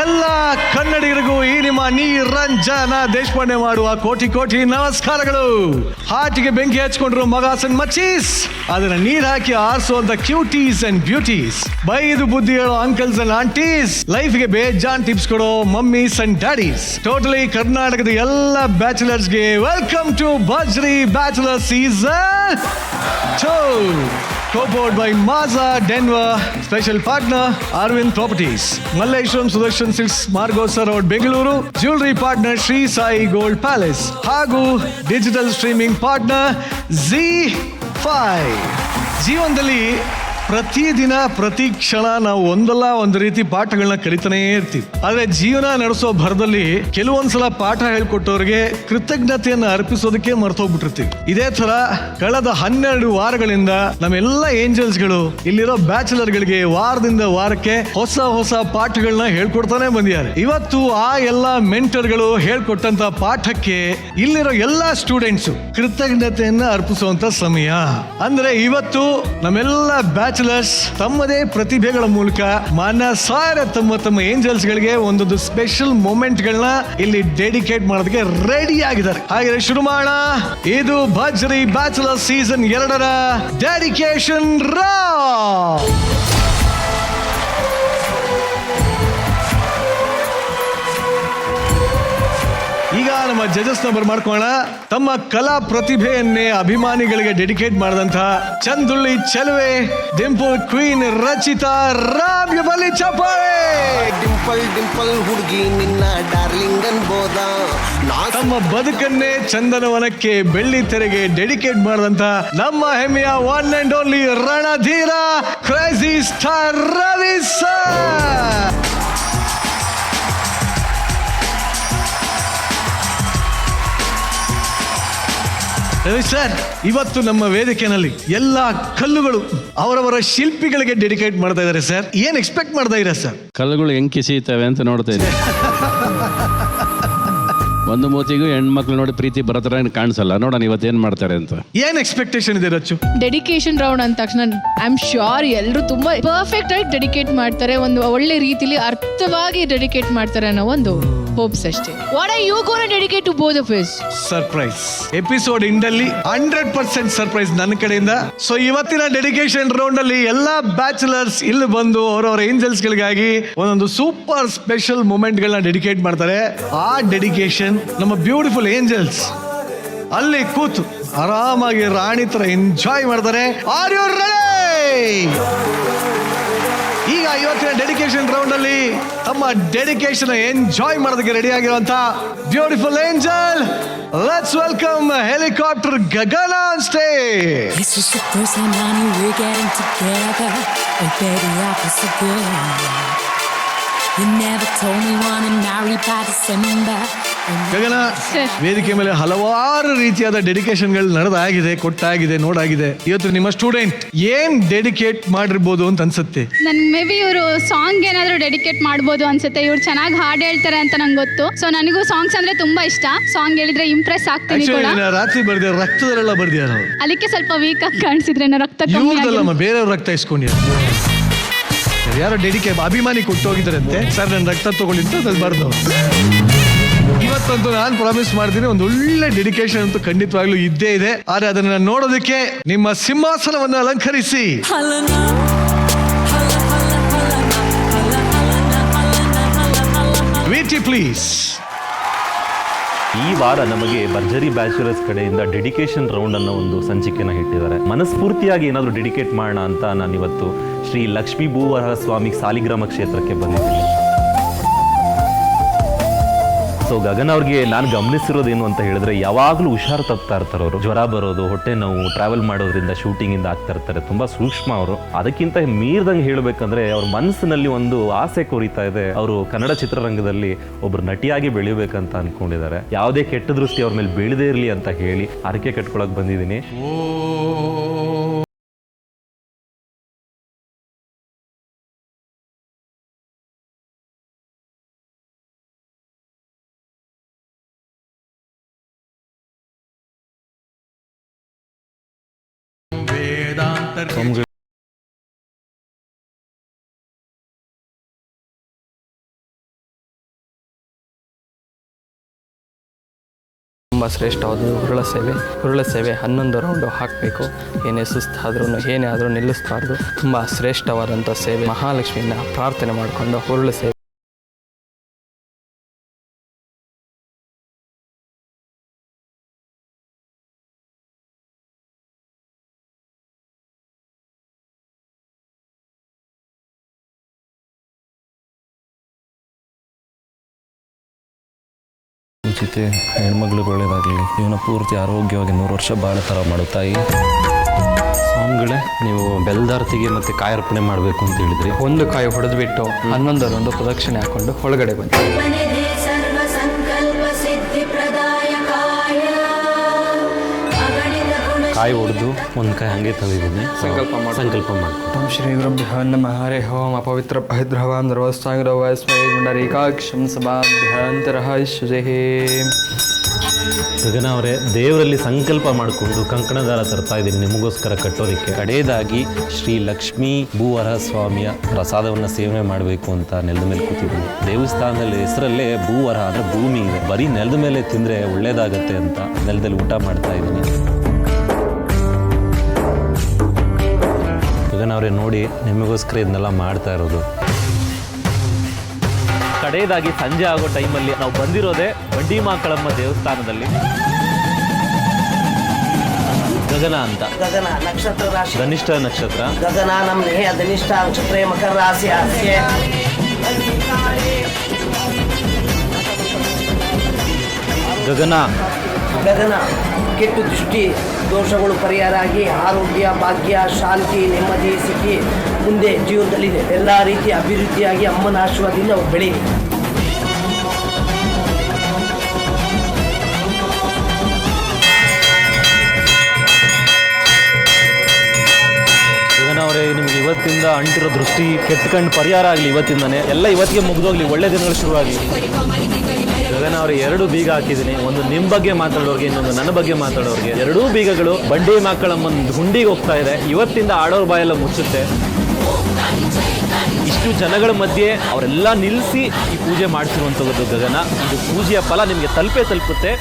ಎಲ್ಲ ಕನ್ನಡಿಗರಿಗೂ ಈ ನಿಮ್ಮ ನಿರಂಜನ ದೇಶಪಾಂಡೆ ಮಾಡುವ ಕೋಟಿ ಕೋಟಿ ನಮಸ್ಕಾರಗಳು. ಹಾಟಿಗೆ ಬೆಂಕಿ ಹಚ್ಕೊಂಡ್ರು ಮಗಾಸನ್ ಮಚ್ಚೀಸ್, ಅದನ್ನ ನೀರ್ ಹಾಕಿ ಆರಿಸುವಂತ ಕ್ಯೂಟೀಸ್ ಅಂಡ್ ಬ್ಯೂಟೀಸ್, ಬೈದು ಬುದ್ಧಿ ಹೇಳೋ ಅಂಕಲ್ಸ್ ಅಂಡ್ ಆಂಟೀಸ್, ಲೈಫ್ಗೆ ಬೇಜಾನ್ ಟಿಪ್ಸ್ ಕೊಡೋ ಮಮ್ಮೀಸ್ ಅಂಡ್ ಡ್ಯಾಡೀಸ್, ಟೋಟಲಿ ಕರ್ನಾಟಕದ ಎಲ್ಲ ಬ್ಯಾಚುಲರ್ಸ್ಗೆ welcome to Bharjari bachelor season 2. Co-powered by Mazda Denver, special partner Arvind Properties, Malleshwaram Sudarshan Silks, Margosa Road, Bengaluru, jewelry partner Sri Sai Gold Palace, ಹಾಗೂ digital streaming partner ZEE5. ಜೀವನದಲ್ಲಿ ಪ್ರತಿದಿನ ಪ್ರತಿ ಕ್ಷಣ ನಾವು ಒಂದಲ್ಲ ಒಂದು ರೀತಿ ಪಾಠಗಳನ್ನ ಕಲಿತಾನೇ ಇರ್ತೀವಿ. ಆದ್ರೆ ಜೀವನ ನಡೆಸೋ ಭರದಲ್ಲಿ ಕೆಲವೊಂದ್ಸಲ ಪಾಠ ಹೇಳ್ಕೊಟ್ಟವ್ರಿಗೆ ಕೃತಜ್ಞತೆಯನ್ನು ಅರ್ಪಿಸೋದಕ್ಕೆ ಮರ್ತೋಗ್ಬಿಟ್ಟಿರ್ತೀವಿ. ಇದೇ ತರ ಕಳೆದ 12 ವಾರಗಳಿಂದ ನಮ್ಮೆಲ್ಲ ಏಂಜಲ್ಸ್ಗಳು ಇಲ್ಲಿರೋ ಬ್ಯಾಚುಲರ್ಗಳಿಗೆ ವಾರದಿಂದ ವಾರಕ್ಕೆ ಹೊಸ ಹೊಸ ಪಾಠಗಳನ್ನ ಹೇಳ್ಕೊಡ್ತಾನೆ ಬಂದಿದ್ದಾರೆ. ಇವತ್ತು ಆ ಎಲ್ಲ ಮೆಂಟರ್ಗಳು ಹೇಳ್ಕೊಟ್ಟಂತ ಪಾಠಕ್ಕೆ ಇಲ್ಲಿರೋ ಎಲ್ಲಾ ಸ್ಟೂಡೆಂಟ್ಸ್ ಕೃತಜ್ಞತೆಯನ್ನ ಅರ್ಪಿಸುವಂತ ಸಮಯ. ಅಂದ್ರೆ ಇವತ್ತು ನಮ್ಮೆಲ್ಲ ಬ್ಯಾಚುಲರ್ಸ್ ತಮ್ಮದೇ ಪ್ರತಿಭೆಗಳ ಮೂಲಕ ಮನಸಾರೆ ತಮ್ಮ ತಮ್ಮ ಏಂಜಲ್ಸ್ ಗಳಿಗೆ ಒಂದೊಂದು ಸ್ಪೆಷಲ್ ಮೂಮೆಂಟ್ ಗಳನ್ನ ಇಲ್ಲಿ ಡೆಡಿಕೇಟ್ ಮಾಡೋದಕ್ಕೆ ರೆಡಿ ಆಗಿದ್ದಾರೆ. ಹಾಗೆ ಶುರು ಮಾಡೋಣ. ಇದು ಭಜ್ರಿ ಬ್ಯಾಚುಲರ್ ಸೀಸನ್ 2ರ ಡೆಡಿಕೇಶನ್ ರಾ. ಈಗ ನಮ್ಮ ಜಜಸ್ ನಂಬರ್ ಮಾಡ್ಕೋಣ. ತಮ್ಮ ಕಲಾ ಪ್ರತಿಭೆಯನ್ನೇ ಅಭಿಮಾನಿಗಳಿಗೆ ಡೆಡಿಕೇಟ್ ಮಾಡಿದಂತಹ ಚಂದುಳ್ಳಿ ಚೆಲುವೆ ಡಿಂಪಲ್ ಕ್ವೀನ್ ರಚಿತಾ ರಾಮ್ಯ ಬಲಿ ಚಪ್ಪಾಳೆ. ಡಿಂಪಲ್ ಡಿಂಪಲ್ ಹುಡುಗಿ ನಿನ್ನ ಡಾರ್ಲಿಂಗ್ ಅನ್ಬೋದ. ತಮ್ಮ ಬದುಕನ್ನೇ ಚಂದನವನಕ್ಕೆ ಬೆಳ್ಳಿ ತೆರೆಗೆ ಡೆಡಿಕೇಟ್ ಮಾಡಿದಂತಹ ನಮ್ಮ ಹೆಮ್ಮೆಯ one and only Ranadheera crazy star Ravi sir. Ravi sir, ಇವತ್ತು ನಮ್ಮ ವೇದಿಕೆಯಲ್ಲಿ ಎಲ್ಲಾ ಕಲ್ಲುಗಳು ಅವರವರ ಶಿಲ್ಪಿಗಳಿಗೆ ಡೆಡಿಕೇಟ್ ಮಾಡ್ತಾ ಇದ್ದಾರೆ ಸರ್. ಏನ್ ಎಕ್ಸ್ಪೆಕ್ಟ್ ಮಾಡ್ತಾ ಇದ್ದೀರಾ ಸರ್? ಕಲ್ಲುಗಳು ಹೆಂಗ್ ಕಿಸಿಯುತ್ತವೆ ಅಂತ ನೋಡ್ತಾ ಇದ್ದೆ. ಒಂದು ಮೂತಿಗೂ ಹೆಣ್ಮಕ್ಳು ನೋಡಿ ಪ್ರೀತಿ ಬರತರ ಕಾಣಿಸಲ್ಲ. ನೋಡೋಣ ಇವತ್ತೇನ್ ಮಾಡ್ತಾರೆ ಅಂತ. ಏನ್ ಎಕ್ಸ್ಪೆಕ್ಟೇಷನ್ ಇದೆ ರಚ್ಚು? ಡೆಡಿಕೇಶನ್ ರೌಂಡ್ ಅಂದ ತಕ್ಷಣ ಐ ಆಮ್ ಶ್ಯೂರ್ ಎಲ್ಲರೂ ತುಂಬಾ ಪರ್ಫೆಕ್ಟ್ ಆಗಿ ಡೆಡಿಕೇಟ್ ಮಾಡ್ತಾರೆ, ಒಂದು ಒಳ್ಳೆ ರೀತಿಲಿ ಅರ್ಥವಾಗಿ ಡೆಡಿಕೇಟ್ ಮಾಡ್ತಾರೆ ಅನ್ನೋ ಒಂದು ಹೋಪ್ಸ್ ಅಷ್ಟೇ. What are you gonna dedicate to both of us? Surprise episode ಇಂಡಲ್ಲಿ 100% ಸರ್ಪ್ರೈಸ್ ನನ್ನ ಕಡೆಯಿಂದ. ಸೊ ಇವತ್ತಿನ ಡೆಡಿಕೇಶನ್ ರೌಂಡ್ ಅಲ್ಲಿ ಎಲ್ಲಾ ಬ್ಯಾಚುಲರ್ಸ್ ಇಲ್ಲಿ ಬಂದು ಅವರವರ ಏಂಜಲ್ಸ್ ಗಳಿಗಾಗಿ ಒಂದೊಂದು ಸೂಪರ್ ಸ್ಪೆಷಲ್ ಮೂಮೆಂಟ್ ಗಳನ್ನ ಡೆಡಿಕೇಟ್ ಮಾಡ್ತಾರೆ. ಆ ಡೆಡಿಕೇಶನ್ ನಮ್ಮ ಬ್ಯೂಟಿಫುಲ್ ಏಂಜಲ್ಸ್ ಅಲ್ಲಿ ಕೂತು ಆರಾಮಾಗಿ ರಾಣಿ ತರ ಎಂಜಾಯ್ ಮಾಡ್ತಾರೆ. Are you ready? ಈಗ ಇವತ್ತಿನ ಡೆಡಿಕೇಶನ್ ರೌಂಡ್ ಅಲ್ಲಿ ತಮ್ಮ ಡೆಡಿಕೇಶನ್ ಎಂಜಾಯ್ ಮಾಡೋದಕ್ಕೆ ರೆಡಿ ಆಗಿರುವಂತ beautiful angel, let's welcome helicopter Gagana on stage. This is the first time I knew we're getting together. Oh baby, I feel so good. You never told me wanna marry by December. ಗಗನ, ವೇದಿಕೆ ಮೇಲೆ ಹಲವಾರು ರೀತಿಯಾದ ಡೆಡಿಕೇಶನ್ಗಳು ನಡೆದಾಗಿದೆ, ಕೊಟ್ಟಾಗಿದೆ, ನೋಡಾಗಿದೆ. ಇವತ್ತು ನಿಮ್ಮ student ಏನ್ dedicate ಮಾಡಿರ್ಬೋದು ಅಂತ ಅನ್ಸುತ್ತೆ? ನನ್ಗೆ ಮೇ ಬಿ ಇವರು ಸಾಂಗ್ ಏನಾದ್ರು ಡೆಡಿಕೇಟ್ ಮಾಡ್ಬೋದು ಅನ್ಸುತ್ತೆ. ಇವ್ರು ಚೆನ್ನಾಗಿ ಹಾಡು ಹೇಳ್ತಾರೆ ಅಂತ ನಂಗೆ ಗೊತ್ತು. ಸೊ ನನಗೂ ಸಾಂಗ್ಸ್ ಅಂದ್ರೆ ತುಂಬಾ ಇಷ್ಟ. ಸಾಂಗ್ ಹೇಳಿದ್ರೆ ಇಂಪ್ರೆಸ್ ಆಗ್ತೀನಿ ಕೂಡ. ರಾತ್ರಿ ಬರ್ದಿರ ರಕ್ತದಲ್ಲೆಲ್ಲ ಬರ್ದಿಯಾರ, ಅದಕ್ಕೆ ಸ್ವಲ್ಪ ವೀಕ್ ಆಗಿ ಕಾಣಿಸಿದ್ರೆ ರಕ್ತ ಇವ್ರದಲ್ಲಮ್ಮ, ಬೇರೆಯವ್ರ ರಕ್ತ ಇಸ್ಕೊಂಡಿರ. ಯಾರೋ ಡೆಡಿಕೇಟ್ ಅಭಿಮಾನಿ ಕೊಟ್ಟು ಹೋಗಿದ್ದಾರಂತೆ, ಸರ್ ನನ್ನ ರಕ್ತ ತಗೊಳ್ಳಿ ಅಂತ ಅದ್ರಲ್ಲಿ ಬರ್ದು. ಇವತ್ತಂತೂ ನಾನು ಪ್ರಾಮಿಸ್ ಮಾಡ್ತೀನಿ, ಒಂದು ಒಳ್ಳೆ ಡೆಡಿಕೇಶನ್ ಅಂತೂ ಖಂಡಿತವಾಗ್ಲೂ ಇದ್ದೇ ಇದೆ. ಆದ್ರೆ ಅದನ್ನ ನೋಡೋದಕ್ಕೆ ನಿಮ್ಮ ಸಿಂಹಾಸನವನ್ನು ಅಲಂಕರಿಸಿ ವೇಟಿ ಪ್ಲೀಸ್. ಈ ವಾರ ನಮಗೆ ಭರ್ಜರಿ ಬ್ಯಾಚುಲರ್ಸ್ ಕಡೆಯಿಂದ ಡೆಡಿಕೇಶನ್ ರೌಂಡ್ ಅನ್ನೋ ಒಂದು ಸಂಚಿಕೆನ ಇಟ್ಟಿದ್ದಾರೆ. ಮನಸ್ಫೂರ್ತಿಯಾಗಿ ಏನಾದರೂ ಡೆಡಿಕೇಟ್ ಮಾಡೋಣ ಅಂತ ನಾನು ಇವತ್ತು ಶ್ರೀ ಲಕ್ಷ್ಮೀ ಭೂವರಹ ಸ್ವಾಮಿ ಸಾಲಿಗ್ರಾಮ ಕ್ಷೇತ್ರಕ್ಕೆ ಬಂದಿದ್ದೀನಿ. ಸೊ ಗಗನ್ ಅವ್ರಿಗೆ ನಾನು ಗಮನಿಸಿರೋದೇನು ಅಂತ ಹೇಳಿದ್ರೆ, ಯಾವಾಗಲೂ ಹುಷಾರು ತಪ್ತಾ ಇರ್ತಾರೆ ಅವರು. ಜ್ವರ ಬರೋದು, ಹೊಟ್ಟೆ ನೋವು, ಟ್ರಾವೆಲ್ ಮಾಡೋದ್ರಿಂದ, ಶೂಟಿಂಗಿಂದ ಆಗ್ತಾ ಇರ್ತಾರೆ. ತುಂಬ ಸೂಕ್ಷ್ಮ ಅವರು. ಅದಕ್ಕಿಂತ ಮೀರ್ದಂಗೆ ಹೇಳಬೇಕಂದ್ರೆ ಅವ್ರ ಮನಸ್ಸಿನಲ್ಲಿ ಒಂದು ಆಸೆ ಕೊರಿತಾ ಇದೆ. ಅವರು ಕನ್ನಡ ಚಿತ್ರರಂಗದಲ್ಲಿ ಒಬ್ಬರು ನಟಿಯಾಗಿ ಬೆಳಿಬೇಕಂತ ಅನ್ಕೊಂಡಿದ್ದಾರೆ. ಯಾವುದೇ ಕೆಟ್ಟ ದೃಷ್ಟಿ ಅವ್ರ ಮೇಲೆ ಬೀಳದೇ ಇರಲಿ ಅಂತ ಹೇಳಿ ಹರಕೆ ಕಟ್ಕೊಳಕ್ ಬಂದಿದ್ದೀನಿ. ವೇದಾಂತ ತುಂಬ ಶ್ರೇಷ್ಠವಾದದ್ದು ಹುರುಳ ಸೇವೆ 11 ರೌಂಡು ಹಾಕಬೇಕು. ಏನೇ ಸುಸ್ತಾದ್ರೂ ಏನೇ ಆದರೂ ನಿಲ್ಲಿಸಬಾರ್ದು. ತುಂಬ ಶ್ರೇಷ್ಠವಾದಂಥ ಸೇವೆ. ಮಹಾಲಕ್ಷ್ಮಿಯನ್ನು ಪ್ರಾರ್ಥನೆ ಮಾಡಿಕೊಂಡು ಹುರುಳು ಸೇವೆ. ಜೊತೆ ಹೆಣ್ಮಗ್ಳಿಗೆ ಒಳ್ಳೇದಾಗಲಿ, ಜೀವನ ಪೂರ್ತಿ ಆರೋಗ್ಯವಾಗಿ 100 ವರ್ಷ ಬಾಳ ಥರ ಮಾಡು ತಾಯಿ. ಸ್ವಾಮಿಗಳೇ, ನೀವು ಬೆಲ್ದಾರ್ತಿಗೆ ಮತ್ತು ಕಾಯರ್ಪಣೆ ಮಾಡಬೇಕು ಅಂತ ಹೇಳಿದ್ರಿ. ಒಂದು ಕಾಯಿ ಹೊಡೆದ್ಬಿಟ್ಟು 11 ರೌಂಡು ಪ್ರದಕ್ಷಿಣೆ ಹಾಕ್ಕೊಂಡು ಒಳಗಡೆ ಬಂದು ಕಾಯಿ ಹೊಡೆದು ಒಂದು ಕಾಯಿ ಹಂಗೆ ತಂದಿದ್ದೀನಿ. ಸಂಕಲ್ಪ ಮಾಡಿ. ಓಂ ಶ್ರೀ ಗುರುಭ್ಯೋ ನಮಃ. ಹರಿ ಓಂ. ಅಪವಿತ್ರ ಪವಿತ್ರವಾಂ ಸರ್ವಸ್ಥಾಂಗರವ ಸ್ವಯ ಗುಂಡರೀಕಾಕ್ಷಂ ಸಭಾಭ್ಯಂತರಃ ಶುಜಹೇ. ಗಗನ ಅವರೇ, ದೇವರಲ್ಲಿ ಸಂಕಲ್ಪ ಮಾಡಿಕೊಂಡು ಕಂಕಣದಾರ ತರ್ತಾ ಇದ್ದೀನಿ ನಿಮಗೋಸ್ಕರ ಕಟ್ಟೋದಕ್ಕೆ. ಕಡೆಯದಾಗಿ ಶ್ರೀ ಲಕ್ಷ್ಮೀ ಭೂವರಹ ಸ್ವಾಮಿಯ ಪ್ರಸಾದವನ್ನು ಸೇವನೆ ಮಾಡಬೇಕು ಅಂತ ನೆಲದ ಮೇಲೆ ಕೂತಿದ್ದೀನಿ. ದೇವಸ್ಥಾನದಲ್ಲಿ ಹೆಸರಲ್ಲೇ ಭೂವರಹ ಅಂದರೆ ಭೂಮಿ ಇದೆ. ಬರೀ ನೆಲದ ಮೇಲೆ ತಿಂದರೆ ಒಳ್ಳೇದಾಗತ್ತೆ ಅಂತ ನೆಲದಲ್ಲಿ ಊಟ ಮಾಡ್ತಾ ಇದ್ದೀನಿ. ಗಗನ ಅವರೇ, ನೋಡಿ ನಿಮಗೋಸ್ಕರ ಇದನ್ನೆಲ್ಲ ಮಾಡ್ತಾ ಇರೋದು. ಕಡೆಯದಾಗಿ ಸಂಜೆ ಆಗೋ ಟೈಮಲ್ಲಿ ನಾವು ಬಂದಿರೋದೇ ಬಂಡಿ ಮಾಕಳಮ್ಮ ದೇವಸ್ಥಾನದಲ್ಲಿ. ಗಗನ ಅಂತ ಗಗನ ನಕ್ಷತ್ರ ರಾಶಿ, ಧನಿಷ್ಠ ನಕ್ಷತ್ರ. ಗಗನ ನಮ್ನೆ ಧನಿಷ್ಠ ನಕ್ಷತ್ರ ಮಕರ ರಾಶಿ ಹಾಸ್ಯ. ಗಗನ ಗಗನ ಕೆಟ್ಟು ದೃಷ್ಟಿ ದೋಷಗಳು ಪರಿಹಾರ ಆಗಿ ಆರೋಗ್ಯ, ಭಾಗ್ಯ, ಶಾಂತಿ, ನೆಮ್ಮದಿ ಸಿಕ್ಕಿ ಮುಂದೆ ಜೀವನದಲ್ಲಿ ಎಲ್ಲ ರೀತಿಯ ಅಭಿವೃದ್ಧಿಯಾಗಿ ಅಮ್ಮನ ಆಶೀರ್ವಾದದಿಂದ ಅವ್ರು ಬೆಳೀಲಿ. ಗಗನ ಅವರೇ, ನಿಮ್ಗೆ ಇವತ್ತಿಂದ ಅಂಟಿರೋ ದೃಷ್ಟಿ ಕೆತ್ಕೊಂಡು ಪರಿಹಾರ ಆಗಲಿ. ಇವತ್ತಿಂದನೇ ಎಲ್ಲ ಇವತ್ತಿಗೆ ಮುಗಿದೋಗ್ಲಿ, ಒಳ್ಳೆ ದಿನಗಳು ಶುರುವಾಗಲಿ. ಗಗನ ಅವರೇ, 2 ಬೀಗ ಹಾಕಿದ್ದೀನಿ. ಒಂದು ನಿಮ್ಮ ಬಗ್ಗೆ ಮಾತಾಡೋರಿಗೆ, ಇನ್ನೊಂದು ನನ್ನ ಬಗ್ಗೆ ಮಾತಾಡೋರಿಗೆ. 2 ಬೀಗಗಳು ಬಂಡಿ ಮಕ್ಕಳಮ್ಮನ ಹುಂಡಿಗೆ ಹೋಗ್ತಾ ಇದೆ. ಇವತ್ತಿಂದ ಆಡೋರ್ ಬಾಯೆಲ್ಲ ಮುಚ್ಚುತ್ತೆ. ಇಷ್ಟು ಜನಗಳ ಮಧ್ಯೆ ಅವರೆಲ್ಲ ನಿಲ್ಲಿಸಿ ಈ ಪೂಜೆ ಮಾಡಿಸಿರುವಂಥದ್ದು ಗಗನ. ಇದು ಪೂಜೆಯ ಫಲ ನಿಮಗೆ ತಲುಪುತ್ತೆ.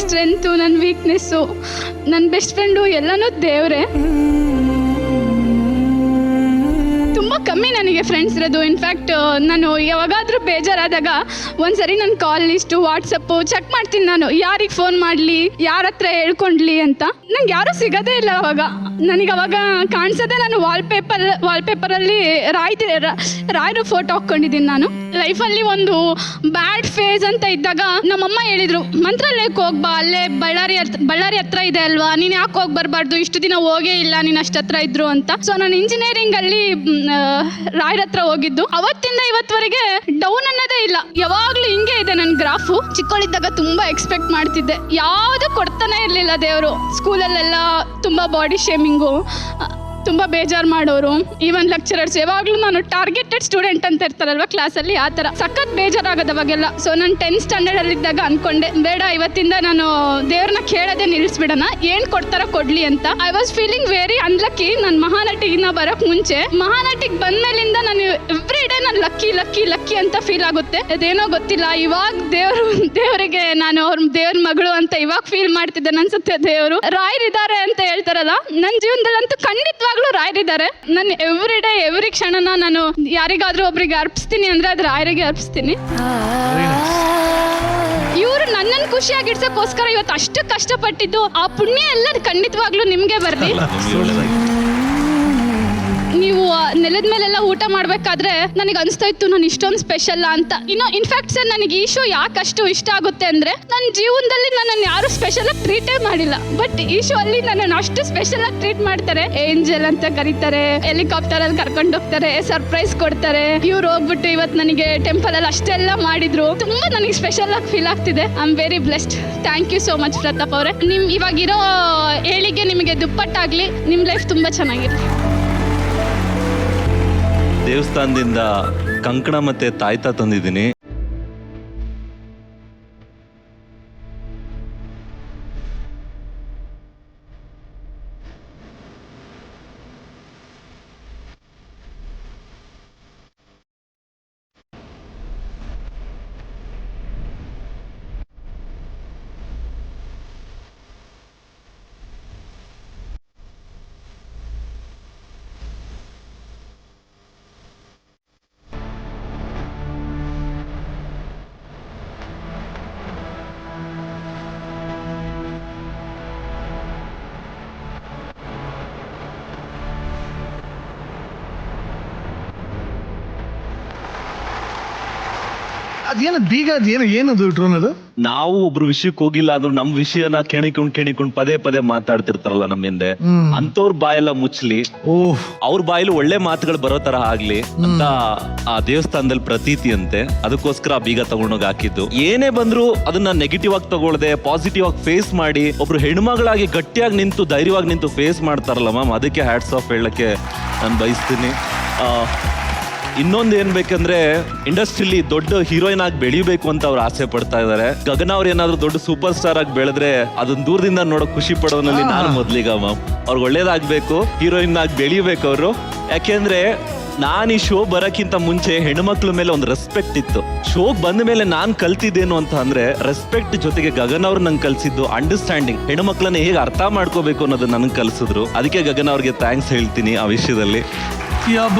ಸ್ಟ್ರೆಂತು, ನನ್ನ ವೀಕ್ನೆಸ್ಸು, ನನ್ನ ಬೆಸ್ಟ್ ಫ್ರೆಂಡು ಎಲ್ಲನೂ ದೇವರೇ. ತುಂಬ ಕಮ್ಮಿ ನನಗೆ ಫ್ರೆಂಡ್ಸ್ ಇರೋದು. ಇನ್ಫ್ಯಾಕ್ಟ್ ನಾನು ಯಾವಾಗಾದರೂ ಬೇಜಾರಾದಾಗ ಒಂದ್ಸರಿ ನನ್ನ ಕಾಲ್ ಲಿಸ್ಟು, ವಾಟ್ಸಪ್ಪು ಚೆಕ್ ಮಾಡ್ತೀನಿ ನಾನು. ಯಾರಿಗೆ ಫೋನ್ ಮಾಡಲಿ, ಯಾರ ಹತ್ರ ಹೇಳ್ಕೊಂಡ್ಲಿ ಅಂತ. ನಂಗೆ ಯಾರೂ ಸಿಗೋದೇ ಇಲ್ಲ ಅವಾಗ. ನನಗೆ ಅವಾಗ ಕಾಣಿಸೋದೆ ನಾನು ವಾಲ್ಪೇಪರಲ್ಲಿ ರಾಯರ ಫೋಟೋ ಹಾಕ್ಕೊಂಡಿದ್ದೀನಿ. ನಾನು ಲೈಫಲ್ಲಿ ಒಂದು ಬ್ಯಾಡ್ ಫೇಸ್ ಅಂತ ಇದ್ದಾಗ ನಮ್ಮಮ್ಮ ಹೇಳಿದರು, ಮಂತ್ರಾಲಯಕ್ಕೆ ಹೋಗ್ಬಾ, ಅಲ್ಲೇ ಬಳ್ಳಾರಿ ಹತ್ರ ಇದೆ ಅಲ್ವಾ, ನೀನು ಯಾಕೆ ಹೋಗಿ ಬರಬಾರ್ದು, ಇಷ್ಟು ದಿನ ಹೋಗೇ ಇಲ್ಲ, ನೀನು ಅಷ್ಟು ಹತ್ರ ಇದ್ರು ಅಂತ. ಸೊ ನಾನು ಇಂಜಿನಿಯರಿಂಗಲ್ಲಿ ರಾಯರ ಹತ್ರ ಹೋಗಿದ್ದು. ಅವತ್ತಿಂದ ಇವತ್ತವರೆಗೆ ಡೌನ್ ಅನ್ನೋದೇ ಇಲ್ಲ. ಯಾವಾಗಲೂ ಹಿಂಗೆ ಇದೆ ನನ್ನ ಗ್ರಾಫು. ಚಿಕ್ಕವಳಿದ್ದಾಗ ತುಂಬ ಎಕ್ಸ್ಪೆಕ್ಟ್ ಮಾಡ್ತಿದ್ದೆ, ಯಾವುದು ಕೊಡ್ತಾನೆ ಇರಲಿಲ್ಲ ದೇವರು. ಸ್ಕೂಲಲ್ಲೆಲ್ಲ ತುಂಬ ಬಾಡಿ ಶೇಮಿಂಗು, ತುಂಬ ಬೇಜಾರು ಮಾಡೋರು. ಈವನ್ ಲೆಕ್ಚರರ್ಸ್ ಯಾವಾಗಲೂ ನಾನು ಟಾರ್ಗೆಟೆಡ್ ಸ್ಟೂಡೆಂಟ್ ಅಂತ ಇರ್ತಾರಲ್ವ ಕ್ಲಾಸಲ್ಲಿ, ಆ ಥರ ಸಖತ್ ಬೇಜಾರಾಗೋದು ಅವಾಗೆಲ್ಲ. ಸೊ ನಾನು 10th ಸ್ಟ್ಯಾಂಡರ್ಡಲ್ಲಿದ್ದಾಗ ಅಂದ್ಕೊಂಡೆ, ಬೇಡ ಇವತ್ತಿಂದ ನಾನು ದೇವ್ರನ್ನ ಕೇಳೋದೇ ನಿಲ್ಲಿಸ್ಬಿಡೋಣ, ಏನು ಕೊಡ್ತಾರೋ ಕೊಡಲಿ ಅಂತ. I was feeling very unlucky. ನಾನು ಮಹಾನಟಿಗಿನ್ನ ಬರೋಕ್ಕೆ ಮುಂಚೆ, ಮಹಾನಟಿಗೆ ಬಂದ್ಮೇಲಿಂದ ನಾನು ಎವ್ರಿ ಡೇ ನಾನು ಲಕ್ಕಿ ಅಂತ ಫೀಲ್ ಆಗುತ್ತೆ. ಅದೇನೋ ಗೊತ್ತಿಲ್ಲ, ಇವಾಗ ದೇವರಿಗೆ ನಾನು ಅವ್ರ ದೇವ್ರ ಮಗಳು ಅಂತ ಇವಾಗ ಫೀಲ್ ಮಾಡ್ತಿದ್ದೇನೆ ಅನ್ಸುತ್ತೆ. ದೇವರು ರಾಯರಿದ್ದಾರೆ ಅಂತ ಹೇಳ್ತಾರಲ್ಲ, ನನ್ನ ಜೀವನದಲ್ಲಂತೂ ಖಂಡಿತವಾಗ್ಲೂ ರಾಯರಿದ್ದಾರೆ. ನಾನು ಎವ್ರಿ ಕ್ಷಣನ ನಾನು ಯಾರಿಗಾದ್ರೂ ಒಬ್ರಿಗೆ ಅರ್ಪಿಸ್ತೀನಿ ಅಂದ್ರೆ ಅದು ರಾಯರಿಗೆ ಅರ್ಪಿಸ್ತೀನಿ. ಇವರು ನನ್ನನ್ನು ಖುಷಿಯಾಗಿಡ್ಸಕ್ಕೋಸ್ಕರ ಇವತ್ತು ಅಷ್ಟು ಕಷ್ಟಪಟ್ಟಿದ್ದು, ಆ ಪುಣ್ಯ ಎಲ್ಲ ಖಂಡಿತವಾಗ್ಲೂ ನಿಮ್ಗೆ ಬರ್ಲಿ. ನೀವು ನೆಲದ ಮೇಲೆಲ್ಲ ಊಟ ಮಾಡ್ಬೇಕಾದ್ರೆ ನನಗೆ ಅನಿಸ್ತಾ ಇತ್ತು ನಾನು ಇಷ್ಟೊಂದು ಸ್ಪೆಷಲ್ ಅಂತ. ಇನ್ಫ್ಯಾಕ್ಟ್ ಸರ್, ನನಗೆ ಈ ಶೋ ಯಾಕಷ್ಟು ಇಷ್ಟ ಆಗುತ್ತೆ ಅಂದ್ರೆ, ನನ್ನ ಜೀವನದಲ್ಲಿ ನನ್ನನ್ನು ಯಾರು ಸ್ಪೆಷಲ್ ಆಗಿ ಟ್ರೀಟೇ ಮಾಡಿಲ್ಲ. ಬಟ್ ಈ ಶೋ ಅಲ್ಲಿ ನನ್ನನ್ನು ಅಷ್ಟು ಸ್ಪೆಷಲ್ ಆಗಿ ಟ್ರೀಟ್ ಮಾಡ್ತಾರೆ. ಏಂಜಲ್ ಅಂತ ಕರೀತಾರೆ, ಹೆಲಿಕಾಪ್ಟರ್ ಅಲ್ಲಿ ಕರ್ಕೊಂಡು ಹೋಗ್ತಾರೆ, ಸರ್ಪ್ರೈಸ್ ಕೊಡ್ತಾರೆ. ಇವ್ರು ಹೋಗ್ಬಿಟ್ಟು ಇವತ್ತು ನನಗೆ ಟೆಂಪಲ್ ಅಲ್ಲಿ ಅಷ್ಟೆಲ್ಲ ಮಾಡಿದ್ರು. ತುಂಬಾ ನನಗೆ ಸ್ಪೆಷಲ್ ಆಗಿ ಫೀಲ್ ಆಗ್ತಿದೆ. I am very blessed. Thank you so much Pratap ಅವರೇ. ನಿಮ್ ಇವಾಗಿರೋ ಏಳಿಗೆ ನಿಮಗೆ ದುಪ್ಪಟ್ಟಾಗ್ಲಿ. ನಿಮ್ ಲೈಫ್ ತುಂಬಾ ಚೆನ್ನಾಗಿರಲಿ. ದೇವಸ್ಥಾನದಿಂದ ಕಂಕಣ ಮತ್ತೆ ತಾಯ್ತಾ ತಂದಿದ್ದೀನಿ. ಅದೇನು ಬೀಗ ಅದೇನು ಏನದು ಡ್ರೋನ್ ಅದು? ನಾವು ಒಬ್ರು ವಿಷಯಕ್ಕೆ ಹೋಗಿಲ್ಲ ಆದ್ರೂ ನಮ್ ವಿಷಯನ ಕೇಣಿಕೊಂಡ್ ಪದೇ ಪದೇ ಮಾತಾಡ್ತಿರ್ತಾರಲ್ಲ ನಮ್ಮ ಹಿಂದೆ, ಅಂತವ್ರ ಬಾಯೆಲ್ಲ ಮುಚ್ಚಲಿ, ಅವ್ರ ಬಾಯಲ್ಲಿ ಒಳ್ಳೆ ಮಾತುಗಳು ಬರೋ ತರ ಆಗ್ಲಿ ಅಂತ ಆ ದೇವಸ್ಥಾನದಲ್ಲಿ ಪ್ರತೀತಿ ಅಂತೆ. ಅದಕ್ಕೋಸ್ಕರ ಬೀಗ ತಗೊಂಡೋಗಿ ಹಾಕಿದ್ದು. ಏನೇ ಬಂದ್ರು ಅದನ್ನ ನೆಗೆಟಿವ್ ಆಗಿ ತಗೊಳ್ದೆ ಪಾಸಿಟಿವ್ ಆಗಿ ಫೇಸ್ ಮಾಡಿ ಒಬ್ರು ಹೆಣ್ಮಗಳಾಗಿ ಗಟ್ಟಿಯಾಗಿ ನಿಂತು ಧೈರ್ಯವಾಗಿ ನಿಂತು ಫೇಸ್ ಮಾಡ್ತಾರಲ್ಲ ಮ್ಯಾಮ್, ಅದಕ್ಕೆ ಹ್ಯಾಟ್ಸ್ ಆಫ್ ಹೇಳಕ್ಕೆ ನಾನು ಬಯಸ್ತೀನಿ. ಇನ್ನೊಂದು ಏನ್ ಬೇಕಂದ್ರೆ ಇಂಡಸ್ಟ್ರಿಲಿ ದೊಡ್ಡ ಹೀರೋಯಿನ್ ಆಗಿ ಬೆಳಿಬೇಕು ಅಂತ ಅವ್ರು ಆಸೆ ಪಡ್ತಾ ಇದಾರೆ. ಗಗನ ಅವ್ರು ಏನಾದ್ರು ದೊಡ್ಡ ಸೂಪರ್ ಸ್ಟಾರ್ ಆಗಿ ಬೆಳೆದ್ರೆ ಅದನ್ನ ದೂರದಿಂದ ನೋಡೋ ಖುಷಿ ಪಡೋನಲ್ಲಿ ನಾನು ಮೊದ್ಲಿಗ ಮ್ಯಾಮ್. ಅವ್ರಿಗೆ ಒಳ್ಳೇದಾಗ್ಬೇಕು, ಹೀರೋಯಿನ್ ಆಗಿ ಬೆಳಿಬೇಕು ಅವರು. ಯಾಕೆಂದ್ರೆ ನಾನು ಈ ಶೋ ಬರೋಕ್ಕಿಂತ ಮುಂಚೆ ಹೆಣ್ಮಕ್ಳ ಮೇಲೆ ಒಂದು ರೆಸ್ಪೆಕ್ಟ್ ಇತ್ತು. ಶೋಗ್ ಬಂದ ಮೇಲೆ ನಾನ್ ಕಲ್ತಿದ್ದೇನು ಅಂತ ಅಂದ್ರೆ ರೆಸ್ಪೆಕ್ಟ್ ಜೊತೆಗೆ ಗಗನ್ ಅವ್ರು ನಂಗೆ ಕಲ್ಸಿದ್ದು ಅಂಡರ್ಸ್ಟ್ಯಾಂಡಿಂಗ್, ಹೆಣ್ಮಕ್ಳನ್ನ ಹೇಗೆ ಅರ್ಥ ಮಾಡ್ಕೋಬೇಕು ಅನ್ನೋದನ್ನ ನನಗೆ ಕಲ್ಸಿದ್ರು. ಅದಕ್ಕೆ ಗಗನ್ ಅವ್ರಿಗೆ ಥ್ಯಾಂಕ್ಸ್ ಹೇಳ್ತೀನಿ ಆ ವಿಷಯದಲ್ಲಿ.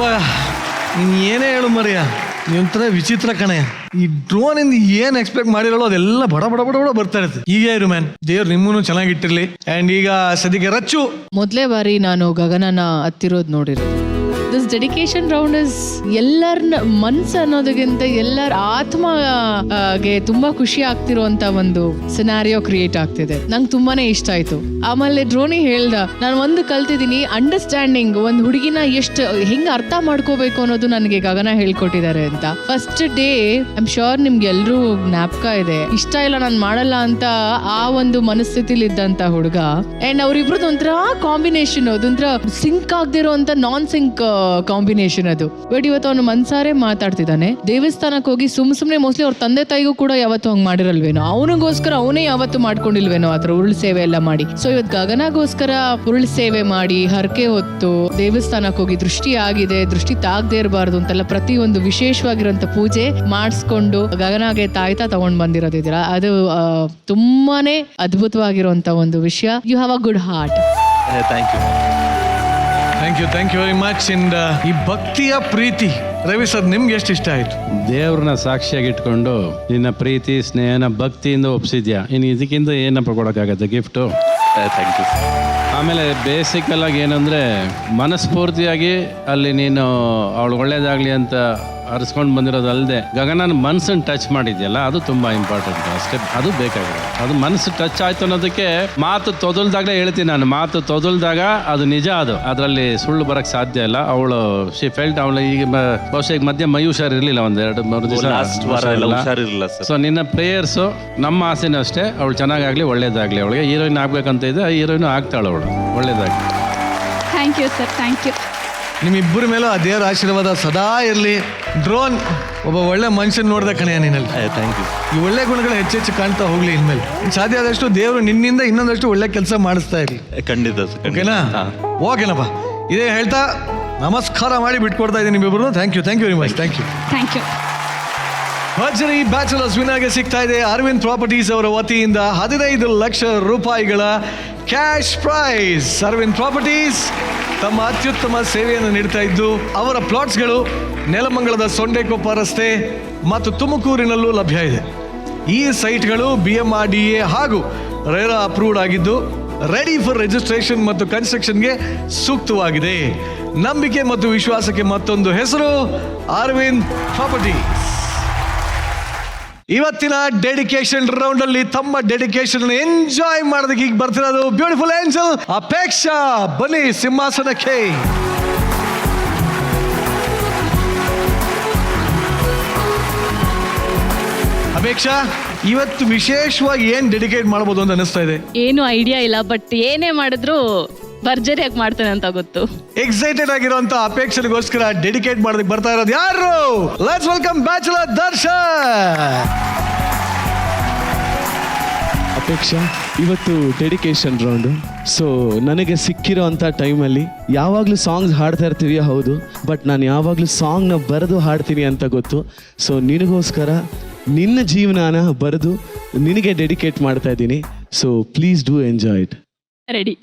ನೀನ್ ಏನೇ ಹೇಳು ಮರಿಯ, ನೀವಂತರ ವಿಚಿತ್ರ ಕಣೆ. ಈ ಡ್ರೋನ್ ಇಂದ ಏನ್ ಎಕ್ಸ್ಪೆಕ್ಟ್ ಮಾಡಿರೋಳು ಅದೆಲ್ಲ ಬಡ ಬಡ ಬಡ ಬಡ ಬರ್ತಾ ಇರುತ್ತೆ. ಹೀಗೆ ಇರು ಮ್ಯಾನ್, ದೇವ್ರು ನಿಮ್ಮನ್ನು ಚೆನ್ನಾಗಿಟ್ಟಿರ್ಲಿ. ಅಂಡ್ ಈಗ ಸದ್ಯಕ್ಕೆ ರಚ್ಚು. ಮೊದಲೇ ಬಾರಿ ನಾನು ಗಗನನ ಹತ್ತಿರೋದು ನೋಡಿರೋದು. ದಿಸ್ ಡೆಡಿಕೇಶನ್ ರೌಂಡ್ ಇಸ್ ಎಲ್ಲರ ಮನ್ಸು ಅನ್ನೋದಕ್ಕಿಂತ ಎಲ್ಲರ ಆತ್ಮಗೆ ತುಂಬಾ ಖುಷಿ ಆಗ್ತಿರುವಂತ ಒಂದು ಸಿನಾರಿಯೋ ಕ್ರಿಯೇಟ್ ಆಗ್ತಿದೆ. ನಂಗೆ ತುಂಬಾನೇ ಇಷ್ಟ ಆಯ್ತು. ಆಮೇಲೆ ಡ್ರೋನಿ ಹೇಳ್ದ, ನಾನು ಒಂದು ಕಲ್ತಿದ್ದೀನಿ, ಅಂಡರ್ಸ್ಟ್ಯಾಂಡಿಂಗ್, ಒಂದು ಹುಡುಗಿನ ಎಷ್ಟು ಹೆಂಗ್ ಅರ್ಥ ಮಾಡ್ಕೋಬೇಕು ಅನ್ನೋದು ನನಗೆ ಗಗನ ಹೇಳ್ಕೊಟ್ಟಿದ್ದಾರೆ ಅಂತ. ಫಸ್ಟ್ ಡೇ ಐಮ್ ಶ್ಯೂರ್ ನಿಮ್ಗೆ ಎಲ್ರೂ ಜ್ಞಾಪಕ ಇದೆ, ಇಷ್ಟ ಇಲ್ಲ ನಾನು ಮಾಡಲ್ಲ ಅಂತ ಆ ಒಂದು ಮನಸ್ಥಿತಿಲಿ ಇದ್ದಂತ ಹುಡುಗ. ಅಂಡ್ ಅವ್ರಿಬ್ರದ್ದು ಒಂಥರ ಕಾಂಬಿನೇಷನ್, ಅದೊಂಥರ ಸಿಂಕ್ ಆಗದಿರೋ ಅಂತ ನಾನ್ ಸಿಂಕ್ ಕಾಂಬಿನೇಷನ್ ಅದು. ಬಟ್ ಇವತ್ತು ಅವನು ಮನ್ಸಾರೆ ಮಾತಾಡ್ತಿದ್ದಾನೆ. ದೇವಸ್ಥಾನಕ್ಕೆ ಹೋಗಿ ಸುಮ್ನೆ ಮೋಸ್ಟ್ಲಿ ಅವ್ರ ತಂದೆ ತಾಯಿಗೂ ಕೂಡ ಯಾವತ್ತು ಹಂಗ್ ಮಾಡಿರಲ್ವೇನೋ, ಅವನಿಗೋಸ್ಕರ ಅವನೇ ಯಾವತ್ತು ಮಾಡ್ಕೊಂಡಿಲ್ವೇನೋ ಆತರ ಉರುಳು ಸೇವೆ ಎಲ್ಲ ಮಾಡಿ. ಸೊ ಇವತ್ತು ಗಗನಗೋಸ್ಕರ ಉರುಳು ಸೇವೆ ಮಾಡಿ ಹರಕೆ ಹೊತ್ತು ದೇವಸ್ಥಾನಕ್ಕೆ ಹೋಗಿ ದೃಷ್ಟಿ ಆಗಿದೆ, ದೃಷ್ಟಿ ತಾಗದೇ ಇರಬಾರ್ದು ಅಂತೆಲ್ಲ ಪ್ರತಿಯೊಂದು ವಿಶೇಷವಾಗಿರೋಂಥ ಪೂಜೆ ಮಾಡಿಸ್ಕೊಂಡು ಗಗನಗೆ ತಾಯ್ತಾ ತಗೊಂಡ್ ಬಂದಿರೋದಿದ್ದೀರಾ, ಅದು ತುಂಬಾನೇ ಅದ್ಭುತವಾಗಿರುವಂತ ಒಂದು ವಿಷಯ. You have a good heart. Thank you very much. ಇಂದ ಈ ಭಕ್ತಿಯ ಪ್ರೀತಿ ರವಿ ಸರ್ ನಿಮ್ಗೆ ಎಷ್ಟು ಇಷ್ಟ ಆಯ್ತು? ದೇವ್ರನ್ನ ಸಾಕ್ಷಿಯಾಗಿ ಇಟ್ಕೊಂಡು ನಿನ್ನ ಪ್ರೀತಿ ಸ್ನೇಹನ ಭಕ್ತಿಯಿಂದ ಒಪ್ಸಿದ್ಯಾ, ಇನ್ನು ಇದಕ್ಕಿಂತ ಏನಪ್ಪ ಕೊಡೋಕ್ಕಾಗತ್ತೆ ಗಿಫ್ಟು? Thank you. ಆಮೇಲೆ ಬೇಸಿಕಲ್ ಆಗಿ ಏನಂದ್ರೆ ಮನಸ್ಫೂರ್ತಿಯಾಗಿ ಅಲ್ಲಿ ನೀನು ಅವಳು ಒಳ್ಳೇದಾಗ್ಲಿ ಅಂತ ಅರ್ಸ್ಕೊಂಡು ಬಂದಿರೋದಲ್ಲದೆ ಗಗನನ ಮನಸ್ಸನ್ನು ಟಚ್ ಮಾಡಿದ್ಯಲ್ಲ, ಅದು ತುಂಬಾ ಇಂಪಾರ್ಟೆಂಟ್. ಅಷ್ಟೇ, ಅದು ಬೇಕಾಗಿದೆ. ಅದು ಮನಸ್ಸು ಟಚ್ ಆಯ್ತು ಅನ್ನೋದಕ್ಕೆ ಮಾತು ತೊದಲ್ದಾಗಲೇ ಹೇಳ್ತೀನಿ ನಾನು. ಮಾತು ತೊದಲ್ದಾಗ ಅದು ನಿಜ, ಅದು ಅದರಲ್ಲಿ ಸುಳ್ಳು ಬರಕ್ ಸಾಧ್ಯ ಇಲ್ಲ. ಅವಳು ಶಿ ಫೆಲ್ಟ್, ಅವಳು ಈಗ ಬಹುಶಃ ಈಗ ಮಧ್ಯೆ ಮೈ ಹುಷಾರಿರ್ಲಿಲ್ಲ, ಒಂದ್ 2-3 ದಿವಸ. ಸೊ ನಿನ್ನ ಪ್ರೇಯರ್ಸು, ನಮ್ಮ ಆಸೆನೂ ಅಷ್ಟೇ, ಅವಳು ಚೆನ್ನಾಗಾಗ್ಲಿ, ಒಳ್ಳೇದಾಗ್ಲಿ. ಅವಳಿಗೆ ಹೀರೋಯಿನ್ ಆಗ್ಬೇಕಂತ ಇದೆ, ಹೀರೋಯಿನ್ ಆಗ್ತಾಳೆ ಅವಳು, ಒಳ್ಳೇದಾಗ್ಲಿ. Thank you sir, thank you. ನಿಮ್ಮಿಬ್ಬರ ಮೇಲೂ ಆ ದೇವರ ಆಶೀರ್ವಾದ ಸದಾ ಇರಲಿ. ಡ್ರೋನ್ ಒಬ್ಬ ಒಳ್ಳೆ ಮನುಷ್ಯನ್ ನೋಡ್ದೆ ಕಣೆಯ ನೀನಲ್ಲಿ. Thank you. ಈ ಒಳ್ಳೆ ಗುಣಗಳು ಹೆಚ್ಚೆಚ್ಚು ಕಾಣ್ತಾ ಹೋಗ್ಲಿ ಇನ್ಮೇಲೆ. ಸಾಧ್ಯ ಆದಷ್ಟು ದೇವರು ನಿನ್ನಿಂದ ಇನ್ನೊಂದಷ್ಟು ಒಳ್ಳೆ ಕೆಲಸ ಮಾಡಿಸ್ತಾ ಇರಲಿ. ಖಂಡಿತ. ಓಕೆನಾ? ಓಕೆನಪ್ಪ. ಇದೇ ಹೇಳ್ತಾ ನಮಸ್ಕಾರ ಮಾಡಿ ಬಿಟ್ಕೊಡ್ತಾ ಇದ್ದೀನಿ ನಿಮ್ಮಿಬ್ಬರು. Thank you very much. Thank you. ಭರ್ಜರಿ ಬ್ಯಾಚುಲರ್ಸ್ ವಿನ್ನರ್ಗೆ ಸಿಗ್ತಾ ಇದೆ ಅರವಿಂದ್ ಪ್ರಾಪರ್ಟೀಸ್ ಅವರ ವತಿಯಿಂದ 15 ಲಕ್ಷ ರೂಪಾಯಿಗಳ ಕ್ಯಾಶ್ ಪ್ರೈಸ್. ಅರವಿಂದ್ ಪ್ರಾಪರ್ಟೀಸ್ ತಮ್ಮ ಅತ್ಯುತ್ತಮ ಸೇವೆಯನ್ನು ನೀಡ್ತಾ ಇದ್ದು ಅವರ ಪ್ಲಾಟ್ಸ್ಗಳು ನೆಲಮಂಗಲದ ಸೊಂಡೆಕೊಪ್ಪ ರಸ್ತೆ ಮತ್ತು ತುಮಕೂರಿನಲ್ಲೂ ಲಭ್ಯ ಇದೆ. ಈ ಸೈಟ್ಗಳು BMRDA ಹಾಗೂ ರೇರಾ ಅಪ್ರೂವ್ಡ್ ಆಗಿದ್ದು ರೆಡಿ ಫಾರ್ ರಿಜಿಸ್ಟ್ರೇಷನ್ ಮತ್ತು ಕನ್ಸ್ಟ್ರಕ್ಷನ್ಗೆ ಸೂಕ್ತವಾಗಿದೆ. ನಂಬಿಕೆ ಮತ್ತು ವಿಶ್ವಾಸಕ್ಕೆ ಮತ್ತೊಂದು ಹೆಸರು ಅರವಿಂದ್ ಪ್ರಾಪರ್ಟೀಸ್. ಇವತ್ತಿನ ಡೆಡಿಕೇಶನ್ ರೌಂಡ್ ಅಲ್ಲಿ ತಮ್ಮ ಡೆಡಿಕೇಶನ್ ಎಂಜಾಯ್ ಮಾಡೋದಕ್ಕೆ ಈಗ ಬರ್ತಿರೋದು ಬ್ಯೂಟಿಫುಲ್ ಏಂಜಲ್ ಅಪೇಕ್ಷಾ. ಬನ್ನಿ ಸಿಂಹಾಸನಕ್ಕೆ. ಅಪೇಕ್ಷಾ, ಇವತ್ತು ವಿಶೇಷವಾಗಿ ಏನ್ ಡೆಡಿಕೇಟ್ ಮಾಡಬಹುದು ಅಂತ ಅನಿಸ್ತಾ ಇದೆ? ಏನು ಐಡಿಯಾ ಇಲ್ಲ, ಬಟ್ ಏನೇ ಮಾಡಿದ್ರು ಭರ್ಜರಿಯಾಗಿ ಮಾಡ್ತಾನೆ ಅಂತ ಗೊತ್ತು. ಎಕ್ಸೈಟೆಡ್ ಆಗಿರುವಂತ ಅಪೇಕ್ಷೆಗೋಸ್ಕರ ಡೆಡಿಕೇಟ್ ಮಾಡೋದಕ್ಕೆ ಬರ್ತಾ ಇರೋದು ಯಾರು? Let's welcome bachelor Darshan. Apeksha, ಇವತ್ತು ಡೆಡಿಕೇಶನ್ ರೌಂಡು. ಸೊ ನನಗೆ ಸಿಕ್ಕಿರೋ ಅಂಥ ಟೈಮಲ್ಲಿ ಯಾವಾಗಲೂ ಸಾಂಗ್ಸ್ ಹಾಡ್ತಾ ಇರ್ತೀವಿ, ಹೌದು, ಬಟ್ ನಾನು ಯಾವಾಗಲೂ ಸಾಂಗ್ನ ಬರೆದು ಹಾಡ್ತೀನಿ ಅಂತ ಗೊತ್ತು. ಸೊ ನಿನಗೋಸ್ಕರ ನಿನ್ನ ಜೀವನನ ಬರೆದು ನಿನಗೆ ಡೆಡಿಕೇಟ್ ಮಾಡ್ತಾ ಇದ್ದೀನಿ. So please do enjoy it. Ready.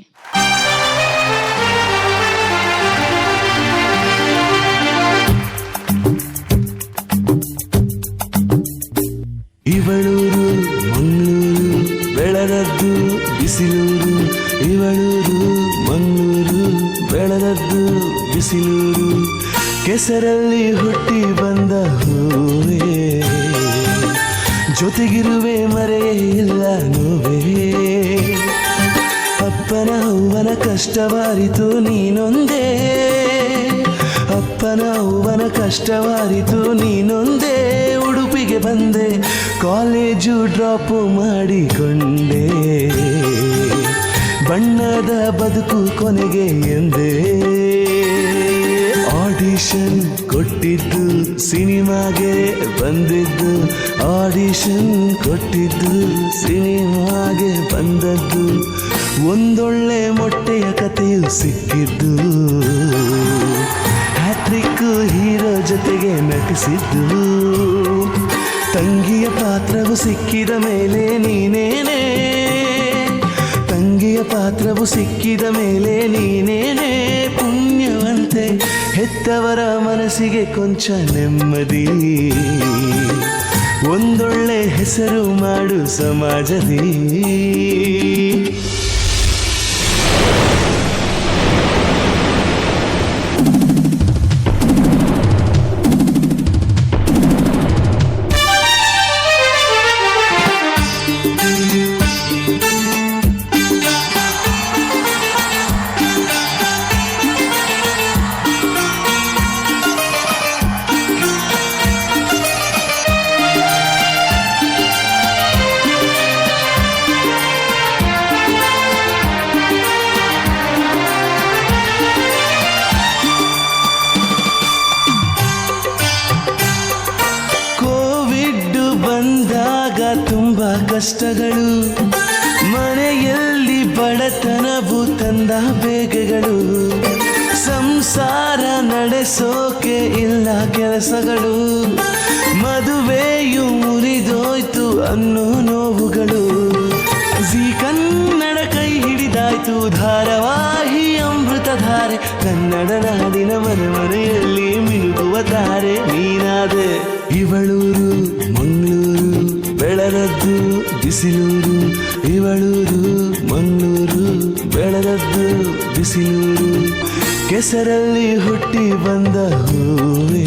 ಇವಳೂರು ಮಂಗಳೂರು ಬೆಳದದ್ದು ಬಿಸಿಲೂರು, ಇವಳೂರು ಮಂಗಳೂರು ಬೆಳದದ್ದು ಬಿಸಿಲೂರು, ಕೆಸರಲ್ಲಿ ಹುಟ್ಟಿ ಬಂದ ಹೂವೇ ಜೊತೆಗಿರುವೆ ಮರೆಯೇ ಇಲ್ಲ ನೋವೇ. ಅಪ್ಪನ ಅವ್ವನ ಕಷ್ಟವಾರಿತು ನೀನೊಂದೇ, ಅಪ್ಪನ ಅವ್ವನ ಕಷ್ಟವಾರಿತು ನೀನೊಂದೇ. ಉಡುಪಿಗೆ ಬಂದೆ, ಕಾಲೇಜು ಡ್ರಾಪು ಮಾಡಿಕೊಂಡೆ, ಬಣ್ಣದ ಬದುಕು ಕೊನೆಗೆ ಎಂದೇ. ಆಡಿಷನ್ ಕೊಟ್ಟಿದ್ದು ಸಿನಿಮಾಗೆ ಬಂದಿದ್ದು, ಆಡಿಷನ್ ಕೊಟ್ಟಿದ್ದು ಸಿನಿಮಾಗೆ ಬಂದದ್ದು. ಒಂದೊಳ್ಳೆ ಮೊಟ್ಟೆಯ ಕಥೆಯು ಸಿಕ್ಕಿದ್ದು, ಹ್ಯಾಟ್ರಿಕ್ ಹೀರೋ ಜೊತೆಗೆ ನಟಿಸಿದ್ದು. ತಂಗಿಯ ಪಾತ್ರವು ಸಿಕ್ಕಿದ ಮೇಲೆ ನೀನೇನೆ, ತಂಗಿಯ ಪಾತ್ರವು ಸಿಕ್ಕಿದ ಮೇಲೆ ನೀನೇನೆ. ಪುಣ್ಯವಂತೆ ಹೆತ್ತವರ ಮನಸ್ಸಿಗೆ ಕೊಂಚ ನೆಮ್ಮದಿ, ಒಂದೊಳ್ಳೆ ಹೆಸರು ಮಾಡು ಸಮಾಜದಿ. ತುಂಬ ಕಷ್ಟಗಳು, ಮನೆಯಲ್ಲಿ ಬಡತನವು ತಂದ ಬೇಗಗಳು. ಸಂಸಾರ ನಡೆಸೋಕೆ ಇಲ್ಲ ಕೆಲಸಗಳು, ಮದುವೆಯು ಮುರಿದೋಯ್ತು ಅನ್ನೋ ನೋವುಗಳು. ಜೀ ಕನ್ನಡ ಕೈ ಹಿಡಿದಾಯ್ತು ಧಾರಾವಾಹಿ ಅಮೃತಧಾರೆ, ಕನ್ನಡ ನಾಡಿನ ಮನೆ ಮನೆಯಲ್ಲಿ ಮಿನುಗುವ ತಾರೆ ನೀನಾದೆ. ಇವಳೂರು ಮಂಗಳೂರು ಬೆಳದದ್ದು ಬಿಸಿಲೂರು, ಇವಳೂರು ಮಂಗಳೂರು ಬೆಳದದ್ದು ಬಿಸಿಲೂರು. ಕೆಸರಲ್ಲಿ ಹುಟ್ಟಿ ಬಂದ ಹೂವೇ,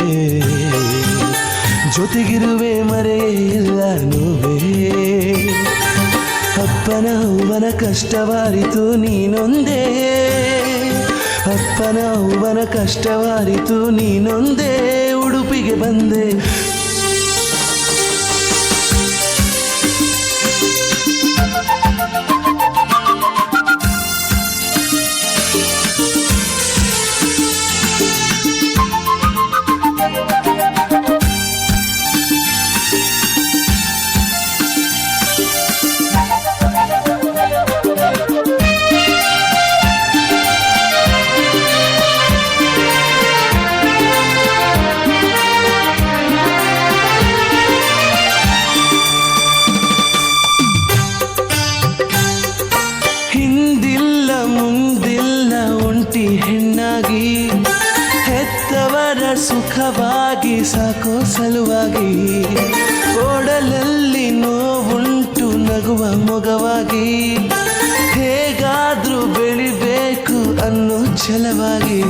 ಜೊತೆಗಿರುವೆ ಮರೆಯೇ ಇಲ್ಲ ನೋವೇ. ಅಪ್ಪನ ಅವ್ವನ ಕಷ್ಟವಾರಿತು ನೀನೊಂದೇ, ಅಪ್ಪನ ಅವ್ವನ ಕಷ್ಟವಾರಿತು ನೀನೊಂದೇ. ಉಡುಪಿಗೆ ಬಂದೆ, ಹೆಣ್ಣಾಗಿ ಹೆತ್ತವರ ಸುಖವಾಗಿ ಸಾಕೋ ಸಲುವಾಗಿ. ಓಡಲಲ್ಲಿ ನೋವುಂಟು ನಗುವ ಮೊಗವಾಗಿ, ಹೇಗಾದ್ರೂ ಬೆಳಿಬೇಕು ಅನ್ನೋ ಛಲವಾಗಿ.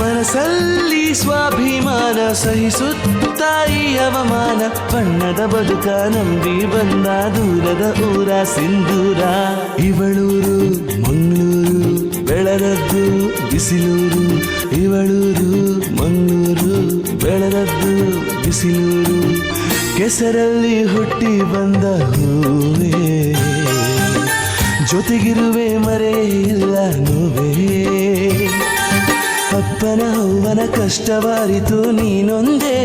ಮನಸ್ಸಲ್ಲಿ ಸ್ವಾಭಿಮಾನ ಸಹಿಸುತ್ತ ಈ ಅವಮಾನ, ಬಣ್ಣದ ಬದುಕ ನಂಬಿ ಬಂದ ದೂರದ ಊರ ಸಿಂಧೂರ. ಇವಳೂರು ಮಂಗಳೂರು ಬೆಳದದ್ದು ಬಿಸಿಲೂರು, ಇವಳೂರು ಮಂಗಳೂರು ಬೆಳದದ್ದು ಬಿಸಿಲೂರು. ಕೆಸರಲ್ಲಿ ಹುಟ್ಟಿ ಬಂದ ಹೂವೇ, ಜೊತೆಗಿರುವೆ ಮರೆಯೇ ಇಲ್ಲ ನೋವೇ. ಅಪ್ಪನ ಅವ್ವನ ಕಷ್ಟವಾರಿತು ನೀನೊಂದೇ,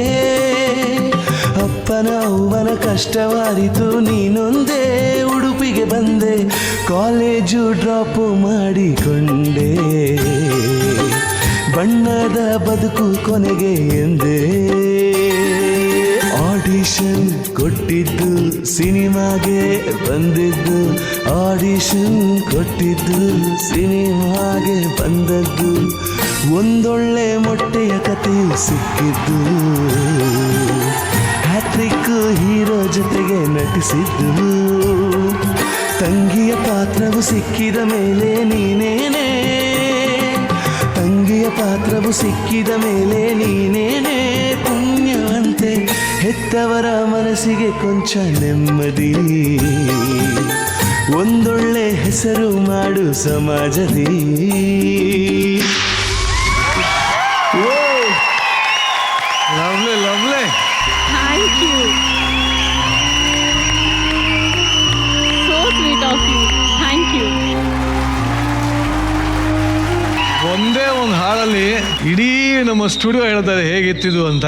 ಅಪ್ಪನ ಅವ್ವನ ಕಷ್ಟವಾರಿತು ನೀನೊಂದೇ. ಉಡುಪಿಗೆ ಬಂದೆ, ಕಾಲೇಜು ಡ್ರಾಪು ಮಾಡಿಕೊಂಡೆ, ಬಣ್ಣದ ಬದುಕು ಕೊನೆಗೆ ಎಂದೇ. ಆಡಿಷನ್ ಕೊಟ್ಟಿದ್ದು ಸಿನಿಮಾಗೆ ಬಂದಿದ್ದು, ಆಡಿಷನ್ ಕೊಟ್ಟಿದ್ದು ಸಿನಿಮಾಗೆ ಬಂದದ್ದು. ಒಂದೊಳ್ಳೆ ಮೊಟ್ಟೆಯ ಕಥೆಯು ಸಿಕ್ಕಿದ್ದು, ಹ್ಯಾಟ್ರಿಕ್ ಹೀರೋ ಜೊತೆಗೆ ನಟಿಸಿದ್ದು. ತಂಗಿಯ ಪಾತ್ರವು ಸಿಕ್ಕಿದ ಮೇಲೆ ನೀನೇನೆ, ತಂಗಿಯ ಪಾತ್ರವು ಸಿಕ್ಕಿದ ಮೇಲೆ ನೀನೇನೆ. ಪುಣ್ಯವಂತೆ ಹೆತ್ತವರ ಮನಸ್ಸಿಗೆ ಕೊಂಚ ನೆಮ್ಮದಿ, ಒಂದೊಳ್ಳೆ ಹೆಸರು ಮಾಡು ಸಮಾಜದಿ. Lovely lovely. Thank you, so sweet of you, thank you. ಒಂದೇ ಒಂದು ಹಾಡಲ್ಲಿ ಇಡೀ ನಮ್ಮ ಸ್ಟುಡಿಯೋ ಹೇಳ್ತಾರೆ ಹೇಗಿತ್ತಿದು ಅಂತ.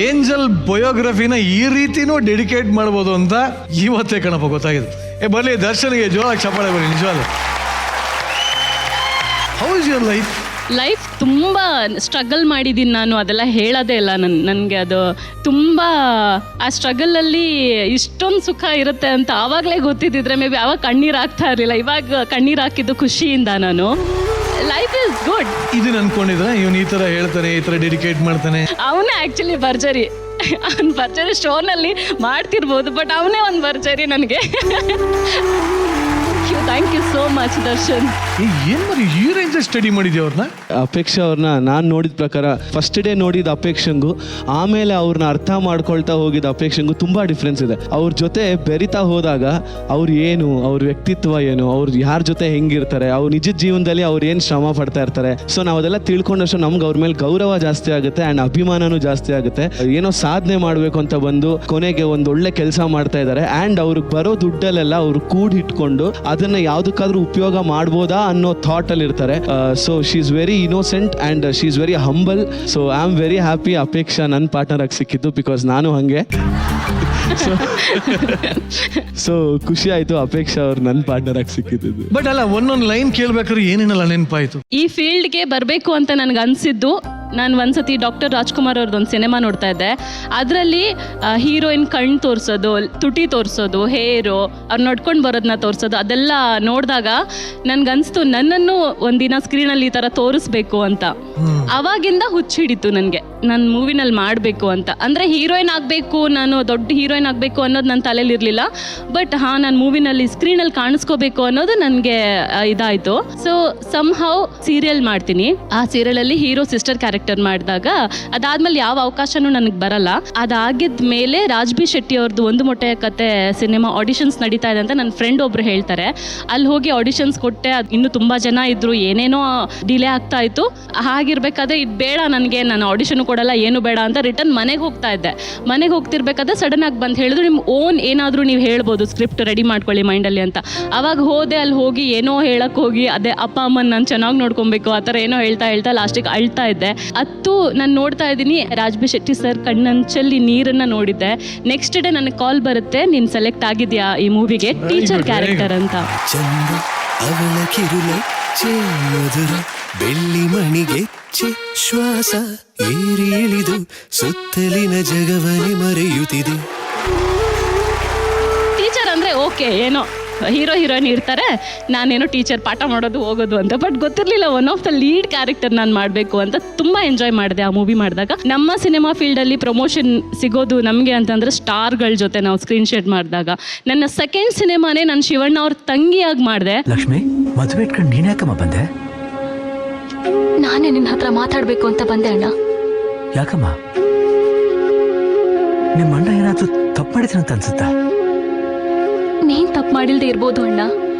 ಏಂಜಲ್ ಬಯೋಗ್ರಫಿನ ಈ ರೀತಿನೂ ಡೆಡಿಕೇಟ್ ಮಾಡ್ಬೋದು ಅಂತ ಇವತ್ತೇ ಕಣಪ್ಪ ಗೊತ್ತಾಗಿದೆ. ಬರ್ಲಿ ದರ್ಶನ್ಗೆ ಜೋರಾಗಿ ಚಪ್ಪಾಳೆ ಬರಲಿ. ನಿಜವಾಗ್ಲು how is your life? Life ತುಂಬ ಸ್ಟ್ರಗಲ್ ಮಾಡಿದ್ದೀನಿ ನಾನು, ಅದೆಲ್ಲ ಹೇಳೋದೇ ಇಲ್ಲ. ನನಗೆ ಅದು ತುಂಬ ಆ ಸ್ಟ್ರಗಲಲ್ಲಿ ಇಷ್ಟೊಂದು ಸುಖ ಇರುತ್ತೆ ಅಂತ ಆವಾಗಲೇ ಗೊತ್ತಿದ್ದಿದ್ರೆ ಮೇ ಬಿ ಆವಾಗ ಕಣ್ಣೀರು ಹಾಕ್ತಾ ಇರಲಿಲ್ಲ. ಇವಾಗ ಕಣ್ಣೀರು ಹಾಕಿದ್ದು ಖುಷಿಯಿಂದ. ನಾನು ಲೈಫ್ ಇಸ್ ಗುಡ್. ಇದನ್ನ ಅನ್ಕೊಂಡಿದ್ರೆ ಇವನು ಈ ಥರ ಹೇಳ್ತಾನೆ, ಈ ಥರ ಡೆಡಿಕೇಟ್ ಮಾಡ್ತಾನೆ. ಅವನೇ ಆ್ಯಕ್ಚುಲಿ ಭರ್ಜರಿ. ಅವ್ನು ಭರ್ಜರಿ ಶೋನಲ್ಲಿ ಮಾಡ್ತಿರ್ಬೋದು, ಬಟ್ ಅವನೇ ಒಂದು ಭರ್ಜರಿ ನನಗೆ. Thank you so much Darshan. ಏನ್ ಮಾಡಿ ಈ ರೇಂಜ್ ಸ್ಟಡಿ ಮಾಡಿದ್ಯಾ ಅವ್ರನ್ನ? ಅಪೇಕ್ಷಾ ಅವ್ರನ್ನ ನಾನು ನೋಡಿದ ಪ್ರಕಾರ ಫಸ್ಟ್ ಡೇ ನೋಡಿದ ಅಪೇಕ್ಷಂಗೂ ಆಮೇಲೆ ಅವ್ರನ್ನ ಅರ್ಥ ಮಾಡ್ಕೊಳ್ತಾ ಹೋಗಿದ್ದ ಅಪೇಕ್ಷಂಗೂ ತುಂಬ ಡಿಫ್ರೆನ್ಸ್ ಇದೆ. ಅವ್ರ ಜೊತೆ ಬೆರಿತಾ ಹೋದಾಗ ಅವ್ರು ಏನು, ಅವ್ರ ವ್ಯಕ್ತಿತ್ವ ಏನು, ಅವ್ರು ಯಾರ ಜೊತೆ ಹೆಂಗಿರ್ತಾರೆ, ಅವ್ರ ನಿಜ ಜೀವನದಲ್ಲಿ ಅವ್ರು ಏನು ಶ್ರಮ ಪಡ್ತಾ ಇರ್ತಾರೆ. ಸೊ ನಾವು ಅದೆಲ್ಲ ತಿಳ್ಕೊಂಡಷ್ಟು ನಮ್ಗೆ ಅವ್ರ ಮೇಲೆ ಗೌರವ ಜಾಸ್ತಿ ಆಗುತ್ತೆ ಆ್ಯಂಡ್ ಅಭಿಮಾನನೂ ಜಾಸ್ತಿ ಆಗುತ್ತೆ. ಏನೋ ಸಾಧನೆ ಮಾಡಬೇಕು ಅಂತ ಬಂದು ಕೊನೆಗೆ ಒಂದು ಒಳ್ಳೆ ಕೆಲಸ ಮಾಡ್ತಾ ಇದ್ದಾರೆ ಆ್ಯಂಡ್ ಅವ್ರಿಗೆ ಬರೋ ದುಡ್ಡಲ್ಲೆಲ್ಲ ಅವ್ರು ಕೂಡಿಟ್ಕೊಂಡು ಅದನ್ನ ಯಾವುದಕ್ಕಾದ್ರೂ ಉಪಯೋಗ ಮಾಡ್ಬೋದಾ ಅನ್ನೋ ಥಾಟ್ ಅಲ್ಲಿ ಇರ್ತಾರೆ. So she is very innocent and she is very humble. So I am very happy Apeksha ನನ್ನ ಪಾರ್ಟ್ನರ್ ಆಗಿ ಸಿಕ್ಕಿದ್ದು, ಬಿಕಾಸ್ ನಾನು ಹಂಗೆ. ಸೊ ಖುಷಿ ಆಯ್ತು ಅಪೇಕ್ಷಾ ಅವ್ರು ನನ್ನ ಪಾರ್ಟ್ನರ್ ಆಗಿ ಸಿಕ್ಕಿದ್ದು. ಬಟ್ ಅಲ್ಲ, ಒಂದೊಂದು ಲೈನ್ ಕೇಳ್ಬೇಕಾದ್ರೆ ಏನೇನಲ್ಲ ನೆನಪಾಯ್ತು. ಈ ಫೀಲ್ಡ್ಗೆ ಬರಬೇಕು ಅಂತ ನನಗೆ ಅನಿಸಿದ್ದು, ನಾನು ಒಂದ್ಸತಿ ಡಾಕ್ಟರ್ ರಾಜ್ಕುಮಾರ್ ಅವ್ರದ್ದೊಂದು ಸಿನಿಮಾ ನೋಡ್ತಾ ಇದ್ದೆ. ಅದರಲ್ಲಿ ಹೀರೋಯಿನ್ ಕಣ್ಣು ತೋರಿಸೋದು, ತುಟಿ ತೋರಿಸೋದು, ಹೇರು, ಅವ್ರು ನಡ್ಕೊಂಡು ಬರೋದನ್ನ ತೋರಿಸೋದು, ಅದೆಲ್ಲ ನೋಡಿದಾಗ ನನ್ಗನ್ಸ್ತು ನನ್ನನ್ನು ಒಂದಿನ ಸ್ಕ್ರೀನಲ್ಲಿ ಈ ಥರ ತೋರಿಸ್ಬೇಕು ಅಂತ. ಅವಾಗಿಂದ ಹುಚ್ಚಿಡಿತು ನನಗೆ, ನಾನು ಮೂವಿನಲ್ಲಿ ಮಾಡಬೇಕು ಅಂತ. ಅಂದರೆ ಹೀರೋಯಿನ್ ಆಗಬೇಕು, ನಾನು ದೊಡ್ಡ ಹೀರೋಯಿನ್ ಆಗಬೇಕು ಅನ್ನೋದು ನನ್ನ ತಲೆಯಲ್ಲಿ ಇರಲಿಲ್ಲ. ಬಟ್ ನಾನು ಮೂವಿನಲ್ಲಿ ಸ್ಕ್ರೀನಲ್ಲಿ ಕಾಣಿಸ್ಕೋಬೇಕು ಅನ್ನೋದು ನನಗೆ ಇದಾಯಿತು. ಸೊ ಸಮ್ಹೌ ಸೀರಿಯಲ್ ಮಾಡ್ತೀನಿ. ಆ ಸೀರಿಯಲಲ್ಲಿ ಹೀರೋ ಸಿಸ್ಟರ್ ಕ್ಯಾರೆಕ್ಟರ್ ಮಾಡಿದಾಗ ಅದಾದ್ಮೇಲೆ ಯಾವ ಅವಕಾಶನೂ ನನಗೆ ಬರಲ್ಲ. ಅದಾಗಿದ್ದ ಮೇಲೆ ರಾಜ್ಬಿ ಶೆಟ್ಟಿ ಅವ್ರದ್ದು ಒಂದು ಮೊಟ್ಟೆಯ ಕತೆ ಸಿನಿಮಾ ಆಡಿಷನ್ಸ್ ನಡೀತಾ ಇದೆ ಅಂತ ನನ್ನ ಫ್ರೆಂಡ್ ಒಬ್ರು ಹೇಳ್ತಾರೆ. ಅಲ್ಲಿ ಹೋಗಿ ಆಡಿಷನ್ಸ್ ಕೊಟ್ಟೆ. ಅದು ಇನ್ನೂ ತುಂಬ ಜನ ಇದ್ರು, ಏನೇನೋ ಡಿಲೇ ಆಗ್ತಾ ಇತ್ತು. ಹಾಗಿರ್ಬೇಕಾದ್ರೆ ಇದು ಬೇಡ ನನಗೆ, ನಾನು ಆಡಿಷನ್ ಕೊಡಲ್ಲ, ಏನು ಬೇಡ ಅಂತ ರಿಟರ್ನ್ ಮನೆಗೆ ಹೋಗ್ತಾ ಇದ್ದೆ. ಮನೆಗೆ ಹೋಗ್ತಿರ್ಬೇಕಾದ್ರೆ ಸಡನ್ ಆಗಿ ಬಂದು ಹೇಳಿದ್ರು, ನಿಮ್ಮ ಓನ್ ಏನಾದರೂ ನೀವು ಹೇಳ್ಬೋದು, ಸ್ಕ್ರಿಪ್ಟ್ ರೆಡಿ ಮಾಡ್ಕೊಳ್ಳಿ ಮೈಂಡಲ್ಲಿ ಅಂತ. ಅವಾಗ ಹೋದೆ. ಅಲ್ಲಿ ಹೋಗಿ ಏನೋ ಹೇಳಕ್ಕೆ ಹೋಗಿ ಅದೇ ಅಪ್ಪ ಅಮ್ಮನ ನಾನು ಚೆನ್ನಾಗಿ ನೋಡ್ಕೊಬೇಕು ಆ ಥರ ಏನೋ ಹೇಳ್ತಾ ಲಾಸ್ಟಿಗೆ ಅಳ್ತಾ ಇದ್ದೆ. ಅತ್ತು ನಾನು ನೋಡ್ತಾ ಇದ್ದೀನಿ, ರಾಜ್ಬಿ ಶೆಟ್ಟಿ ಸರ್ ಕಣ್ಣಂಚಲ್ಲಿ ನೀರನ್ನು ನೋಡಿದ್ದೆ. ನೆಕ್ಸ್ಟ್ ಡೇ ನನಗೆ ಕಾಲ್ ಬರುತ್ತೆ, ನೀನು ಸೆಲೆಕ್ಟ್ ಆಗಿದ್ಯಾ ಈ ಮೂವಿಗೆ ಟೀಚರ್ ಕ್ಯಾರೆಕ್ಟರ್ ಅಂತ. ಚಂದ ಅವಳ ಕಿರುಲಚ್ಚೆ ಮಧುರ ಬೆಳ್ಳಿ ಮಣಿಗೆ ಶ್ವಾಸ ಏರಿ ಇಳಿದು ಸುತ್ತಲಿನ ಜಗವನೆ ಮರೆಯುತ್ತಿದೆ. ಟೀಚರ್ ಅಂದರೆ ಓಕೆ, ಏನೋ ಹೀರೋ ಹೀರೋಯಿನ್ ಇರ್ತಾರೆ, ನಾನೇನೋ ಟೀಚರ್ ಪಾಠ ಮಾಡೋದು ಹೋಗೋದು ಅಂತ. ಬಟ್ ಗೊತ್ತಿರಲಿಲ್ಲ one of the lead character ನಾನು ಮಾಡಬೇಕು ಅಂತ. ತುಂಬ ಎಂಜಾಯ್ ಮಾಡಿದೆ ಆ ಮೂವಿ ಮಾಡಿದಾಗ. ನಮ್ಮ ಸಿನಿಮಾ ಫೀಲ್ಡಲ್ಲಿ ಪ್ರಮೋಷನ್ ಸಿಗೋದು ನಮಗೆ ಅಂತಂದರೆ ಸ್ಟಾರ್ಗಳ ಜೊತೆ ನಾವು ಸ್ಕ್ರೀನ್ ಶೇರ್ ಮಾಡಿದಾಗ. ನನ್ನ ಸೆಕೆಂಡ್ ಸಿನಿಮಾನೇ ನಾನು ಶಿವಣ್ಣ ಅವ್ರ ತಂಗಿಯಾಗಿ ಮಾಡಿದೆ. ಲಕ್ಷ್ಮಿ, ಮದುವೆ ಇಟ್ಕೊಂಡು ನೀನ್ ಯಾಕಮ್ಮ ಬಂದೆ? ನಾನೇ ನಿನ್ನ ಹತ್ರ ಮಾತಾಡಬೇಕು ಅಂತ ಬಂದೆ ಅಣ್ಣ. ಯಾಕಮ್ಮ? ನಿಮ್ಮ ಅಣ್ಣ ಏನಾದ್ರೂ ತಪ್ಪು ಮಾಡಿದ್ರಂತ ಅನ್ಸುತ್ತಾ? ನೀನ್ ತಪ್ಪು ಮಾಡಿಲ್ದೇ ಇರ್ಬೋದು ಅಣ್ಣ,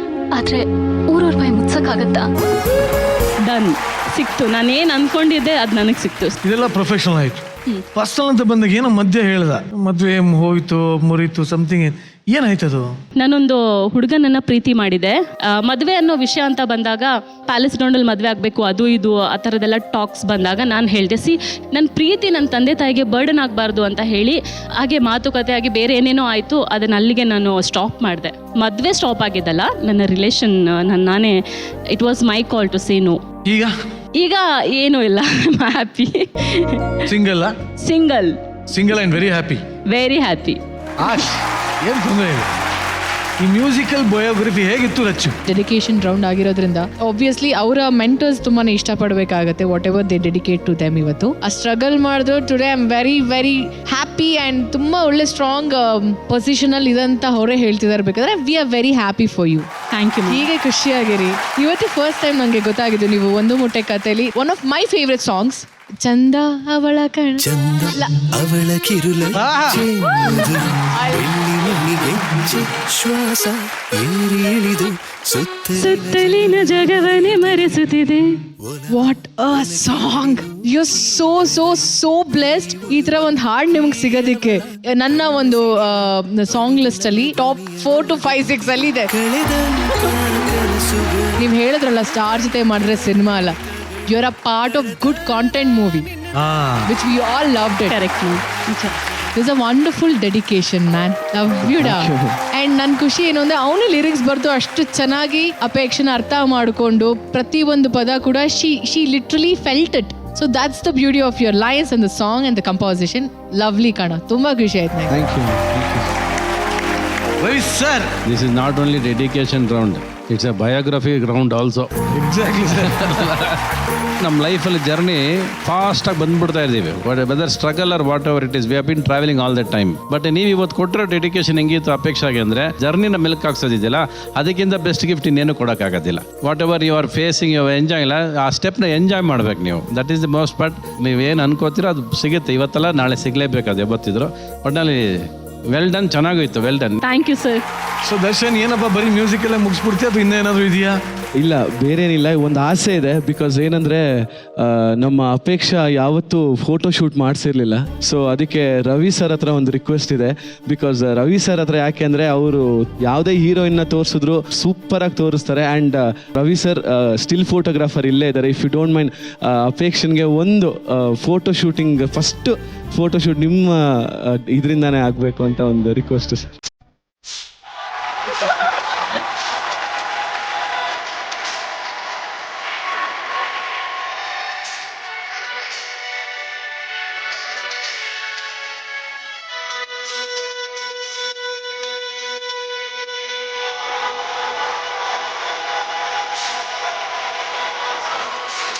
ಆದ್ರೆ ಊರವ್ರ ಬಾಯಿ ಮುಚ್ಚಕ್ಕಾಗತ್ತಾ? ಡನ್, ಸಿಕ್ತು. ನಾನೇನು ಅನ್ಕೊಂಡಿದ್ದೆ ಅದು ನನಗೆ ಸಿಕ್ತು. ಇದೆಲ್ಲ ಪ್ರೊಫೆಷನಲ್ ಆಯ್ತು. ಪರ್ಸನಲ್ ಅಂತ ಬಂದಾಗ ಏನೋ ಮಧ್ಯೆ ಹೇಳ್ದ, ಮದುವೆ ಹೋಯ್ತು ಮುರಿತು ಸಮಥಿಂಗ್, ಏನಾಯ್ತದು? ನಾನೊಂದು ಹುಡುಗನನ್ನ ಪ್ರೀತಿ ಮಾಡಿದೆ. ಮದುವೆ ಅನ್ನೋ ವಿಷಯ ಅಂತ ಬಂದಾಗ ಪ್ಯಾಲೇಸ್ ಗ್ರೌಂಡಲ್ಲಿ ಮದುವೆ ಆಗಬೇಕು, ಅದು ಇದು ಆ ಥರದ್ದೆಲ್ಲ ಟಾಕ್ಸ್ ಬಂದಾಗ ನಾನು ಹೇಳಿದೆ, ನನ್ನ ಪ್ರೀತಿ ನನ್ನ ತಂದೆ ತಾಯಿಗೆ ಬರ್ಡನ್ ಆಗಬಾರ್ದು ಅಂತ ಹೇಳಿ ಹಾಗೆ ಮಾತುಕತೆ ಆಗಿ ಬೇರೆ ಏನೇನೋ ಆಯಿತು. ಅದನ್ನು ಅಲ್ಲಿಗೆ ನಾನು ಸ್ಟಾಪ್ ಮಾಡಿದೆ. ಮದುವೆ ಸ್ಟಾಪ್ ಆಗಿದ್ದಲ್ಲ, ನನ್ನ ರಿಲೇಷನ್ ನಾನೇ, it was my call to say no. ಈಗ ಏನೂ ಇಲ್ಲ, happy. Single and very happy. ಏನು ತೊಂದರೆ ಇಲ್ಲ. ಈ ಮ್ಯೂಸಿಕಲ್ ಬಯೋಗ್ರಫಿ ಹೇಗಿತ್ತು ರಚ್ಚು? ಡೆಡಿಕೇಶನ್ ರೌಂಡ್ ಆಗಿರೋದ್ರಿಂದ ಆಬ್ವಿಯಸ್ಲಿ ಅವರ ಮೆಂಟರ್ಸ್ ತುಂಬಾನೇ ಇಷ್ಟಪಡಬೇಕಾಗತ್ತೆ, whatever they dedicate to them. ಇವತ್ತು ಆ ಸ್ಟ್ರಗಲ್ ಮಾಡಿದ್ರು. Today I am very very happy and ತುಂಬಾ ಒಳ್ಳೆ ಸ್ಟ್ರಾಂಗ್ ಪೊಸಿಷನ್ ಅಲ್ಲಿ ಇದಂತ ಅವರೇ ಹೇಳ್ತಿದ್ದಾರೆ. ಬೇಕಾದ್ರೆ we are very happy for you. Thank you. ಹೀಗೆ ಖುಷಿಯಾಗಿರಿ. ಇವತ್ತು ಫಸ್ಟ್ ಟೈಮ್ ನನಗೆ ಗೊತ್ತಾಗಿದ್ದು ನೀವು ಒಂದು ಮೊಟ್ಟೆ ಕಥೆಯಲ್ಲಿ one of my favourite songs ಚಂದ ಅವಳ ಕಣ ಚಂದ ಅವಳ ಕಿರುಲ ಶ್ವಾಸ ಏರಿ ಇಳಿದು ಸುತ್ತಲಿನ ಜಗವನ್ನೇ ಮರೆಸುತ್ತಿದೆ. What a song, you so so so blessed. ಈ ತರ ಒಂದು ಹಾಡ್ ನಿಮ್ಗೆ ಸಿಗೋದಿಕ್ಕೆ ನನ್ನ ಒಂದು ಸಾಂಗ್ ಲಿಸ್ಟ್ ಅಲ್ಲಿ ಟಾಪ್ 4 to 5, 6 ಅಲ್ಲಿ ಇದೆ. ನೀವ್ ಹೇಳಿದ್ರಲ್ಲ ಸ್ಟಾರ್ ಜೊತೆ ಮಾಡಿದ್ರೆ ಸಿನಿಮಾ ಅಲ್ಲ, you are a part of good content movie which we all loved it. Correctly. It's a wonderful dedication man. Love you ಡಾ. ಅಂಡ್ ನನ್ನ ಖುಷಿ ಏನು ಅಂದ್ರೆ ಅವನು ಲಿರಿಕ್ಸ್ ಬರ್ದು ಅಷ್ಟು ಚೆನ್ನಾಗಿ ಅಪೇಕ್ಷೆನ ಅರ್ಥ ಮಾಡಿಕೊಂಡು ಪ್ರತಿ ಒಂದು ಪದ ಕೂಡ she literally felt it. So that's the beauty of your lines and the song and the composition. Lovely ಕಣ, ತುಂಬಾ ಖುಷಿ ಆಯ್ತು ನಂಗೆ. Thank you. Ravi sir, this is not only dedication round, it's a biography ground also. Exactly sir. ನಮ್ಮ ಲೈಫಲ್ಲಿ journey ಫಾಸ್ಟಾಗಿ ಬಂದ್ಬಿಡ್ತಾ ಇದ್ದೀವಿ. Whether struggle or whatever it is, we have been traveling all the time. But ನೀವು ಇವತ್ತು ಕೊಟ್ಟಿರೋ dedication ಹೆಂಗಿತ್ತು ಅಪೇಕ್ಷೆಗೆ ಅಂದರೆ, ಜರ್ನಿನ ಮೆಲ್ಕ್ ಹಾಕ್ಸೋದಿದ್ದಿಲ್ಲ, ಅದಕ್ಕಿಂತ ಬೆಸ್ಟ್ ಗಿಫ್ಟ್ ಇನ್ನೇನು ಕೊಡೋಕ್ಕಾಗೋದಿಲ್ಲ. Whatever you are facing, you enjoy ಇಲ್ಲ, ಆ ಸ್ಟೆಪ್ನ ಎಂಜಾಯ್ ಮಾಡ್ಬೇಕು ನೀವು. That is the most. But ನೀವೇನು ಅನ್ಕೋತೀರೋ ಅದು ಸಿಗುತ್ತೆ, ಇವತ್ತಲ್ಲ ನಾಳೆ ಸಿಗಲೇಬೇಕು, ಅದು ಯಾವತ್ತಿದ್ರು. ಒಟ್ಟಿನಲ್ಲಿ ವೆಲ್ ಡನ್, ಚೆನ್ನಾಗೋಯ್ತು, well done. Thank you sir. So Darshan, ಏನಪ್ಪ ಬರೀ ಮ್ಯೂಸಿಕ್ ಎಲ್ಲ ಮುಗಿಸ್ಬಿಡ್ತೀಯ ಅಥವಾ ಇನ್ನೇನಾದ್ರು ಇದೆಯಾ? ಇಲ್ಲ, ಬೇರೇನಿಲ್ಲ. ಒಂದು ಆಸೆ ಇದೆ. ಬಿಕಾಸ್ ಏನಂದರೆ ನಮ್ಮ ಅಪೇಕ್ಷಾ ಯಾವತ್ತೂ ಫೋಟೋ ಶೂಟ್ ಮಾಡಿಸಿರ್ಲಿಲ್ಲ. ಸೊ ಅದಕ್ಕೆ ರವಿ ಸರ್ ಹತ್ರ ಒಂದು ರಿಕ್ವೆಸ್ಟ್ ಇದೆ. ಬಿಕಾಸ್ ರವಿ ಸರ್ ಹತ್ರ ಯಾಕೆ ಅಂದರೆ ಅವರು ಯಾವುದೇ ಹೀರೋಯಿನ್ನ ತೋರಿಸಿದ್ರು ಸೂಪರಾಗಿ ತೋರಿಸ್ತಾರೆ. And Ravi sir still photographer ಇಲ್ಲೇ ಇದ್ದಾರೆ. ಇಫ್ ಯು ಡೋಂಟ್ ಮೈಂಡ್, ಅಪೇಕ್ಷನ್ಗೆ ಒಂದು photo shooting, first photo shoot ನಿಮ್ಮ ಇದರಿಂದಾನೇ ಆಗಬೇಕು ಅಂತ ಒಂದು request sir.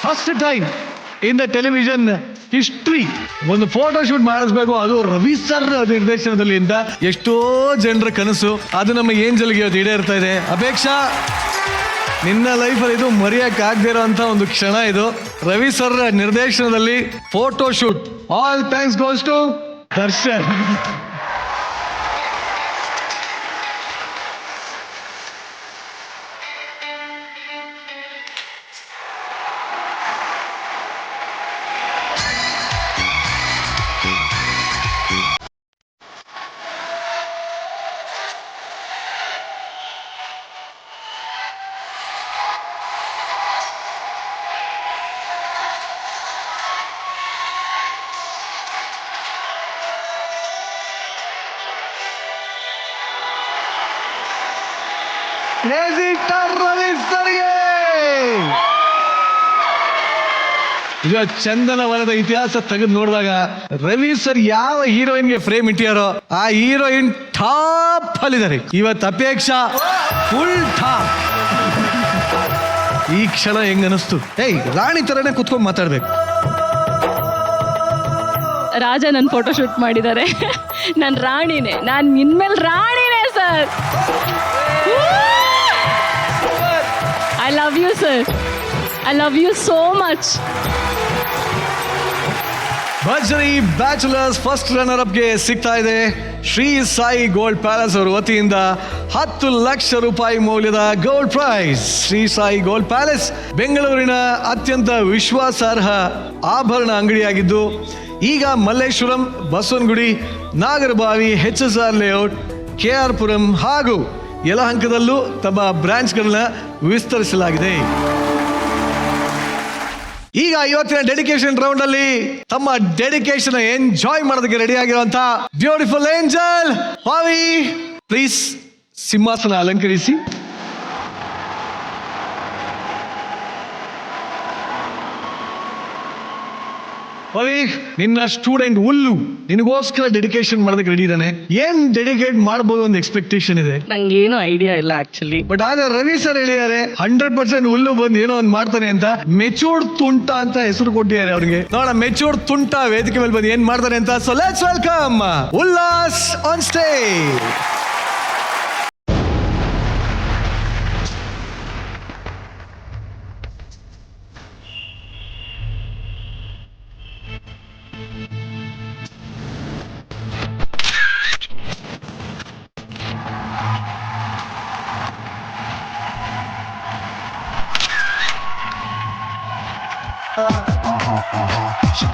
First time in the television history ಒಂದು ಫೋಟೋ ಶೂಟ್ ಮಾಡಿಸ್ಬೇಕು, ಅದು ರವಿ ಸರ್ ನಿರ್ದೇಶನದಲ್ಲಿ ಅಂತ ಎಷ್ಟೋ ಜನರ ಕನಸು. ಅದು ನಮ್ಮ ಏಂಜಲ್ಗೆ ಇವತ್ತು ಈಡೇರ್ತಾ ಇದೆ. ಅಪೇಕ್ಷಾ, ನಿನ್ನ ಲೈಫಲ್ಲಿ ಇದು ಮರೆಯಕ್ಕಾಗದೇ ಇರೋಂಥ ಒಂದು ಕ್ಷಣ ಇದು. ರವಿ ಸರ್ ನಿರ್ದೇಶನದಲ್ಲಿ photo shoot. All thanks goes to Darshan. Ravi ಸರ್ಗೆ ಈಗ ಚಂದನವನದ ಇತಿಹಾಸ ತೆಗೆದು ನೋಡಿದಾಗ ರವಿ ಸರ್ ಯಾವ ಹೀರೋಯಿನ್ಗೆ ಫ್ರೇಮ್ ಇಟ್ಟಿಯಾರೋ ಆ ಹೀರೋಯಿನ್ ಟಾಪ್ ಅಲ್ಲಿದ್ದಾರೆ. ಇವತ್ತು ಅಪೇಕ್ಷಾ ಫುಲ್ ಟಾಪ್. ಈ ಕ್ಷಣ ಹೆಂಗ ಅನಿಸ್ತು? ರಾಣಿ ತರನೇ ಕುತ್ಕೊಂಡು ಮಾತಾಡ್ಬೇಕು. ರಾಜ ನನ್ನ ಫೋಟೋ ಶೂಟ್ ಮಾಡಿದ್ದಾರೆ. ನಾನು ರಾಣಿನೇ, ನಾನು ಇನ್ಮೇಲೆ ರಾಣಿನೇ sir. I love you, sir. I love you so much. ಭರ್ಜರಿ ಬ್ಯಾಚುಲರ್ಸ್ ಫಸ್ಟ್ ರನ್ನರ್ ಅಪ್ಗೆ ಸಿಗ್ತಾ ಇದೆ ಶ್ರೀ ಸಾಯಿ ಗೋಲ್ಡ್ ಪ್ಯಾಲೇಸ್ ಅವರ ವತಿಯಿಂದ 10 ಲಕ್ಷ ರೂಪಾಯಿ ಮೌಲ್ಯದ gold prize. Shri Sai gold palace ಬೆಂಗಳೂರಿನ ಅತ್ಯಂತ ವಿಶ್ವಾಸಾರ್ಹ ಆಭರಣ ಅಂಗಡಿಯಾಗಿದ್ದು ಈಗ Malleshwaram, Basavanagudi, Nagarbhavi, HSR layout, KR Puram ಹಾಗೂ ಯಲಹಂಕದಲ್ಲೂ ತಮ್ಮ ಬ್ರಾಂಚ್ಗಳನ್ನ ವಿಸ್ತರಿಸಲಾಗಿದೆ. ಈಗ ಇವತ್ತಿನ ಡೆಡಿಕೇಶನ್ ರೌಂಡ್ ಅಲ್ಲಿ ತಮ್ಮ ಡೆಡಿಕೇಶನ್ ಎಂಜಾಯ್ ಮಾಡೋದಕ್ಕೆ ರೆಡಿ ಆಗಿರುವಂತ ಬ್ಯೂಟಿಫುಲ್ ಏಂಜಲ್ ಪವಿ, ಪ್ಲೀಸ್ ಸಿಂಹಾಸನ ಅಲಂಕರಿಸಿ. ಪವಿ, ನಿನ್ನ ಸ್ಟೂಡೆಂಟ್ ಹುಲ್ಲು ನಿನಗೋಸ್ಕರ ಡೆಡಿಕೇಶನ್ ಮಾಡೋದಕ್ಕೆ ರೆಡಿ ಇದ್ದಾನೆ. ಏನ್ ಡೆಡಿಕೇಟ್ ಮಾಡಬಹುದು ಒಂದು ಎಕ್ಸ್ಪೆಕ್ಟೇಷನ್ ಇದೆ. ನಂಗೇನು ಐಡಿಯಾ ಇಲ್ಲ ಆಕ್ಚುಲಿ. ಬಟ್ ಆದ್ರೆ ರವಿ ಸರ್ ಹೇಳಿದ್ದಾರೆ 100% ಹುಲ್ಲು ಬಂದು ಏನೋ ಒಂದು ಮಾಡ್ತಾನೆ ಅಂತ. ಮೆಚೂರ್ಡ್ ತುಂಟ ಅಂತ ಹೆಸರು ಕೊಟ್ಟಿದ್ದಾರೆ ಅವ್ರಿಗೆ. ನೋಡ, ಮೆಚೂರ್ಡ್ ತುಂಟ ವೇದಿಕೆ ಮೇಲೆ ಬಂದು ಏನ್ ಮಾಡ್ತಾನೆ ಅಂತ. So let's welcome Ullas on stage.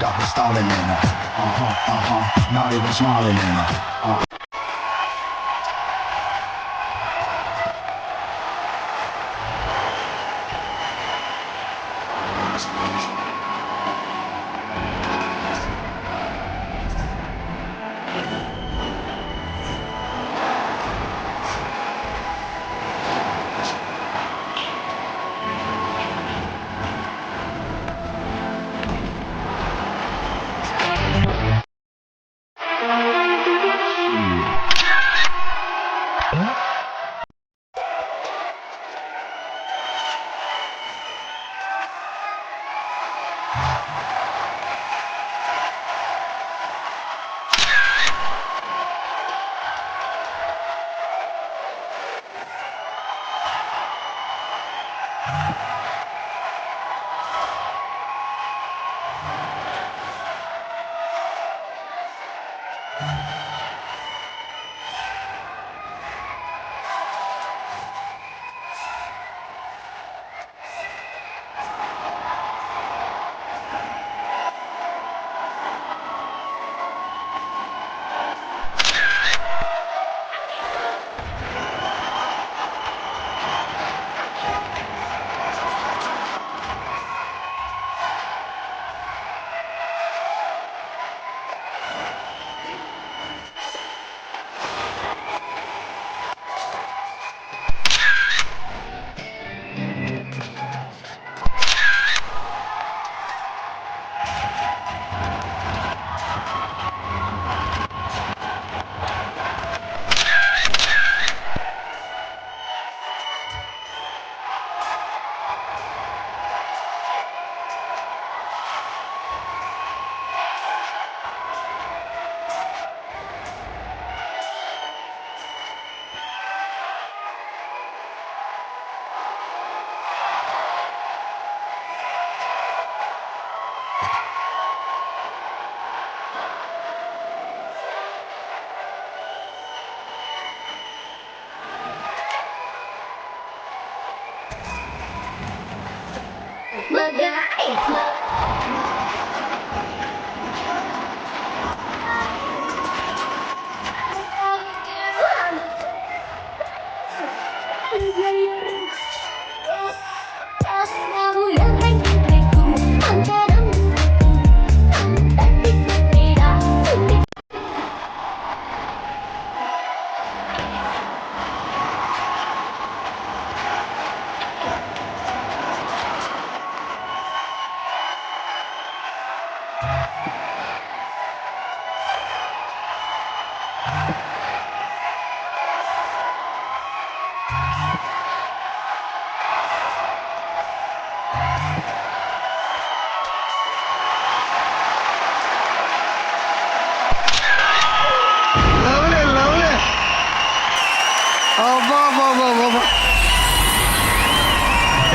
got me stalling in her. Not even smiling in her.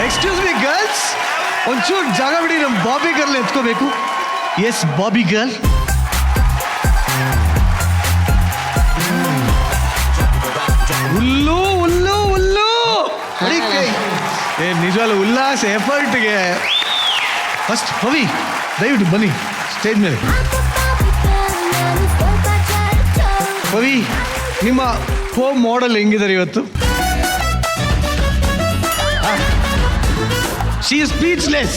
Excuse me girls, ಒಂಚೂರು ಜಾಗ ಬಿಡಿ, ನಮ್ಮ ಬಾಬಿ ಗರ್ಲ್ ಎತ್ಕೋಬೇಕು. Yes baby girl. ಹುಲ್ಲು ಹುಲ್ಲು ಹುಲ್ಲು ನಿಜವಾಗ್ಲೂ ಉಲ್ಲಾಸ ಎಫರ್ಟ್ಗೆ. ಫಸ್ಟ್ ಪವಿ ದಯವಿಟ್ಟು ಬನ್ನಿ ಸ್ಟೇಜ್ ಮೇಲೆ. ಪವಿ, ನಿಮ್ಮ ಹೋಮ್ ಮಾಡೆಲ್ ಹೆಂಗಿದ್ದಾರೆ ಇವತ್ತು? She is speechless.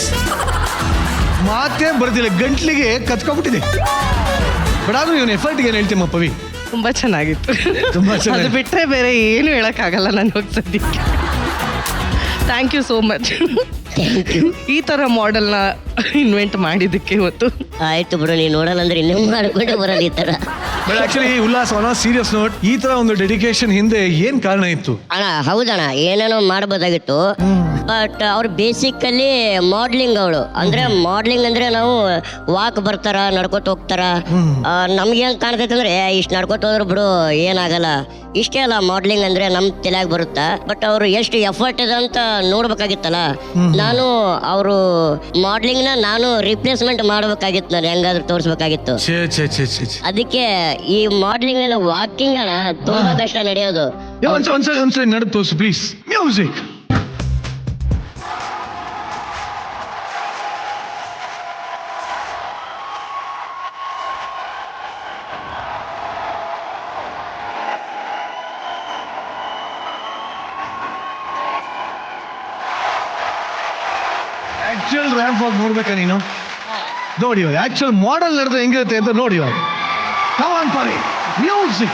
ಮಾತೇ ಬರ್ತಿಲ್ಲ, ಗಂಟ್ಲಿಗೆ ಕತ್ಕೊಂಡ್ಬಿಟ್ಟಿದೆ. ಬಟ್ ಆದ್ರೂ ಇವನ್ ಎಫರ್ಟ್ಗೆ ಏನು ಹೇಳ್ತೀಮ್ಮ ಪವಿ? ತುಂಬ ಚೆನ್ನಾಗಿತ್ತು. ತುಂಬಾ ಚೆನ್ನಾಗಿ. ಅದು ಬಿಟ್ಟರೆ ಬೇರೆ ಏನು ಹೇಳೋಕ್ಕಾಗಲ್ಲ ನನಗೆ ಸದ್ಯಕ್ಕೆ. Thank you so much. ಈ ಥರ ಮಾಡೆಲ್ನ ಇನ್ವೆಂಟ್ ಮಾಡಿದ್ದಕ್ಕೆ ಇವತ್ತು. ಆಯ್ತು ಬಿಡು, ನೀನು ನೋಡಲ್ಲ ಅಂದ್ರೆ ಇನ್ನೂ ಮಾಡ್ಕೊಂಡು ಬರಲ್ಲ ಈ ಥರ. ಬಟ್ ಆಕ್ಚುಲಿ ಉಲ್ಲಾಸವನ ಸೀರಿಯಸ್ ನೋಟ್, ಈ ತರ ಒಂದು ಡೆಡಿಕೇಶನ್ ಹಿಂದೆ ಏನ್ ಕಾರಣ ಇತ್ತು? ಅಣ್ಣ ಹೌದಣ್ಣ, ಏನೇನೋ ಮಾಡ್ಬೋದಾಗಿತ್ತು. ಬಟ್ ಅವ್ರು ಬೇಸಿಕಲಿ ಮಾಡ್ಲಿಂಗ್ ಅವಳು. ಅಂದ್ರೆ ಮಾಡ್ಲಿಂಗ್ ಅಂದ್ರೆ ನಾವು ವಾಕ್ ಬರ್ತಾರ, ನಡ್ಕೊತ ಹೋಗ್ತಾರ. ನಮ್ಗೆ ಹೆಂಗ್ ಕಾಣ್ತೈತೆ ಅಂದ್ರೆ ಇಷ್ಟು ನಡ್ಕೊತ ಹೋದ್ರು ಬಿಡು ಏನಾಗಲ್ಲ, ಇಷ್ಟೇ ಅಲ್ಲ ಮಾಡ್ಲಿಂಗ್ ಅಂದ್ರೆ ನಮ್ ತಲೆಯಾಗ ಬರುತ್ತಾ. ಬಟ್ ಅವ್ರು ಎಷ್ಟು ಎಫರ್ಟ್ ಇದೆ ಅಂತ ನೋಡ್ಬೇಕಾಗಿತ್ತಲ್ಲ. ನಾನು ಅವರು ಮಾಡ್ಲಿಂಗ್ ನ ನಾನು ರಿಪ್ಲೇಸ್ಮೆಂಟ್ ಮಾಡ್ಬೇಕಾಗಿತ್ತು, ನಾನು ಹೆಂಗಾದ್ರೂ ತೋರಿಸ್ಬೇಕಾಗಿತ್ತು. ಅದಕ್ಕೆ ಈ ಮಾಡ್ಲಿಂಗ್ ಎಲ್ಲ ವಾಕಿಂಗ್ ಅಣ್ಣ ತುಂಬಾ ಕಷ್ಟ ನಡೆಯೋದು. ಒಂದ್ಸರಿ ನಡೆ ತೋರಿಸು ಪ್ಲೀಸ್. ಮ್ಯೂಸಿಕ್. ರ್ಯಾಂಪ್ ಹೋಗಿ ನೋಡ್ಬೇಕಾ ನೀನು? ನೋಡಿ ಇವಾಗ ಆಕ್ಚುಲ್ ಮಾಡೆಲ್ ನಡೆದ್ರೆ ಹೆಂಗಿರುತ್ತೆ ಅಂತ ನೋಡಿ ಇವಾಗ. Come on, Pari. Music.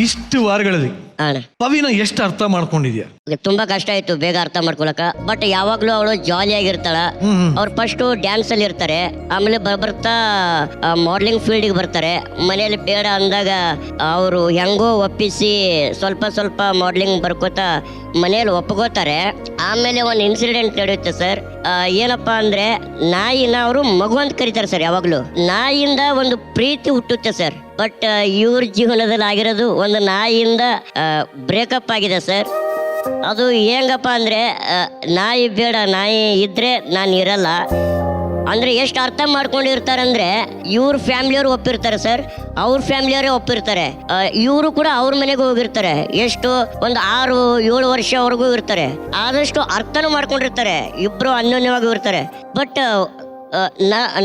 ಇಷ್ಟು ವಾರಗಳಲ್ಲಿ ಪವಿನ ಎಷ್ಟು ಅರ್ಥ ಮಾಡ್ಕೊಂಡಿದ್ಯಾ? ತುಂಬಾ ಕಷ್ಟ ಆಯ್ತು ಬೇಗ ಅರ್ಥ ಮಾಡ್ಕೊಳಕ. ಬಟ್ ಯಾವಾಗ್ಲೂ ಅವಳು ಜಾಲಿಯಾಗಿರ್ತಾಳ. ಅವ್ರು ಫಸ್ಟ್ ಡ್ಯಾನ್ಸ್ ಅಲ್ಲಿ ಇರ್ತಾರೆ, ಆಮೇಲೆ ಬರ್ತಾ ಮಾಡ್ಲಿಂಗ್ ಫೀಲ್ಡ್ ಬರ್ತಾರೆ. ಮನೇಲಿ ಬೇಡ ಅಂದಾಗ ಅವರು ಹೆಂಗೋ ಒಪ್ಪಿಸಿ ಸ್ವಲ್ಪ ಸ್ವಲ್ಪ ಮಾಡ್ಲಿಂಗ್ ಬರ್ಕೋತಾ ಮನೇಲಿ ಒಪ್ಕೋತಾರೆ. ಆಮೇಲೆ ಒಂದು ಇನ್ಸಿಡೆಂಟ್ ನಡೆಯುತ್ತೆ ಸರ್. ಏನಪ್ಪಾ ಅಂದ್ರೆ ನಾಯಿನ ಅವರು ಮಗು ಅಂತ ಕರೀತಾರೆ ಸರ್. ಯಾವಾಗ್ಲೂ ನಾಯಿಯಿಂದ ಒಂದು ಪ್ರೀತಿ ಹುಟ್ಟುತ್ತೆ ಸರ್. ಬಟ್ ಇವ್ರ ಜೀವನದಲ್ಲಿ ಆಗಿರೋದು ಒಂದು ನಾಯಿಯಿಂದ ಬ್ರೇಕಪ್ ಆಗಿದೆ ಸರ್. ಅದು ಹೆಂಗಪ್ಪ ಅಂದ್ರೆ ನಾಯಿ ಬೇಡ, ನಾಯಿ ಇದ್ರೆ ನಾನು ಇರಲ್ಲ ಅಂದ್ರೆ ಎಷ್ಟು ಅರ್ಥ ಮಾಡ್ಕೊಂಡಿರ್ತಾರೆ ಅಂದ್ರೆ ಇವ್ರ ಫ್ಯಾಮಿಲಿಯವರು ಒಪ್ಪಿರ್ತಾರೆ ಸರ್, ಅವ್ರ ಫ್ಯಾಮಿಲಿಯವರೇ ಒಪ್ಪಿರ್ತಾರೆ. ಇವರು ಕೂಡ ಅವ್ರ ಮನೆಗೆ ಹೋಗಿರ್ತಾರೆ. ಎಷ್ಟು ಒಂದು 6-7 ವರ್ಷವರೆಗೂ ಇರ್ತಾರೆ. ಆದಷ್ಟು ಅರ್ಥನೂ ಮಾಡ್ಕೊಂಡಿರ್ತಾರೆ, ಇಬ್ರು ಅನ್ಯೋನ್ಯವಾಗಿ ಇರ್ತಾರೆ. ಬಟ್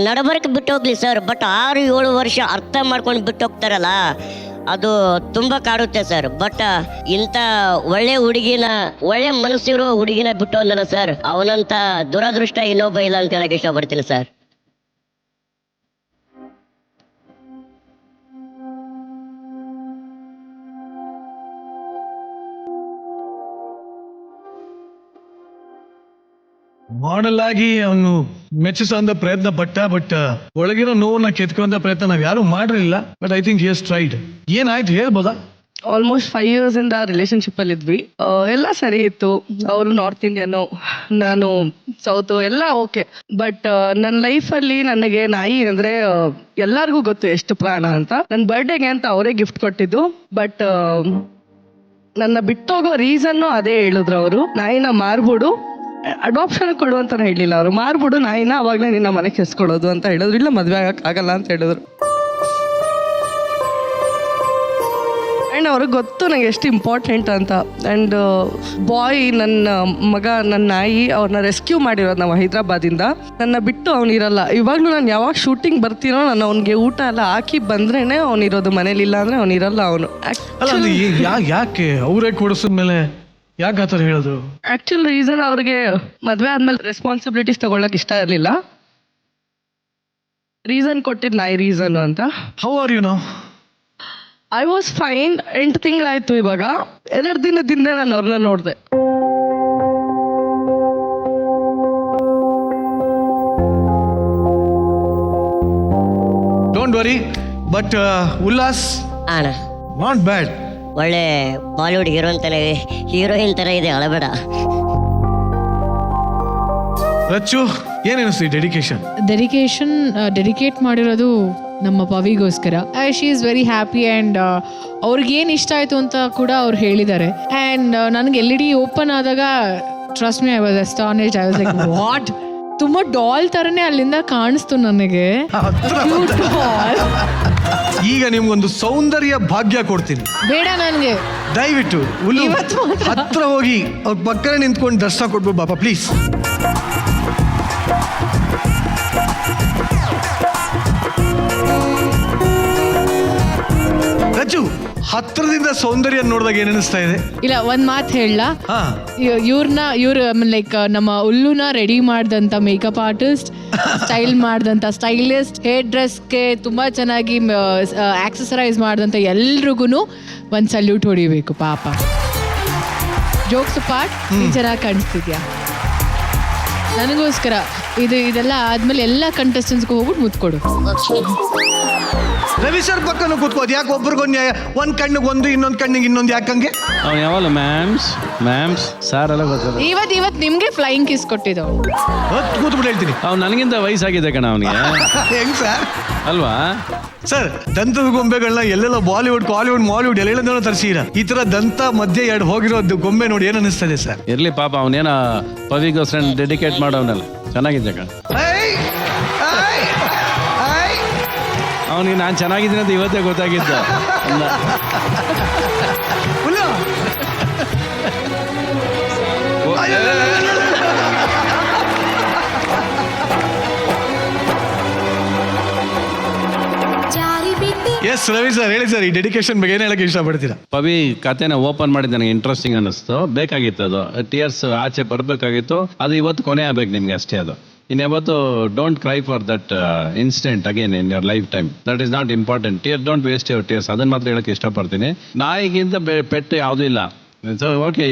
ನಡಬರಕ್ಕೆ ಬಿಟ್ಟು ಹೋಗ್ಲಿ ಸರ್, ಬಟ್ 6-7 ವರ್ಷ ಅರ್ಥ ಮಾಡ್ಕೊಂಡು ಬಿಟ್ಟು ಹೋಗ್ತಾರಲ್ಲ, ಅದು ತುಂಬಾ ಕಾಡುತ್ತೆ ಸರ್. ಬಟ್ ಇಂಥ ಒಳ್ಳೆ ಹುಡುಗಿನ, ಒಳ್ಳೆ ಮನಸ್ಸಿರೋ ಹುಡುಗಿನ ಬಿಟ್ಟು ಹೋದಲ್ಲ ಸರ್, ಅವನಂತ ದುರದೃಷ್ಟ ಇನ್ನೊಬ್ಬ ಇಲ್ಲ ಅಂತ ಹೇಳಕ್ ಇಷ್ಟಪಡ್ತೀನಿ ಸರ್. ಮಾಡೆಲ್ ಆಗಿ ಅವನು ಮೆಚ್ಚಿಸೋ ಪ್ರಯತ್ನ ಪಟ್ಟ. ಬಟ್ ಒಳಗಿರೋ ನೋವನ್ನ ಕೆತ್ಕೊಂಡ ಪ್ರಯತ್ನ ನಾವ್ ಯಾರು ಮಾಡಿರಲಿಲ್ಲ. But I think here tried. ಏನಾಯ್ತು ಹೇಳ್ಬೋದಾ? ಆಲ್ಮೋಸ್ಟ್ 5 years ಇಂದ ರಿಲೇಶನ್ಶಿಪ್ ಅಲ್ಲಿ ಇದ್ವಿ. ಎಲ್ಲ ಸರಿ ಇತ್ತು. ಅವರು ನಾರ್ತ್ ಇಂಡಿಯನು, ನಾನು ಸೌತ್, ಎಲ್ಲ ಓಕೆ. ಬಟ್ ನನ್ನ ಲೈಫಲ್ಲಿ ನನಗೆ ನಾಯಿ ಅಂದ್ರೆ ಎಲ್ಲರಿಗೂ ಗೊತ್ತು ಎಷ್ಟು ಪ್ರಾಣ ಅಂತ. ನನ್ನ ಬರ್ಡೇಗೆ ಅಂತ ಅವರೇ ಗಿಫ್ಟ್ ಕೊಟ್ಟಿದ್ದು. ಬಟ್ ನನ್ನ ಬಿಟ್ಟೋಗೋ ರೀಸನ್ನು ಅದೇ ಹೇಳಿದ್ರು ಅವರು, ನಾಯಿನ ಮಾರ್ಬಿಡು, ಅಡಾಪ್ಷನ್ ಕೊಡು ಅಂತ ಹೇಳಿಲ್ಲ ಅವರು, ಮಾರ್ಬಿಡು ನಾಯಿನ, ಅವಾಗಲೇ ನಿನ್ನ ಮನೆಗೆ ಕೆಸ್ಕೊಡೋದು ಅಂತ ಹೇಳಿದ್ರು. ಇಲ್ಲ ಮದುವೆ ಆಗಲ್ಲ ಅಂತ ಹೇಳಿದ್ರು. ಆ್ಯಂಡ್ ಅವ್ರಿಗೆ ಗೊತ್ತು ನಂಗೆ ಎಷ್ಟು ಇಂಪಾರ್ಟೆಂಟ್ ಅಂತ. ಆ್ಯಂಡ್ ಬಾಯ್, ನನ್ನ ಮಗ, ನನ್ನ ನಾಯಿ, ಅವ್ರನ್ನ ರೆಸ್ಕ್ಯೂ ಮಾಡಿರೋದು ನಾವು ಹೈದ್ರಾಬಾದಿಂದ. ನನ್ನ ಬಿಟ್ಟು ಅವನಿರಲ್ಲ. ಇವಾಗಲೂ ನಾನು ಯಾವಾಗ ಶೂಟಿಂಗ್ ಬರ್ತೀನೋ ನಾನು ಅವ್ನಿಗೆ ಊಟ ಎಲ್ಲ ಹಾಕಿ ಬಂದ್ರೇನೆ ಅವನಿರೋದು, ಮನೇಲಿ ಇಲ್ಲ ಅಂದರೆ ಅವನಿರಲ್ಲ. ಅವನು ಯಾಕೆ ಅವರೇ ಕೊಡಿಸಿದ್ಮೇಲೆ ಯಾಕೆ ಆ ಥರ ಹೇಳಿದ್ರು? ಆ್ಯಕ್ಚುಲ್ ರೀಸನ್ ಅವ್ರಿಗೆ ಮದುವೆ ಆದ್ಮೇಲೆ ರೆಸ್ಪಾನ್ಸಿಬಿಲಿಟೀಸ್ ತಗೊಳ್ಳೋಕೆ ಇಷ್ಟ ಇರಲಿಲ್ಲ. ರೀಸನ್ ಕೊಟ್ಟಿದ್ದು ನಾಯಿ ರೀಸನ್ ಅಂತ. How are you now? I was fine. 8 ತಿಂಗಳಾಯ್ತು ಇವಾಗ. 2 ದಿನದಿಂದ ನಾನು ಅವ್ರನ್ನ ನೋಡಿದೆ. Don't worry. But Ullas not bad. ಒಳ್ಳೆ ಬಾಲಿವುಡ್ ಹೀರೋಯಿನ್ ತರ ಇದೆ, ಅಳಬೇಡ. ರಚ್ಚು, ಏನಿಸ್ತು ಈ ಡೆಡಿಕೇಟ್ ಮಾಡಿರೋದು ನಮ್ಮ ಪವಿಗೋಸ್ಕರ. She is very happy and ಅವ್ರಿಗೇನು ಇಷ್ಟ ಆಯಿತು ಅಂತ ಕೂಡ ಅವ್ರು ಹೇಳಿದ್ದಾರೆ. ಆ್ಯಂಡ್ ನನಗೆ LED ಓಪನ್ ಆದಾಗ trust me, I was astonished. I was like what, ತುಂಬ ಡಾಲ್ ಥರನೇ ಅಲ್ಲಿಂದ ಕಾಣಿಸ್ತು ನನಗೆ. ಈಗ ನಿಮ್ಗೊಂದು ಸೌಂದರ್ಯ ಭಾಗ್ಯ ಕೊಡ್ತೀನಿ. ಬೇಡ ನನಗೆ, ದಯವಿಟ್ಟು ಹತ್ರ ಹೋಗಿ ಅವ್ರ ಪಕ್ಕನೆ ನಿಂತ್ಕೊಂಡು ದರ್ಶನ ಕೊಟ್ಬಿಟ್ಟು ಬಾಪ ಪ್ಲೀಸ್. ರಜ್ಜು, ಹತ್ರದಿಂದ ಸೌಂದರ್ಯ ನೋಡಿದಾಗ ಏನ್ ಅನಿಸ್ತಾ ಇದೆ? ಇಲ್ಲ, ಒಂದ್ ಮಾತು ಹೇಳ, ಇವ್ರು ಲೈಕ್ ನಮ್ಮ ಉಲ್ಲುನ ರೆಡಿ ಮಾಡ್ದಂತ ಮೇಕಪ್ ಆರ್ಟಿಸ್ಟ್, ಸ್ಟೈಲ್ ಮಾಡ್ದಂತ ಸ್ಟೈಲಿಸ್ಟ್, ಹೇರ್ ಡ್ರೆಸ್ಗೆ ತುಂಬಾ ಚೆನ್ನಾಗಿ ಆಕ್ಸೆಸರೈಸ್ ಮಾಡ್ದಂತ ಎಲ್ರಿಗೂ ಒಂದ್ ಸಲ್ಯೂಟ್ ಹೊಡಿಬೇಕು. ಪಾಪ, ಜೋಕ್ಸ್ ಪಾರ್ಟ್, ನೀನ್ ಚೆನ್ನಾಗಿ ಕಾಣಿಸ್ತಿದ್ಯಾ. ನನಗೋಸ್ಕರ ಇದೆಲ್ಲ ಆದ್ಮೇಲೆ ಎಲ್ಲ ಕಂಟೆಸ್ಟೆಂಟ್ಸ್ಗೂ ಹೋಗ್ಬಿಟ್ಟು ಮುತ್ಕೊಡು. ರವಿ ಸರ್ ಪಕ್ಕನೂ ಕೂತ್ಕೋದು ಯಾಕೆ? ಒಬ್ರಿಗೊಂದು ಒಂದ್ ಕಣ್ಣಿಗೆ ಒಂದು, ಇನ್ನೊಂದು ಕಣ್ಣಿಗೆ ಇನ್ನೊಂದು, ಯಾಕಂಗೆ? ಅವ್ನು ಯಾವಲ್ಲ ಮ್ಯಾಮ್ಸ್ ಸಾರ್ ಎಲ್ಲ ಗೊತ್ತಲ್ಲ. ಇವತ್ತು ನಿಮ್ಗೆ ಫ್ಲೈಯಿಂಗ್ ಕಿಸ್ ಕೊಟ್ಟಿದ್ದು. ಕೂತ್ಬಿಟ್ಟು ಹೇಳ್ತೀನಿ, ಅವ್ನು ನನಗಿಂತ ವಯಸ್ಸಾಗಿದೆ ಕಣ ಅವನಿಗೆ. ಹೆಂಗ್ ಸರ್? ಅಲ್ವಾ ಸರ್? ದಂತದ ಗೊಂಬೆಗಳನ್ನ ಎಲ್ಲೆಲ್ಲ ಬಾಲಿವುಡ್, ಕಾಲಿವುಡ್, ಮಾಲಿವುಡ್ ಎಲ್ಲ ತರಿಸಿರ. ಈ ತರ ದಂತ ಮಧ್ಯೆ 2 ಹೋಗಿರೋದು ಗೊಂಬೆ ನೋಡಿ ಏನ್ ಅನಿಸ್ತದೆ ಸರ್? ಇರ್ಲಿ ಪಾಪ, ಅವನೇನ ಪವಿಗೋಸ್ಕರ ಡೆಡಿಕೇಟ್ ಮಾಡವನಲ್ಲ, ಚೆನ್ನಾಗಿದೆ ಕಣ ಅವನಿಗೆ. ನಾನು ಚೆನ್ನಾಗಿದ್ದೀನಿ ಅಂತ ಇವತ್ತೇ ಗೊತ್ತಾಗಿದ್ದು. ಎಸ್ ರವಿ ಸರ್ ಹೇಳಿ ಸರ್, ಈ ಡೆಡಿಕೇಶನ್ ಬಗ್ಗೆ ಏನು ಹೇಳಕ್ಕೆ ಇಷ್ಟಪಡ್ತೀರಾ? ಪವಿ ಕತೆನ ಓಪನ್ ಮಾಡಿದ್ದು ನನಗೆ ಇಂಟ್ರೆಸ್ಟಿಂಗ್ ಅನ್ನಿಸ್ತು. ಬೇಕಾಗಿತ್ತು ಅದು, ಟೀಯರ್ಸ್ ಆಚೆ ಬರಬೇಕಾಗಿತ್ತು. ಅದು ಇವತ್ತು ಕೊನೆ ಆಗ್ಬೇಕು ನಿಮಗೆ ಅಷ್ಟೇ. ಅದು ಇನ್ಯಾವತ್ತು don't cry for that incident again in your lifetime. That is not important. Tear don't waste your tears. ಅದನ್ನ ಮಾತ್ರ ಹೇಳಕ್ಕೆ ಇಷ್ಟಪಡ್ತೀನಿ. ನಾಯಿಗಿಂತ ಪೆಟ್ಟು ಯಾವುದೂ ಇಲ್ಲ. So okay,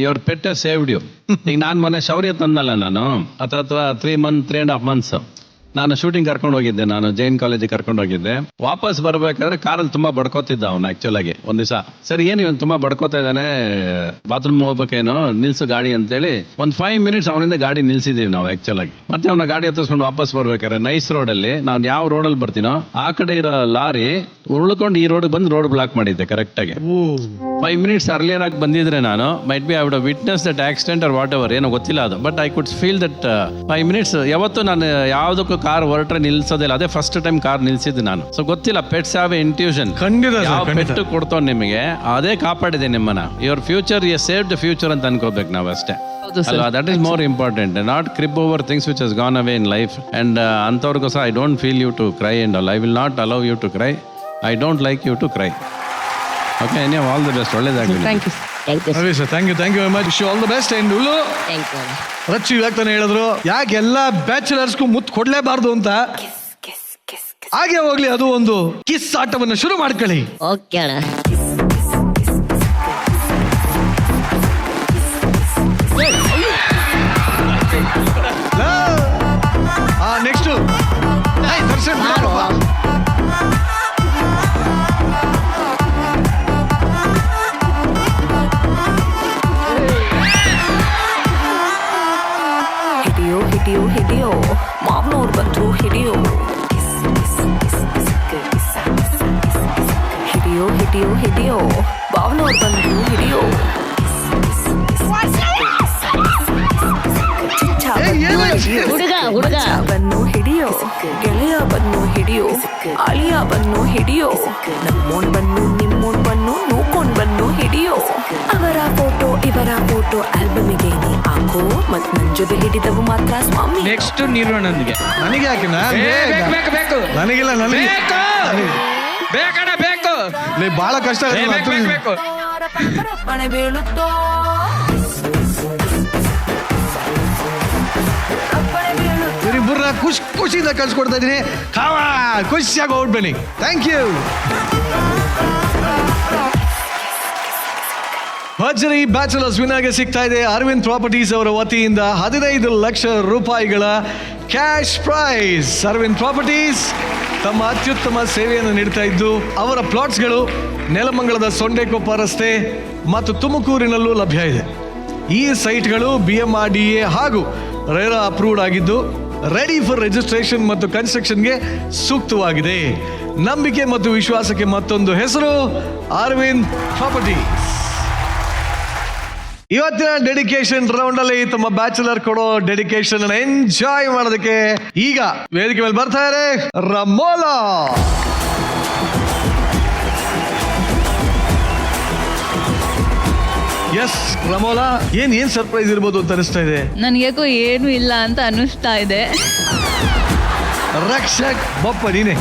your pet saved you. ಈಗ ನಾನು ಮೊನ್ನೆ ಶೌರ್ಯ ತಂದಲ್ಲ ನಾನು, ಅಥವಾ 3.5 months ನಾನು ಶೂಟಿಂಗ್ ಕರ್ಕೊಂಡು ಹೋಗಿದ್ದೆ. ನಾನು ಜೈನ್ ಕಾಲೇಜಿಗೆ ಕರ್ಕೊಂಡು ಹೋಗಿದ್ದೆ. ವಾಪಸ್ ಬರ್ಬೇಕಾದ್ರೆ ಕಾರಲ್ಲಿ ತುಂಬಾ ಬಡ್ಕೋತಿದ್ದ ಅವನು. ಆಕ್ಚುಲಾಗಿ ಒಂದ್ ದಿವಸ ಸರಿ ಏನು ಇವನು ತುಂಬಾ ಬಡ್ಕೋತಾ ಇದ್ದಾನೆ, ಬಾತ್ರೂಮ್ ಹೋಗ್ಬೇಕೇನೋ, ನಿಲ್ಸು ಗಾಡಿ ಅಂತೇಳಿ ಒಂದು 5 minutes ಅವನಿಂದ ಗಾಡಿ ನಿಲ್ಸಿದೀವಿ ನಾವು ಆಕ್ಚುಲಾಗಿ. ಮತ್ತೆ ಅವನ ಗಾಡಿ ಹತ್ತಿಸ್ಕೊಂಡು ವಾಪಸ್ ಬರ್ಬೇಕಾದ್ರೆ ನೈಸ್ ರೋಡಲ್ಲಿ, ನಾನು ಯಾವ ರೋಡಲ್ಲಿ ಬರ್ತೀನೋ ಆ ಕಡೆ ಇರೋ ಲಾರಿ ಉಳ್ಕೊಂಡು ಈ ರೋಡ್ ಬಂದು ರೋಡ್ ಬ್ಲಾಕ್ ಮಾಡಿದ್ದೆ ಕರೆಕ್ಟಾಗಿ. 5 minutes ಅರ್ಲಿಯರ್ ಆಗಿ ಬಂದಿದ್ರೆ ನಾನು might be I would witness that accident or whatever, ಏನೋ ಗೊತ್ತಿಲ್ಲ ಅದು. But I could feel that 5 minutes. ಯಾವತ್ತು ನಾನು ಯಾವುದಕ್ಕೂ ಕಾರ್ ಹೊರಟ್ರೆ ನಿಲ್ಸೋದಿಲ್ಲ. ಅದೇ ಫಸ್ಟ್ ಟೈಮ್ ಕಾರ್ ನಿಲ್ಸಿದ್ದು ನಾನು. ಸೊ ಗೊತ್ತಿಲ್ಲ, ಪೆಟ್ಸ್ ಹ್ಯಾವ್ ಇಂಟ್ಯೂಷನ್. ಖಂಡಿತ ಯಾವ ಪೆಟ್ಟು ಕೊಡ್ತೋ ನಿಮಗೆ ಅದೇ ಕಾಪಾಡಿದೆ ನಿಮ್ಮನ್ನ. Your future you save the future ಅಂತ ಅನ್ಕೋಬೇಕು ನಾವು ಅಷ್ಟೇ. That is more important. Not crib over things which has gone away in life. And ಅಂಥವ್ರಿಗೋಸ್ಕರ I don't feel you to cry and all. I will not allow you to cry. I don't like you to cry. Okay, ನೀವು all the best. ಒಳ್ಳೇದಾಗಲಿ. Thank you Ravi sir, thank you very much. Wish you all the best. And ಉಲ್ಲು Rachchu ಇವಾಗ ತಾನೇ ಹೇಳಿದ್ರು, ಯಾಕೆ ಎಲ್ಲ ಬ್ಯಾಚುಲರ್ಸ್ಗೂ ಮುತ್ತು ಕೊಡ್ಲೇಬಾರ್ದು ಅಂತ. ಹಾಗೆ ಹೋಗ್ಲಿ, ಅದು ಒಂದು ಕಿಸ್ ಆಟವನ್ನು ಶುರು ಮಾಡ್ಕೊಳ್ಳಿ. ಓಕೆ ಅಣ್ಣ. ನೆಕ್ಸ್ಟ್ ದರ್ಶನ್ ಹಿಡಿಯೋ ಹಿಡಿಯೋ ಮಾವ್ನೋರ್ ಬಂದ್ರು ಹಿಡಿಯೋ. ಹಿಡಿಯೋ ಹಿಡಿಯೋ ಹಿಡಿಯೋ ಬಾವ್ನೋರ್ ಬಂದ್ರು ಹಿಡಿಯೋ. ಹುಡುಗ ಬನ್ನು ಹಿಡಿಯೋ, ಗೆಳೆಯ ಬನ್ನು ಹಿಡಿಯೋ, ಅಳಿಯ ಬನ್ನು ಹಿಡಿಯೋ, ನಮ್ಮೋನ್ ಬನ್ನು ನಿಮ್ಮೋನ್ ಬನ್ನು ನೋಡ್ಕೊಂಡ್ ಬನ್ನು ಹಿಡಿಯೋ. ಅವರ ಫೋಟೋ ಇವರ ಫೋಟೋ ಆಲ್ಬಮಿಗೆ ನೀ ಹಾಕೋ, ಮತ್ ನನ್ ಜೊತೆ ಹಿಡಿದವು ಮಾತ್ರ ಸ್ವಾಮಿ. ನೆಕ್ಸ್ಟ್ ನಿರ್ವಹಣೆಗೆ ನನಗೆ ಯಾಕೆ ಬೇಕು ನನಗಿಲ್ಲ, ನನಗೆ ಬೇಕಣ ಬೇಕು. ಬಹಳ ಕಷ್ಟ ಬೇಕು. ಮನೆ ಬೀಳುತ್ತೋ ಇವರಿಬ್ಬರನ್ನ ಖುಷಿಯಿಂದ ಕಳ್ಸಿಕೊಡ್ತಾ ಇದ್ದೀನಿ. ಖುಷಿಯಾಗಿ ಔಟ್ ಬನ್ನಿ. Thank you. ಭರ್ಜರಿ ಬ್ಯಾಚುಲರ್ಸ್ ವಿನ್ನರ್ಗೆ ಸಿಗ್ತಾ ಇದೆ ಅರವಿಂದ್ ಪ್ರಾಪರ್ಟೀಸ್ ಅವರ ವತಿಯಿಂದ 15 ಲಕ್ಷ ರೂಪಾಯಿಗಳ ಕ್ಯಾಶ್ ಪ್ರೈಸ್. ಅರವಿಂದ್ ಪ್ರಾಪರ್ಟೀಸ್ ತಮ್ಮ ಅತ್ಯುತ್ತಮ ಸೇವೆಯನ್ನು ನೀಡ್ತಾ ಇದ್ದು, ಅವರ ಪ್ಲಾಟ್ಸ್ಗಳು ನೆಲಮಂಗಲದ ಸೊಂಡೆಕೊಪ್ಪ ರಸ್ತೆ ಮತ್ತು ತುಮಕೂರಿನಲ್ಲೂ ಲಭ್ಯ ಇದೆ. ಈ ಸೈಟ್ಗಳು BMRDA ಹಾಗೂ ರೇರಾ ಅಪ್ರೂವ್ಡ್ ಆಗಿದ್ದು ರೆಡಿ ಫಾರ್ ರಿಜಿಸ್ಟ್ರೇಷನ್ ಮತ್ತು ಕನ್ಸ್ಟ್ರಕ್ಷನ್ಗೆ ಸೂಕ್ತವಾಗಿದೆ. ನಂಬಿಕೆ ಮತ್ತು ವಿಶ್ವಾಸಕ್ಕೆ ಮತ್ತೊಂದು ಹೆಸರು ಅರವಿಂದ್ ಪ್ರಾಪರ್ಟೀಸ್. ಇವತ್ತಿನ ಡೆಡಿಕೇಶನ್ ರೌಂಡ್ ಅಲ್ಲಿ ತಮ್ಮ ಬ್ಯಾಚುಲರ್ ಕೊಡೋ ಡೆಡಿಕೇಶನ್ ಅನ್ನು ಎಂಜಾಯ್ ಮಾಡೋದಕ್ಕೆ ಈಗ ವೇದಿಕೆ ಮೇಲೆ ಬರ್ತಾ ಇದ್ದಾರೆ ರಮೋಲಾ. ಎಸ್ ರಮೋಲಾ, ಏನ್ ಸರ್ಪ್ರೈಸ್ ಇರ್ಬೋದು ಅಂತ ಅನಿಸ್ತಾ ಇದೆ? ನನ್ಗೇಕೋ ಏನು ಇಲ್ಲ ಅಂತ ಅನಿಸ್ತಾ ಇದೆ. ರಕ್ಷಕ್ ಬಪ್ಪ ನೀನೆ.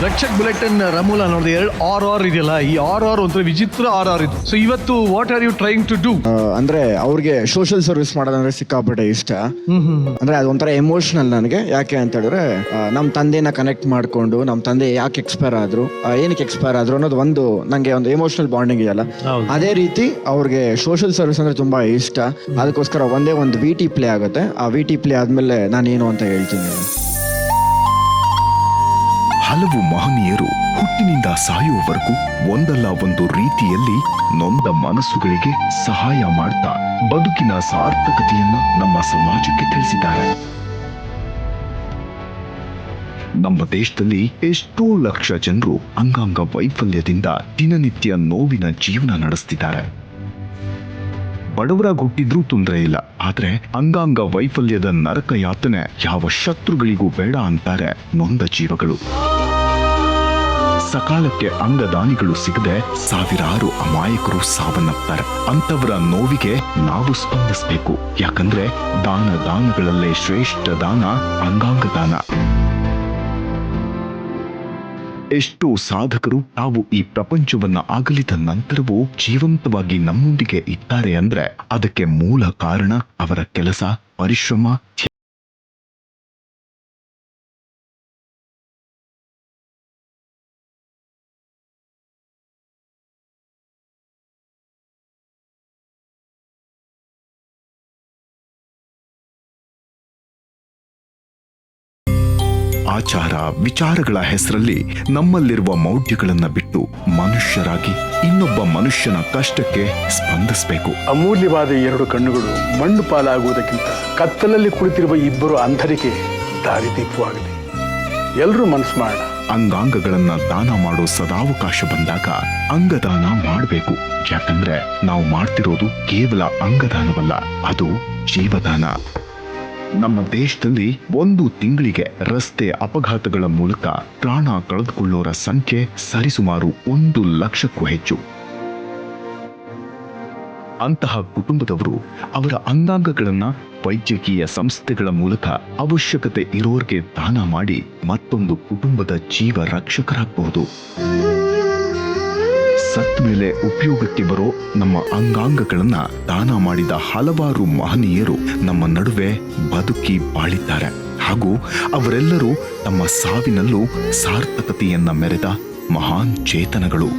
ರಕ್ಷಕ್ ಬುಲೆಟಿನ್ ರಮೂಲ ನೋಡಿದೆ 2 RR ಇದೆಯಲ್ಲ, ಈ RR ಒಂಥರ ವಿಚಿತ್ರ RR ಇದು. ಸೊ ಇವತ್ತು what are you trying to do? ಅಂದ್ರೆ ಅವ್ರಿಗೆ ಸೋಷಿಯಲ್ ಸರ್ವಿಸ್ ಮಾಡೋದಂದ್ರೆ ಸಿಕ್ಕಾಪಟ್ಟೆ ಇಷ್ಟ. ಅಂದ್ರೆ ಅದೊಂಥರ ಎಮೋಷನಲ್ ನನಗೆ. ಯಾಕೆ ಅಂತ ಹೇಳಿದ್ರೆ ನಮ್ಮ ತಂದೆನ ಕನೆಕ್ಟ್ ಮಾಡ್ಕೊಂಡು, ನಮ್ಮ ತಂದೆ ಯಾಕೆ ಎಕ್ಸ್ಪೈರ್ ಆದ್ರು, ಏನಕ್ಕೆ ಎಕ್ಸ್ಪೈರ್ ಆದ್ರು ಅನ್ನೋದು ಒಂದು ನಂಗೆ ಒಂದು ಎಮೋಷನಲ್ ಬಾಂಡಿಂಗ್ ಇದೆಯಲ್ಲ. ಅದೇ ರೀತಿ ಅವ್ರಿಗೆ ಸೋಷಿಯಲ್ ಸರ್ವಿಸ್ ಅಂದ್ರೆ ತುಂಬಾ ಇಷ್ಟ. ಅದಕ್ಕೋಸ್ಕರ ಒಂದೇ ಒಂದು VT ಪ್ಲೇ ಆಗುತ್ತೆ. ಆ VT ಪ್ಲೇ ಆದ್ಮೇಲೆ ನಾನೇನು ಅಂತ ಹೇಳ್ತೀನಿ. ಹಲವು ಮಹನೀಯರು ಹುಟ್ಟಿನಿಂದ ಸಾಯುವವರೆಗೂ ಒಂದಲ್ಲ ಒಂದು ರೀತಿಯಲ್ಲಿ ನೊಂದ ಮನಸ್ಸುಗಳಿಗೆ ಸಹಾಯ ಮಾಡ್ತಾ ಬದುಕಿನ ಸಾರ್ಥಕತೆಯನ್ನು ನಮ್ಮ ಸಮಾಜಕ್ಕೆ ತಿಳಿಸಿದ್ದಾರೆ. ನಮ್ಮ ದೇಶದಲ್ಲಿ ಎಷ್ಟೋ ಲಕ್ಷ ಜನರು ಅಂಗಾಂಗ ವೈಫಲ್ಯದಿಂದ ದಿನನಿತ್ಯ ನೋವಿನ ಜೀವನ ನಡೆಸ್ತಿದ್ದಾರೆ. ಬಡವರಾಗಿ ಹುಟ್ಟಿದ್ರೂ ತೊಂದರೆ ಇಲ್ಲ, ಆದ್ರೆ ಅಂಗಾಂಗ ವೈಫಲ್ಯದ ನರಕ ಯಾತನೆ ಯಾವ ಶತ್ರುಗಳಿಗೂ ಬೇಡ ಅಂತಾರೆ ನೊಂದ ಜೀವಗಳು. ಸಕಾಲಕ್ಕೆ ಅಂಗದಾನಿಗಳು ಸಿಗದೆ ಸಾವಿರಾರು ಅಮಾಯಕರು ಸಾವನ್ನಪ್ತಾರೆ. ಅಂತವರ ನೋವಿಗೆ ನಾವು ಸ್ಪಂದಿಸಬೇಕು. ಯಾಕಂದ್ರೆ ದಾನಗಳಲ್ಲೇ ಶ್ರೇಷ್ಠ ದಾನ ಅಂಗಾಂಗ ದಾನ. ಎಷ್ಟೋ ಸಾಧಕರು ತಾವು ಈ ಪ್ರಪಂಚವನ್ನ ಅಗಲಿದ ನಂತರವೂ ಜೀವಂತವಾಗಿ ನಮ್ಮೊಂದಿಗೆ ಇದ್ದಾರೆ ಅಂದ್ರೆ ಅದಕ್ಕೆ ಮೂಲ ಕಾರಣ ಅವರ ಕೆಲಸ, ಪರಿಶ್ರಮ. ಆಚಾರ ವಿಚಾರಗಳ ಹೆಸರಲ್ಲಿ ನಮ್ಮಲ್ಲಿರುವ ಮೌಢ್ಯಗಳನ್ನ ಬಿಟ್ಟು ಮನುಷ್ಯರಾಗಿ ಇನ್ನೊಬ್ಬ ಮನುಷ್ಯನ ಕಷ್ಟಕ್ಕೆ ಸ್ಪಂದಿಸಬೇಕು. ಅಮೂಲ್ಯವಾದ 2 ಕಣ್ಣುಗಳು ಮಣ್ಣು ಪಾಲಾಗುವುದಕ್ಕಿಂತ ಕತ್ತಲಲ್ಲಿ ಕುಳಿತಿರುವ ಇಬ್ಬರು ಅಂಧರಿಗೆ ದಾರಿದೀಪವಾಗಲಿ. ಎಲ್ಲರೂ ಮನಸ್ಸು ಮಾಡೋಣ. ಅಂಗಾಂಗಗಳನ್ನ ದಾನ ಮಾಡೋ ಸದಾವಕಾಶ ಬಂದಾಗ ಅಂಗದಾನ ಮಾಡಬೇಕು. ಯಾಕಂದ್ರೆ ನಾವು ಮಾಡ್ತಿರೋದು ಕೇವಲ ಅಂಗದಾನವಲ್ಲ, ಅದು ಜೀವದಾನ. ನಮ್ಮ ದೇಶದಲ್ಲಿ 1 ತಿಂಗಳಿಗೆ ರಸ್ತೆ ಅಪಘಾತಗಳ ಮೂಲಕ ಪ್ರಾಣ ಕಳೆದುಕೊಳ್ಳೋರ ಸಂಖ್ಯೆ ಸರಿಸುಮಾರು 1 ಲಕ್ಷಕ್ಕೂ ಹೆಚ್ಚು. ಅಂತಹ ಕುಟುಂಬದವರು ಅವರ ಅಂಗಾಂಗಗಳನ್ನ ವೈದ್ಯಕೀಯ ಸಂಸ್ಥೆಗಳ ಮೂಲಕ ಅವಶ್ಯಕತೆ ಇರೋರಿಗೆ ದಾನ ಮಾಡಿ ಮತ್ತೊಂದು ಕುಟುಂಬದ ಜೀವ ರಕ್ಷಕರಾಗಬಹುದು. ಸತ್ತ ಮೇಲೆ ಉಪಯೋಗಕ್ಕೆ ಬರೋ ನಮ್ಮ ಅಂಗಾಂಗಗಳನ್ನ ದಾನ ಮಾಡಿದ ಹಲವಾರು ಮಹನೀಯರು ನಮ್ಮ ನಡುವೆ ಬದುಕಿ ಬಾಳಿದ್ದಾರೆ. ಹಾಗೂ ಅವರೆಲ್ಲರೂ ತಮ್ಮ ಸಾವಿನಲ್ಲೂ ಸಾರ್ಥಕತೆಯನ್ನ ಮೆರೆದ ಮಹಾನ್ ಚೇತನಗಳು.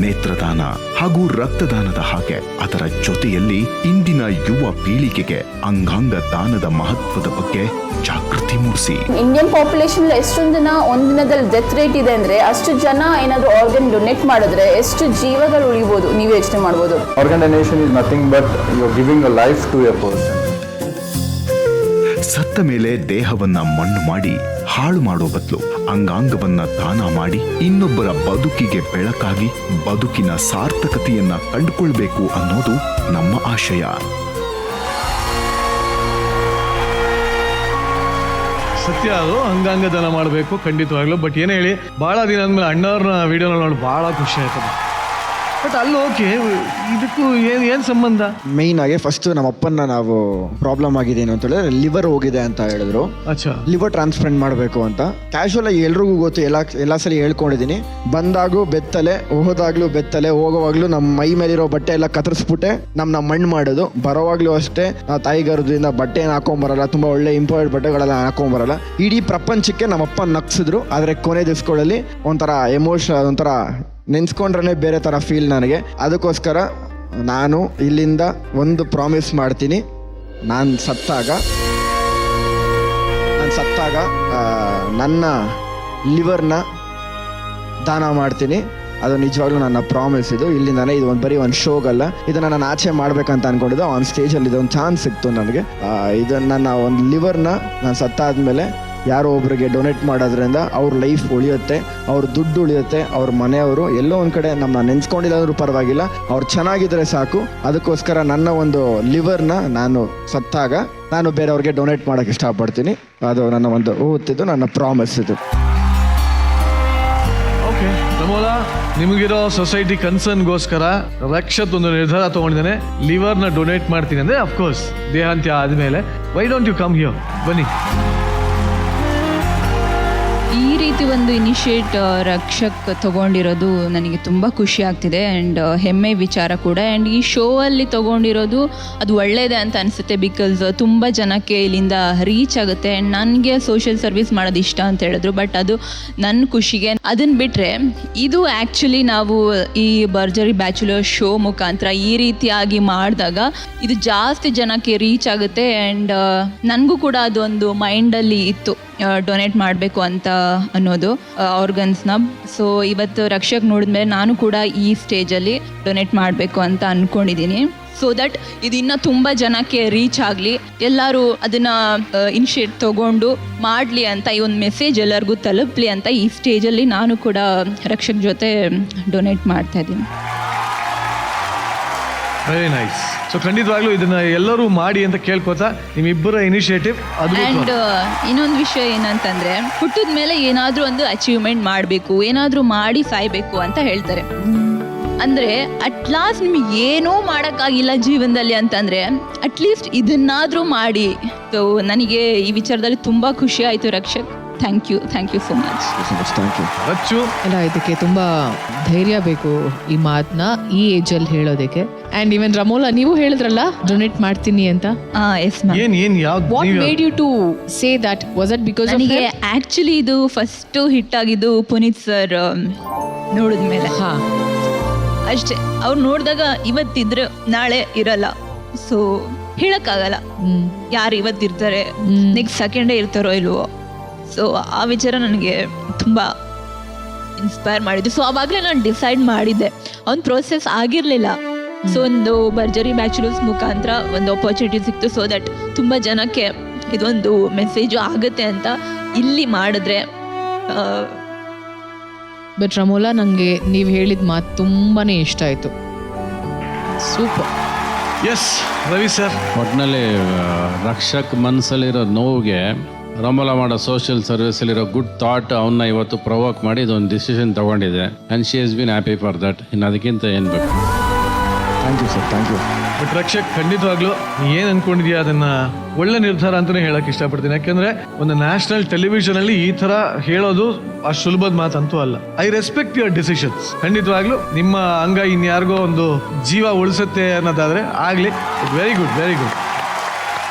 ನೇತ್ರದಾನ ಹಾಗೂ ರಕ್ತದಾನದ ಹಾಗೆ ಅದರ ಜೊತೆಯಲ್ಲಿ ಇಂದಿನ ಯುವ ಪೀಳಿಗೆಗೆ ಅಂಗಾಂಗ ದಾನದ ಮಹತ್ವದ ಬಗ್ಗೆ ಜಾಗೃತಿ ಮೂಡಿಸಿ. ಇಂಡಿಯನ್ ಪಾಪ್ಯುಲೇಷನ್ ಎಷ್ಟೊಂದು ಜನ ಒಂದಿನದಲ್ಲಿ ಡೆತ್ ರೇಟ್ ಇದೆ ಅಂದ್ರೆ ಅಷ್ಟು ಜನ ಏನಾದ್ರು ಆರ್ಗನ್ ಡೊನೇಟ್ ಮಾಡಿದ್ರೆ ಎಷ್ಟು ಜೀವಗಳು ಉಳಿಬಹುದು, ನೀವು ಯೋಚನೆ ಮಾಡಬಹುದು. Organ donation is nothing but you are giving a life to a person. ಸತ್ತ ಮೇಲೆ ದೇಹವನ್ನ ಮಣ್ಣು ಮಾಡಿ ಹಾಳು ಮಾಡೋ ಬದಲು ಅಂಗಾಂಗವನ್ನ ದಾನ ಮಾಡಿ ಇನ್ನೊಬ್ಬರ ಬದುಕಿಗೆ ಬೆಳಕಾಗಿ ಬದುಕಿನ ಸಾರ್ಥಕತೆಯನ್ನ ಕಂಡುಕೊಳ್ಬೇಕು ಅನ್ನೋದು ನಮ್ಮ ಆಶಯ. ಸತ್ಯ, ಅದು ಅಂಗಾಂಗ ದಾನ ಮಾಡಬೇಕು ಖಂಡಿತವಾಗ್ಲೂ. ಬಟ್ ಏನೇ ಹೇಳಿ, ಭಾಳ ದಿನ ಆದ್ಮೇಲೆ ಅಣ್ಣವ್ರನ್ನ ವಿಡಿಯೋನ ನೋಡಿ ಭಾಳ ಖುಷಿ ಆಯ್ತದೆ. ಬಟ್ ಅಲ್ಲಿ ಓಕೆ, ಇದಕ್ಕೂ ಏನ್ ಸಂಬಂಧ? ಮೈನ್ ಆಗಿ ಫಸ್ಟ್ ನಮ್ಮ ಅಪ್ಪನ ನಾವು ಪ್ರಾಬ್ಲಮ್ ಆಗಿದೆ ಏನು ಅಂತ ಹೇಳಿದ್ರೆ ಲಿವರ್ ಹೋಗಿದೆ ಅಂತ ಹೇಳಿದ್ರು. ಲಿವರ್ ಟ್ರಾನ್ಸ್ಪ್ಲಾಂಟ್ ಮಾಡಬೇಕು ಅಂತ ಕ್ಯಾಶುವಲ್ ಆಗಿ ಎಲ್ರಿಗೂ ಗೊತ್ತು, ಎಲ್ಲ ಸಲ ಹೇಳ್ಕೊಂಡಿದ್ದೀನಿ. ಬಂದಾಗೂ ಬೆತ್ತಲೆ, ಹೋದಾಗ್ಲೂ ಬೆತ್ತಲೆ, ಹೋಗೋವಾಗ್ಲೂ ನಮ್ಮ ಮೈ ಮೇಲಿರೋ ಬಟ್ಟೆ ಎಲ್ಲ ಕತ್ತರಿಸ್ಬಿಟ್ಟೆ ನಮ್ಮ ಮಣ್ಣು ಮಾಡೋದು. ಬರೋವಾಗ್ಲೂ ಅಷ್ಟೇ ನಾವು ತಾಯಿ ಗರ್ಭದಿಂದ ಬಟ್ಟೆ ಹಾಕೊಂಬರಲ್ಲ, ತುಂಬಾ ಒಳ್ಳೆ ಇಂಪಾರ್ಟೆಂಟ್ ಬಟ್ಟೆಗಳೆಲ್ಲ ಹಾಕೊಂಬರಲ್ಲ. ಇಡೀ ಪ್ರಪಂಚಕ್ಕೆ ನಮ್ಮಪ್ಪ ನಗ್ಸಿದ್ರು. ಆದ್ರೆ ಕೊನೆ ದಿವಸಗಳಲ್ಲಿ ಒಂಥರ ಎಮೋಷನ್, ಒಂಥರ ನೆನ್ಸ್ಕೊಂಡ್ರೆ ಬೇರೆ ಥರ ಫೀಲ್ ನನಗೆ. ಅದಕ್ಕೋಸ್ಕರ ನಾನು ಇಲ್ಲಿಂದ ಒಂದು ಪ್ರಾಮಿಸ್ ಮಾಡ್ತೀನಿ. ನಾನು ಸತ್ತಾಗ ನನ್ನ ಲಿವರ್ನ ದಾನ ಮಾಡ್ತೀನಿ. ಅದು ನಿಜವಾಗ್ಲೂ ನನ್ನ ಪ್ರಾಮಿಸ್. ಇದು ಇಲ್ಲಿಂದಾನೆ, ಇದು ಬರೀ ಒಂದು ಶೋಗಲ್ಲ. ಇದನ್ನು ನಾನು ಆಚೆ ಮಾಡ್ಬೇಕಂತ ಅನ್ಕೊಂಡಿದ್ದೆ. ಆನ್ ಸ್ಟೇಜಲ್ಲಿ ಇದೊಂದು ಚಾನ್ಸ್ ಸಿಕ್ತು ನನಗೆ. ಇದು ನನ್ನ ಒಂದು ಲಿವರ್ನ ನಾನು ಸತ್ತಾದ್ಮೇಲೆ ಯಾರೋ ಒಬ್ರಿಗೆ ಡೊನೇಟ್ ಮಾಡೋದ್ರಿಂದ ಅವ್ರ ಲೈಫ್ ಉಳಿಯುತ್ತೆ, ಅವ್ರ ದುಡ್ಡು ಉಳಿಯುತ್ತೆ, ಅವ್ರ ಮನೆಯವರು ಎಲ್ಲೋ ಒಂದು ಕಡೆ ನಮ್ಮನ್ನ ನೆನ್ಸ್ಕೊಂಡಿಲ್ಲ ಪರವಾಗಿಲ್ಲ, ಅವ್ರು ಚೆನ್ನಾಗಿದ್ರೆ ಸಾಕು. ಅದಕ್ಕೋಸ್ಕರ ನನ್ನ ಒಂದು ಲಿವರ್ನ ನಾನು ಸತ್ತಾಗ ನಾನು ಬೇರೆಯವ್ರಿಗೆ ಡೊನೇಟ್ ಮಾಡೋಕ್ಕೆ ಇಷ್ಟಪಡ್ತೀನಿ. ಅದು ನನ್ನ ಒಂದು ಓದ್ತಿದ್ದು ನನ್ನ ಪ್ರಾಮಿಸ್ ಇದು. ಓಕೆ ನಮೋಲ, ನಿಮಗಿರೋ ಸೊಸೈಟಿ ಕನ್ಸರ್ನ್ಗೋಸ್ಕರ ರಕ್ಷತ್ ಒಂದು ನಿರ್ಧಾರ ತಗೊಂಡಿದ್ದೇನೆ. ಲಿವರ್ನ ಡೊನೇಟ್ ಮಾಡ್ತೀನಿ ಅಂದರೆ ಅಫ್ಕೋರ್ಸ್ ದೇಹಾಂತ್ಯ ಆದಮೇಲೆ. Why don't you come here? ಬನ್ನಿ. ಈ ರೀತಿ ಒಂದು ಇನಿಷಿಯೇಟ್ ರಕ್ಷಕ್ ತಗೊಂಡಿರೋದು ನನಗೆ ತುಂಬ ಖುಷಿ ಆಗ್ತಿದೆ ಆ್ಯಂಡ್ ಹೆಮ್ಮೆ ವಿಚಾರ ಕೂಡ. ಆ್ಯಂಡ್ ಈ ಶೋ ಅಲ್ಲಿ ತಗೊಂಡಿರೋದು ಅದು ಒಳ್ಳೆಯದೇ ಅಂತ ಅನಿಸುತ್ತೆ. ಬಿಕಾಸ್ ತುಂಬ ಜನಕ್ಕೆ ಇಲ್ಲಿಂದ ರೀಚ್ ಆಗುತ್ತೆ. ಆ್ಯಂಡ್ ನನಗೆ ಸೋಷಿಯಲ್ ಸರ್ವಿಸ್ ಮಾಡೋದು ಇಷ್ಟ ಅಂತ ಹೇಳಿದ್ರು. ಬಟ್ ಅದು ನನ್ನ ಖುಷಿಗೆ. ಅದನ್ನು ಬಿಟ್ಟರೆ ಇದು ಆ್ಯಕ್ಚುಲಿ ನಾವು ಈ ಭರ್ಜರಿ ಬ್ಯಾಚುಲರ್ ಶೋ ಮುಖಾಂತರ ಈ ರೀತಿಯಾಗಿ ಮಾಡಿದಾಗ ಇದು ಜಾಸ್ತಿ ಜನಕ್ಕೆ ರೀಚ್ ಆಗುತ್ತೆ. ಆ್ಯಂಡ್ ನನಗೂ ಕೂಡ ಅದೊಂದು ಮೈಂಡಲ್ಲಿ ಇತ್ತು ಡೊನೇಟ್ ಮಾಡಬೇಕು ಅಂತ ಅನ್ನೋದು ಆರ್ಗನ್ಸ್ನ. ಸೊ ಇವತ್ತು ರಕ್ಷಕ್ ನೋಡಿದ್ಮೇಲೆ ನಾನು ಕೂಡ ಈ ಸ್ಟೇಜಲ್ಲಿ ಡೊನೇಟ್ ಮಾಡಬೇಕು ಅಂತ ಅಂದ್ಕೊಂಡಿದ್ದೀನಿ. ಸೊ ದಟ್ ಇದು ಇನ್ನೂ ತುಂಬ ಜನಕ್ಕೆ ರೀಚ್ ಆಗಲಿ, ಎಲ್ಲರೂ ಅದನ್ನು ಇನಿಷಿಯೇಟ್ ತೊಗೊಂಡು ಮಾಡಲಿ ಅಂತ, ಈ ಒಂದು ಮೆಸೇಜ್ ಎಲ್ಲರಿಗೂ ತಲುಪಲಿ ಅಂತ ಈ ಸ್ಟೇಜಲ್ಲಿ ನಾನು ಕೂಡ ರಕ್ಷಕ್ ಜೊತೆ ಡೊನೇಟ್ ಮಾಡ್ತಾ ಇದ್ದೀನಿ. Very nice. ಸೊ ಖಂಡಿತವಾಗ್ಲೂ ಇದನ್ನ ಎಲ್ಲರೂ ಮಾಡಿ ಅಂತ ಕೇಳ್ಕೊತಾ ನಿಮ್ಮಿಬ್ಬರ ಇನಿಷಿಯೇಟಿವ್. ಆ್ಯಂಡ್ ಇನ್ನೊಂದು ವಿಷಯ ಏನಂತಂದ್ರೆ, ಹುಟ್ಟಿದ ಮೇಲೆ ಏನಾದರೂ ಒಂದು ಅಚೀವ್ಮೆಂಟ್ ಮಾಡಬೇಕು, ಏನಾದರೂ ಮಾಡಿ ಸಾಯ್ಬೇಕು ಅಂತ ಹೇಳ್ತಾರೆ. ಅಂದರೆ ಅಟ್ಲಾಸ್ಟ್ ನಿಮಗೆ ಏನೂ ಮಾಡೋಕ್ಕಾಗಿಲ್ಲ ಜೀವನದಲ್ಲಿ ಅಂತಂದರೆ ಅಟ್ಲೀಸ್ಟ್ ಇದನ್ನಾದರೂ ಮಾಡಿ. ಸೊ ನನಗೆ ಈ ವಿಚಾರದಲ್ಲಿ ತುಂಬ ಖುಷಿ ಆಯಿತು Rakshak. Thank you so much. Thank you. Rachu ಅಲ್ಲ, ಇದಕ್ಕೆ ತುಂಬಾ ಧೈರ್ಯ ಬೇಕು ಈ ಮಾತನ್ನ ಈ ಏಜಲ್ಲಿ ಹೇಳೋದಕ್ಕೆ. ಅಂಡ್ ಇವನ್ ರಮೋಲಾ, ನೀವು ಹೇಳಿದ್ರಲ್ಲ ಡೊನೇಟ್ ಮಾಡ್ತೀನಿ ಅಂತ. Yes ma'am. ಏನ್ ಯಾವ್ದು what made you to say that? Was it because ನನಗೆ ಆಕ್ಚುಲಿ ಇದು ಫಸ್ಟ್ ಹಿಟ್ ಆಗಿದ್ದು ಪುನೀತ್ ಸರ್ ನೋಡಿದ್ಮೇಲೆ. ಅಷ್ಟೇ, ಅವ್ರು ನೋಡಿದಾಗ ಇವತ್ತಿದ್ರೆ ನಾಳೆ ಇರಲ್ಲ, ಸೊ ಹೇಳಕ್ಕಾಗಲ್ಲ ಯಾರು ಇವತ್ತಿರ್ತಾರೆ ನೆಕ್ಸ್ಟ್ ಸೆಕೆಂಡೇ ಇರ್ತಾರೋ ಇಲ್ವೋ. ಸೊ ಆ ವಿಚಾರ ನನಗೆ ತುಂಬ ಇನ್ಸ್ಪೈರ್ ಮಾಡಿದ್ದು. ಸೊ ಆವಾಗಲೇ ನಾನು ಡಿಸೈಡ್ ಮಾಡಿದ್ದೆ. ಅವ್ನ ಪ್ರೋಸೆಸ್ ಆಗಿರಲಿಲ್ಲ. ಸೊ ಒಂದು ಭರ್ಜರಿ ಬ್ಯಾಚುಲರ್ಸ್ ಮುಖಾಂತರ ಒಂದು ಆಪರ್ಚುನಿಟಿ ಸಿಕ್ತು. ಸೊ ದಟ್ ತುಂಬ ಜನಕ್ಕೆ ಇದೊಂದು ಮೆಸೇಜು ಆಗುತ್ತೆ ಅಂತ ಇಲ್ಲಿ ಮಾಡಿದ್ರೆ. ಬಟ್ ರಮೋಲಾ, ನನಗೆ ನೀವು ಹೇಳಿದ ಮಾತು ತುಂಬಾನೇ ಇಷ್ಟ ಆಯಿತು. ಸೂಪರ್. ಎಸ್ ರವಿ ಸರ್, ಒಟ್ಟಿನಲ್ಲಿ ರಕ್ಷಕ್ ಮನಸ್ಸಲ್ಲಿರೋ ನೋವಿಗೆ ರಮೋಲಾ ಮಾಡೋ ಸೋಷಿಯಲ್ ಸರ್ವಿಸಲ್ಲಿರೋ ಗುಡ್ ಥಾಟ್ ಅವನ್ನ ಇವತ್ತು ಪ್ರವೋಕ್ ಮಾಡಿ ಇದೊಂದು ಡಿಸಿಷನ್ ತಗೊಂಡಿದೆ. And she has been happy for that. ಇನ್ನು ಅದಕ್ಕಿಂತ ಏನು ಬೇಕು. Thank you sir, thank you. But Rakshak, ಖಂಡಿತವಾಗ್ಲೂ ಏನು ಅನ್ಕೊಂಡಿದ್ಯಾ ಅದನ್ನ ಒಳ್ಳೆ ನಿರ್ಧಾರ ಅಂತಾನೆ ಹೇಳಕ್ ಇಷ್ಟಪಡ್ತೀನಿ. ಯಾಕೆಂದ್ರೆ ಒಂದು ನ್ಯಾಷನಲ್ ಟೆಲಿವಿಷನ್ ಅಲ್ಲಿ ಈ ತರ ಹೇಳೋದು ಅಷ್ಟು ಸುಲಭದ ಮಾತಂತೂ ಅಲ್ಲ. I respect your decisions. ಖಂಡಿತವಾಗ್ಲೂ ನಿಮ್ಮ ಅಂಗ ಇನ್ಯಾರಿಗೋ ಒಂದು ಜೀವ ಉಳಿಸುತ್ತೆ ಅನ್ನೋದಾದ್ರೆ ಆಗ್ಲಿ. Very good, very good.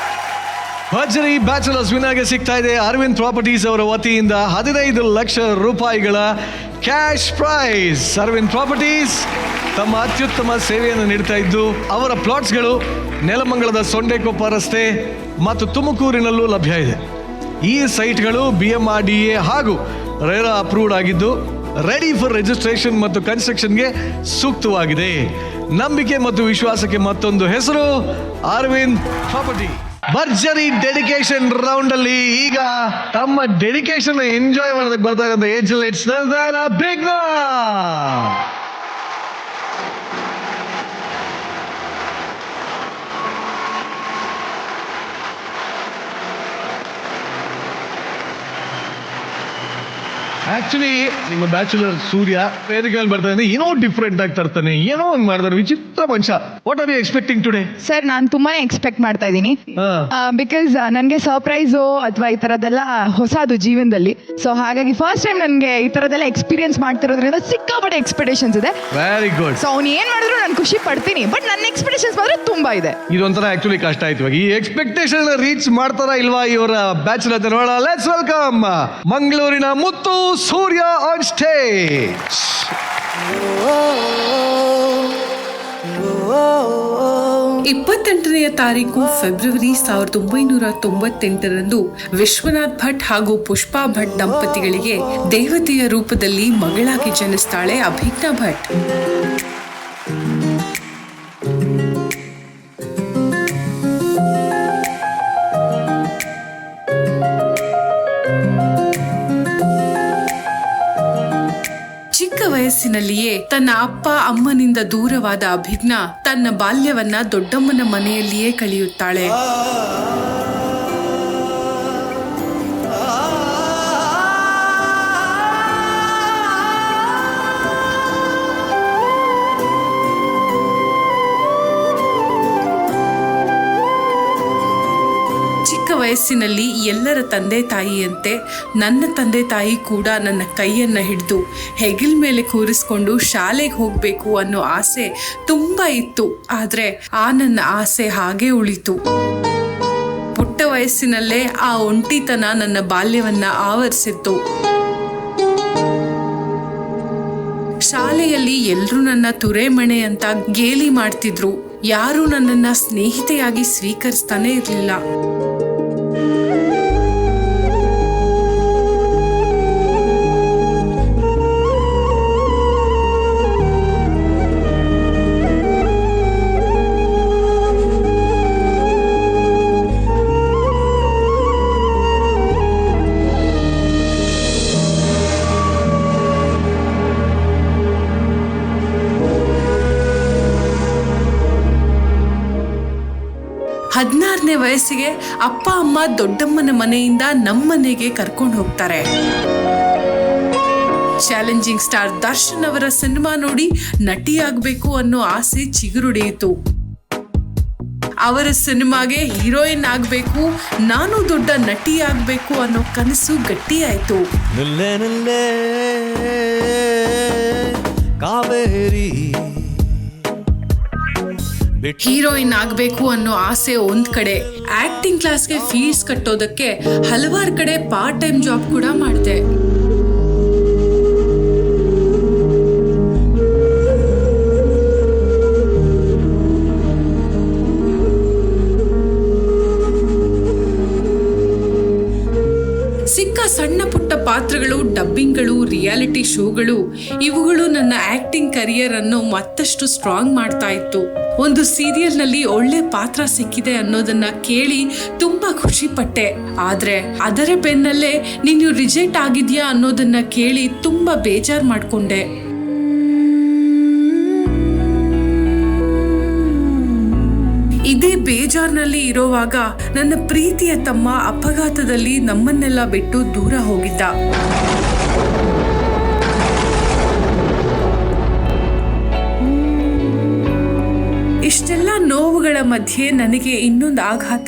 ಭರ್ಜರಿ ಬ್ಯಾಚುಲರ್ಸ್ ವಿನ್ನರ್ಗೆ ಸಿಗ್ತಾ ಇದೆ ಅರವಿಂದ್ ಪ್ರಾಪರ್ಟೀಸ್ ಅವರ ವತಿಯಿಂದ 15 ಲಕ್ಷ ರೂಪಾಯಿಗಳ ಕ್ಯಾಶ್ ಪ್ರೈಸ್. ಅರವಿಂದ್ ಪ್ರಾಪರ್ಟೀಸ್ ತಮ್ಮ ಅತ್ಯುತ್ತಮ ಸೇವೆಯನ್ನು ನೀಡ್ತಾ ಇದ್ದು ಅವರ ಪ್ಲಾಟ್ಸ್ಗಳು ನೆಲಮಂಗಲದ ಸೊಂಡೆಕೊಪ್ಪ ರಸ್ತೆ ಮತ್ತು ತುಮಕೂರಿನಲ್ಲೂ ಲಭ್ಯ ಇದೆ. ಈ ಸೈಟ್ಗಳು BMRDA ಹಾಗೂ ರೇರಾ ಅಪ್ರೂವ್ಡ್ ಆಗಿದ್ದು ರೆಡಿ ಫಾರ್ ರಿಜಿಸ್ಟ್ರೇಷನ್ ಮತ್ತು ಕನ್ಸ್ಟ್ರಕ್ಷನ್ಗೆ ಸೂಕ್ತವಾಗಿದೆ. ನಂಬಿಕೆ ಮತ್ತು ವಿಶ್ವಾಸಕ್ಕೆ ಮತ್ತೊಂದು ಹೆಸರು ಅರವಿಂದ್ ಪ್ರಾಪರ್ಟಿ. ಭರ್ಜರಿ ಡೆಡಿಕೇಶನ್ ರೌಂಡ್ ಅಲ್ಲಿ ಈಗ ತಮ್ಮ ಡೆಡಿಕೇಶನ್ ಎಂಜಾಯ್ ಮಾಡೋದಕ್ಕೆ ಬರ್ತಾ ಇರೋ ಏಂಜಲ್ ಇಟ್ಸ್ ಬಿಗ್ ಆಕ್ಚುಲಿ ನಿಮ್ಮ ಬ್ಯಾಚುಲರ್ ಸೂರ್ಯ ವೇದಿಕೆಯಲ್ಲಿ ಬರ್ತಾ ಇದ್ರೆ ಏನೋ ಡಿಫ್ರೆಂಟ್ ಆಗಿ ತರ್ತಾನೆ, ಏನೋ ಒಂದು ಮಾಡಿದಾರೆ, ವಿಚಿತ್ರ ಮನುಷ್ಯ. What are you expecting today? Sir, ನಾನು ತುಂಬಾನೇ ಎಕ್ಸ್ಪೆಕ್ಟ್ ಮಾಡ್ತಾ ಇದ್ದೀನಿ. ಬಿಕಾಸ್ ನನಗೆ ಸರ್ಪ್ರೈಸು ಅಥವಾ ಈ ತರದೆಲ್ಲ ಹೊಸದು ಜೀವನದಲ್ಲಿ. ಸೊ ಹಾಗಾಗಿ ಫಸ್ಟ್ ಟೈಮ್ ನನಗೆ ಈ ತರದೆಲ್ಲ ಎಕ್ಸ್ಪೀರಿಯನ್ಸ್ ಮಾಡ್ತಿರೋದ್ರಿಂದ ಸಿಕ್ಕಾಪಟ್ಟೆ ಎಕ್ಸ್ಪೆಕ್ಟೇಷನ್ಸ್ ಇದೆ. Very good. ಸೊ ಅವ್ನು ಏನ್ ಮಾಡಿದ್ರು ನಾನು ಖುಷಿ ಪಡ್ತೀನಿ. ಬಟ್ ನನ್ನ ಎಕ್ಸ್ಪೆಕ್ಟೇಷನ್ಸ್ ಮಾತ್ರ ತುಂಬಾ ಇದೆ. ಇದೊಂಥರ ಆಕ್ಚುಲಿ ಕಷ್ಟ ಆಯ್ತು. ಇವಾಗ ಈ ಎಕ್ಸ್ಪೆಕ್ಟೇಷನ್ ರೀಚ್ ಮಾಡ್ತಾರಾ ಇಲ್ವಾ ಇವರ ಬ್ಯಾಚುಲರ್ ಅಂತ ನೋಡೋಣ. ಲೆಟ್ಸ್ ವೆಲ್ಕಮ್ ಮಂಗಳೂರಿನ ಮುತ್ತು ಸೂರ್ಯ ಆನ್ ಸ್ಟೇಜ್. 28ನೇ ತಾರೀಕು ಫೆಬ್ರವರಿ 1998ರಂದು ವಿಶ್ವನಾಥ್ ಭಟ್ ಹಾಗೂ ಪುಷ್ಪಾ ಭಟ್ ದಂಪತಿಗಳಿಗೆ ದೇವತೆಯ ರೂಪದಲ್ಲಿ ಮಗಳಾಗಿ ಜನಿಸ್ತಾಳೆ ಅಭಿಜ್ಞಾ ಭಟ್. ವಯಸ್ಸಿನಲ್ಲಿಯೇ ತನ್ನ ಅಪ್ಪ ಅಮ್ಮನಿಂದ ದೂರವಾದ ಅಭಿಜ್ಞಾ ತನ್ನ ಬಾಲ್ಯವನ್ನ ದೊಡ್ಡಮ್ಮನ ಮನೆಯಲ್ಲಿಯೇ ಕಳೆಯುತ್ತಾಳೆ. ವಯಸ್ಸಿನಲ್ಲಿ ಎಲ್ಲರ ತಂದೆ ತಾಯಿಯಂತೆ ನನ್ನ ತಂದೆ ತಾಯಿ ಕೂಡ ನನ್ನ ಕೈಯನ್ನ ಹಿಡಿದು ಹೆಗಲ ಮೇಲೆ ಕೂರಿಸ್ಕೊಂಡು ಶಾಲೆಗೆ ಹೋಗ್ಬೇಕು ಅನ್ನೋ ಆಸೆ ತುಂಬಾ ಇತ್ತು. ಆದ್ರೆ ಆ ನನ್ನ ಆಸೆ ಹಾಗೆ ಉಳಿತು. ಪುಟ್ಟ ವಯಸ್ಸಿನಲ್ಲೇ ಆ ಒಂಟಿತನ ನನ್ನ ಬಾಲ್ಯವನ್ನ ಆವರಿಸಿತ್ತು. ಶಾಲೆಯಲ್ಲಿ ಎಲ್ರೂ ನನ್ನ ತುರೆಮಣೆ ಅಂತ ಗೇಲಿ ಮಾಡ್ತಿದ್ರು. ಯಾರೂ ನನ್ನನ್ನ ಸ್ನೇಹಿತೆಯಾಗಿ ಸ್ವೀಕರಿಸ್ತಾನೆ ಇರ್ಲಿಲ್ಲ. ಹದಿನಾರನೇ ವಯಸ್ಸಿಗೆ ಅಪ್ಪ ಅಮ್ಮ ದೊಡ್ಡಮ್ಮನ ಮನೆಯಿಂದ ನಮ್ಮನೆಗೆ ಕರ್ಕೊಂಡು ಹೋಗ್ತಾರೆ. ಚಾಲೆಂಜಿಂಗ್ ಸ್ಟಾರ್ ದರ್ಶನ್ ಅವರ ಸಿನಿಮಾ ನೋಡಿ ನಟಿಯಾಗಬೇಕು ಅನ್ನೋ ಆಸೆ ಚಿಗುರುಡಿಯಿತು. ಅವರ ಸಿನಿಮಾಗೆ ಹೀರೋಯಿನ್ ಆಗಬೇಕು, ನಾನು ದೊಡ್ಡ ನಟಿ ಆಗಬೇಕು ಅನ್ನೋ ಕನಸು ಗಟ್ಟಿಯಾಯಿತು. ಹೀರೋಯಿನ್ ಆಗಬೇಕು ಅನ್ನೋ ಆಸೆ ಒಂದ್ ಕಡೆ, ಆಕ್ಟಿಂಗ್ ಕ್ಲಾಸ್ಗೆ ಫೀಸ್ ಕಟ್ಟೋದಕ್ಕೆ ಹಲವಾರು ಕಡೆ ಪಾರ್ಟ್ ಟೈಮ್ ಜಾಬ್ ಕೂಡ ಮಾಡಿದೆ. ಸಿಕ್ಕ ಸಣ್ಣ ಪುಟ್ಟ ಪಾತ್ರಗಳು, ಡಬ್ಬಿಂಗ್ಗಳು, ರಿಯಾಲಿಟಿ ಶೋಗಳು ಇವುಗಳು ನನ್ನ ಆಕ್ಟಿಂಗ್ ಕರಿಯರ್ ಅನ್ನು ಮತ್ತಷ್ಟು ಸ್ಟ್ರಾಂಗ್ ಮಾಡ್ತಾ ಇತ್ತು. ಒಂದು ಸೀರಿಯಲ್ ನಲ್ಲಿ ಒಳ್ಳೆ ಪಾತ್ರ ಸಿಕ್ಕಿದೆ ಅನ್ನೋದನ್ನ ಕೇಳಿ ತುಂಬಾ ಖುಷಿ ಪಟ್ಟೆ. ಆದ್ರೆ ಅದರ ಬೆನ್ನಲ್ಲೇ ನೀನು ರಿಜೆಕ್ಟ್ ಆಗಿದ್ಯಾ ಅನ್ನೋದನ್ನ ಕೇಳಿ ತುಂಬಾ ಬೇಜಾರ್ ಮಾಡ್ಕೊಂಡೆ. ಇದೇ ಬೇಜಾರ್ನಲ್ಲಿ ಇರೋವಾಗ ನನ್ನ ಪ್ರೀತಿಯ ತಮ್ಮ ಅಪಘಾತದಲ್ಲಿ ನಮ್ಮನ್ನೆಲ್ಲ ಬಿಟ್ಟು ದೂರ ಹೋಗಿದ್ದ. ಇಷ್ಟೆಲ್ಲ ನೋವುಗಳ ಮಧ್ಯೆ ನನಗೆ ಇನ್ನೊಂದು ಆಘಾತ.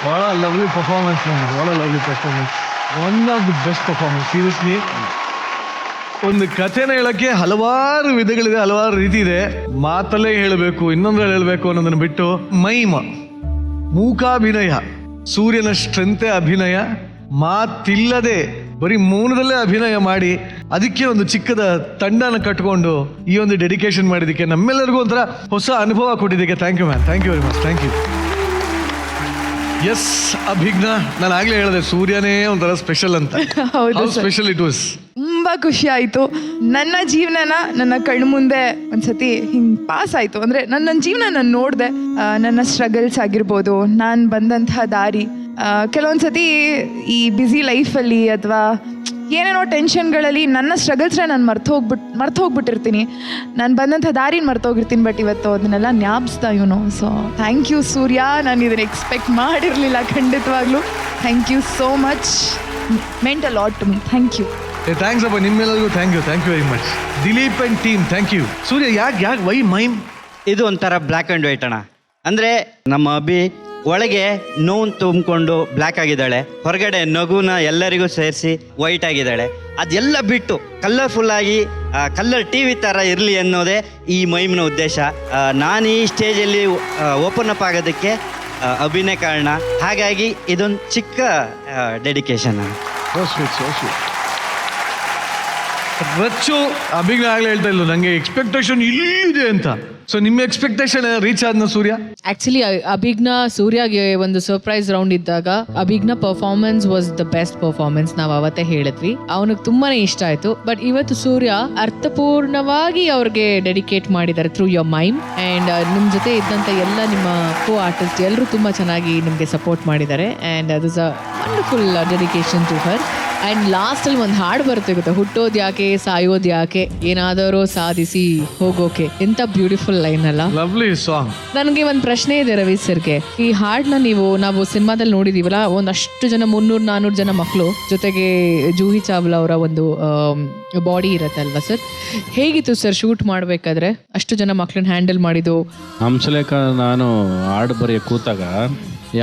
What a lovely performance, man. What a lovely performance. One of the best performance, seriously. ಒಂದು ಕಥೆನ ಹೇಳಕ್ಕೆ ಹಲವಾರು ವಿಧಗಳಿದೆ, ಹಲವಾರು ರೀತಿ ಇದೆ. ಮಾತಲ್ಲೇ ಹೇಳಬೇಕು, ಇನ್ನೊಂದ್ರಲ್ಲಿ ಹೇಳಬೇಕು ಅನ್ನೋದನ್ನ ಬಿಟ್ಟು ಮೈಮ, ಮೂಕಾಭಿನಯ, ಸೂರ್ಯನ ಸ್ಟ್ರೆಂತೆ ಅಭಿನಯ, ಮಾತಿಲ್ಲದೆ ಬರೀ ಮೌನದಲ್ಲೇ ಅಭಿನಯ ಮಾಡಿ ಅದಕ್ಕೆ ಒಂದು ಚಿಕ್ಕದ ತಂಡನ ಕಟ್ಕೊಂಡು ಈ ಒಂದು ಡೆಡಿಕೇಶನ್ ಮಾಡಿದ್ದಕ್ಕೆ ನಮ್ಮೆಲ್ಲರಿಗೂ ಒಂಥರ ಹೊಸ ಅನುಭವ ಕೊಟ್ಟಿದ್ದಕ್ಕೆ thank you ma'am. Thank you very much. Thank you. Yes Abhijna, ನಾನು ಆಗ್ಲೇ ಹೇಳಿದೆ ಸೂರ್ಯನೇ ಒಂಥರ ಸ್ಪೆಷಲ್ ಅಂತ. ಹೌದು, ಸ್ಪೆಷಲ್ ಇಟ್ ವಾಸ್. ತುಂಬಾ ಖುಷಿ ಆಯ್ತು. ನನ್ನ ಜೀವನನ ನನ್ನ ಕಣ್ಣು ಮುಂದೆ ಒಂದ್ಸತಿ ಹಿಂಗ್ ಪಾಸ್ ಆಯ್ತು. ಅಂದ್ರೆ ನನ್ನ ಜೀವನ ನಾನು ನೋಡಿದೆ, ನನ್ನ ಸ್ಟ್ರಗಲ್ಸ್ ಆಗಿರ್ಬೋದು, ನಾನು ಬಂದಂತಹ ದಾರಿ. ಕೆಲವೊಂದ್ಸತಿ ಈ ಬ್ಯುಸಿ ಲೈಫಲ್ಲಿ ಅಥವಾ ಏನೇನೋ ಟೆನ್ಷನ್ಗಳಲ್ಲಿ ನನ್ನ ಸ್ಟ್ರಗಲ್ಸ್ನ ನಾನು ಮರ್ತು ಹೋಗ್ಬಿಟ್ಟಿರ್ತೀನಿ. ನಾನು ಬಂದಂಥ ದಾರಿನ ಮರ್ತೋಗಿರ್ತೀನಿ. ಬಟ್ ಇವತ್ತು ಅದನ್ನೆಲ್ಲ ಜ್ಞಾಪಿಸ್ತಾ ಇವನು. ಸೊ ಥ್ಯಾಂಕ್ ಯು ಸೂರ್ಯ, ನಾನು ಇದನ್ನು ಎಕ್ಸ್ಪೆಕ್ಟ್ ಮಾಡಿರಲಿಲ್ಲ ಖಂಡಿತವಾಗ್ಲೂ. Thank you so much, meant a lot to me. Thank you. Thanks ಅಪ್ಪ, ನಿಮ್ಮೆಲ್ಲರಿಗೂ thank you very much. Dilip and team thank you. Surya ಯಾಕೆ ವೈ ಮೈಮ್? ಇದು ಒಂಥರ ಬ್ಲ್ಯಾಕ್ ಆ್ಯಂಡ್ ವೈಟ್ ಅಣ್ಣ. ಅಂದರೆ ನಮ್ಮ ಅಭಿ ಒಳಗೆ ನೋವು ತುಂಬಿಕೊಂಡು ಬ್ಲ್ಯಾಕ್ ಆಗಿದ್ದಾಳೆ, ಹೊರಗಡೆ ನಗುನ ಎಲ್ಲರಿಗೂ ಸೇರಿಸಿ ವೈಟ್ ಆಗಿದ್ದಾಳೆ. ಅದೆಲ್ಲ ಬಿಟ್ಟು ಕಲರ್ಫುಲ್ ಆಗಿ ಕಲರ್ ಟಿ ವಿ ಥರ ಇರಲಿ ಅನ್ನೋದೇ ಈ ಮೈಮ್ನ ಉದ್ದೇಶ. ನಾನು ಈ ಸ್ಟೇಜಲ್ಲಿ ಓಪನ್ ಅಪ್ ಆಗೋದಕ್ಕೆ ಅಭಿನಯ ಕಾರಣ. ಹಾಗಾಗಿ ಇದೊಂದು ಚಿಕ್ಕ ಡೆಡಿಕೇಶನ್. ರಚ್ಚು ಅಭಿಜ್ಞಾ ಆಗಲೇ ಹೇಳ್ತಾ ಇಲ್ಲು ನನಗೆ ಎಕ್ಸ್ಪೆಕ್ಟೇಷನ್ ಇಲ್ಲಿದೆ ಅಂತ. ಸೊ ನಿಮ್ಮ ಎಕ್ಸ್ಪೆಕ್ಟೇಷನ್ ರೀಚ್ ಆದ್ನ ಸೂರ್ಯ? ಆಕ್ಚುಲಿ ಅಭಿಜ್ಞ ಸೂರ್ಯಗೆ ಒಂದು ಸರ್ಪ್ರೈಸ್ ರೌಂಡ್ ಇದ್ದಾಗ Abhijna performance was the best performance ನಾವು ಅವತ್ತೇ ಹೇಳಿದ್ವಿ. ಅವನಿಗೆ ತುಂಬಾನೇ ಇಷ್ಟ ಆಯ್ತು. ಬಟ್ ಇವತ್ತು ಸೂರ್ಯ ಅರ್ಥಪೂರ್ಣವಾಗಿ ಅವ್ರಿಗೆ ಡೆಡಿಕೇಟ್ ಮಾಡಿದ್ದಾರೆ ಥ್ರೂ ಯೋರ್ ಮೈಮ್. ಅಂಡ್ ನಿಮ್ ಜೊತೆ ಇದ್ದಂತ ಎಲ್ಲ ನಿಮ್ಮ ಕೋ ಆರ್ಟಿಸ್ಟ್ ಎಲ್ಲರೂ ತುಂಬಾ ಚೆನ್ನಾಗಿ ನಿಮ್ಗೆ ಸಪೋರ್ಟ್ ಮಾಡಿದ್ದಾರೆ. ಅಂಡ್ ಅದು is a wonderful dedication to her. And last ಅಲ್ಲಿ ಒಂದು ಹಾಡು ಬರುತ್ತೆ ಗೊತ್ತಾ, ಹುಟ್ಟೋದ್ ಯಾಕೆ ಸಾಯೋದ್ ಯಾಕೆ ಏನಾದರೂ ಸಾಧಿಸಿ ಹೋಗೋಕೆ. ಎಂತ ಬ್ಯೂಟಿಫುಲ್ ಲೈನ್ ಅಲ್ಲ. Lovely song. ನನಗೆ ಒಂದು ಪ್ರಶ್ನೆ ಇದೆ ರವಿ ಸರ್ಗೆ. ಈ ಹಾಡನ್ನ ನಾವು ಸಿನಿಮಾದಲ್ಲಿ ನೋಡಿದೀವಲ್ಲ, ಒಂದಷ್ಟು ಜನ 300-400 ಜನ ಮಕ್ಕಳು ಜೊತೆಗೆ ಜೂಹಿ ಚಾವ್ಲಾ ಅವರ ಒಂದು ಬಾಡಿ ಇರತ್ತೆ ಅಲ್ವಾ ಸರ್? ಹೇಗಿತ್ತು ಸರ್ ಶೂಟ್ ಮಾಡ್ಬೇಕಾದ್ರೆ ಅಷ್ಟು ಜನ ಮಕ್ಕಳನ್ನ ಹ್ಯಾಂಡಲ್ ಮಾಡಿದ್ದು? ಹಂಸಲೇಖ ನಾನು ಹಾಡು ಬರೆಯ ಕೂತಾಗ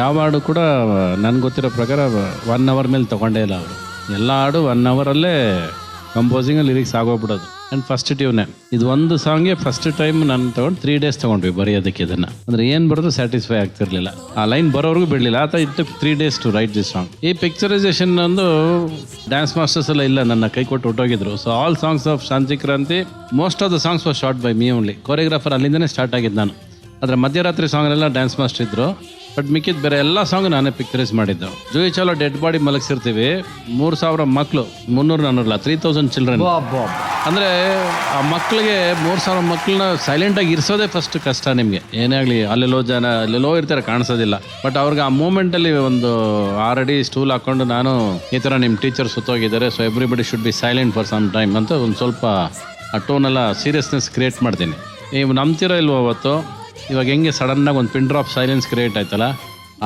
ಯಾವ ಹಾಡು ಕೂಡ ನನ್ಗೆ ಗೊತ್ತಿರೋ ಪ್ರಕಾರ 1 hour ಮೇಲೆ ತಗೊಂಡೇ ಇಲ್ಲ ಅವರು. ಎಲ್ಲ ಹಾಡು 1 hourಲ್ಲೇ ಕಂಪೋಸಿಂಗ್ ಲಿರಿಕ್ಸ್ ಆಗೋಗ್ಬಿಡೋದು. ಆ್ಯಂಡ್ ಫಸ್ಟ್ ಟ್ಯೂನೇ ಇದು ಒಂದು ಸಾಂಗ್ಗೆ ಫಸ್ಟ್ ಟೈಮ್ ನಾನು ತಗೊಂಡು 3 days ತೊಗೊಂಡ್ವಿ ಬರೆಯೋದಕ್ಕೆ. ಇದನ್ನು ಅಂದರೆ ಏನು ಬರೋದು ಸ್ಯಾಟಿಸ್ಫೈ ಆಗ್ತಿರ್ಲಿಲ್ಲ. ಆ ಲೈನ್ ಬರೋವರೆಗೂ ಬಿಡಲಿಲ್ಲ. ಆತ it took 3 days to write this song. ಈ ಪಿಕ್ಚರೈಸೇಷನ್ ಒಂದು ಡ್ಯಾನ್ಸ್ ಮಾಸ್ಟರ್ಸ್ ಎಲ್ಲ ಇಲ್ಲ, ನನ್ನ ಕೈ ಕೊಟ್ಟು ಹೊಟ್ಟೋಗಿದ್ರು. So all songs of Shanti Kranti, most of the songs was shot by me only. Choreographer ಅಲ್ಲಿಂದನೇ ಸ್ಟಾರ್ಟ್ ಆಗಿದ್ದು ನಾನು. ಆದರೆ ಮಧ್ಯರಾತ್ರಿ ಸಾಂಗ್ನೆಲ್ಲ ಡ್ಯಾನ್ಸ್ ಮಾಸ್ಟರ್ ಇದ್ರು. ಬಟ್ ಮಿಕ್ಕಿದ ಬೇರೆ ಎಲ್ಲ ಸಾಂಗ್ ನಾನೇ ಪಿಕ್ಚರೈಸ್ ಮಾಡಿದ್ದು. ಜೂಹಿ ಚಾವ್ಲಾ ಡೆಡ್ ಬಾಡಿ ಮಲಗಿಸಿರ್ತೀವಿ. 3000 ಮಕ್ಕಳು, 300-400 3000 ಚಿಲ್ಡ್ರನ್. ಅಂದರೆ ಆ ಮಕ್ಕಳಿಗೆ 3000 ಮಕ್ಕಳನ್ನ ಸೈಲೆಂಟಾಗಿ ಇರಿಸೋದೇ ಫಸ್ಟ್ ಕಷ್ಟ. ನಿಮಗೆ ಏನೇ ಆಗಲಿ ಅಲ್ಲೆಲ್ಲೋ ಇರ್ತಾರೆ, ಕಾಣಿಸೋದಿಲ್ಲ. ಬಟ್ ಅವ್ರಿಗೆ ಆ ಮೂಮೆಂಟಲ್ಲಿ ಒಂದು 6 ಅಡಿ ಸ್ಟೂಲ್ ಹಾಕ್ಕೊಂಡು ನಾನು ಈ ಥರ ನಿಮ್ಮ ಟೀಚರ್ ಸುತ್ತೋಗಿದ್ದಾರೆ, so everybody should be silent for some time ಅಂತ ಒಂದು ಸ್ವಲ್ಪ ಆ ಟೋನೆಲ್ಲ ಸೀರಿಯಸ್ನೆಸ್ ಕ್ರಿಯೇಟ್ ಮಾಡ್ತೀನಿ. ನೀವು ನಂಬ್ತಿರೋ ಇಲ್ವೋ ಅವತ್ತು, ಇವಾಗ ಹೆಂಗೆ ಸಡನ್ನಾಗಿ ಒಂದು ಪಿನ್ ಡ್ರಾಪ್ ಸೈಲೆನ್ಸ್ ಕ್ರಿಯೇಟ್ ಆಯ್ತಲ್ಲ,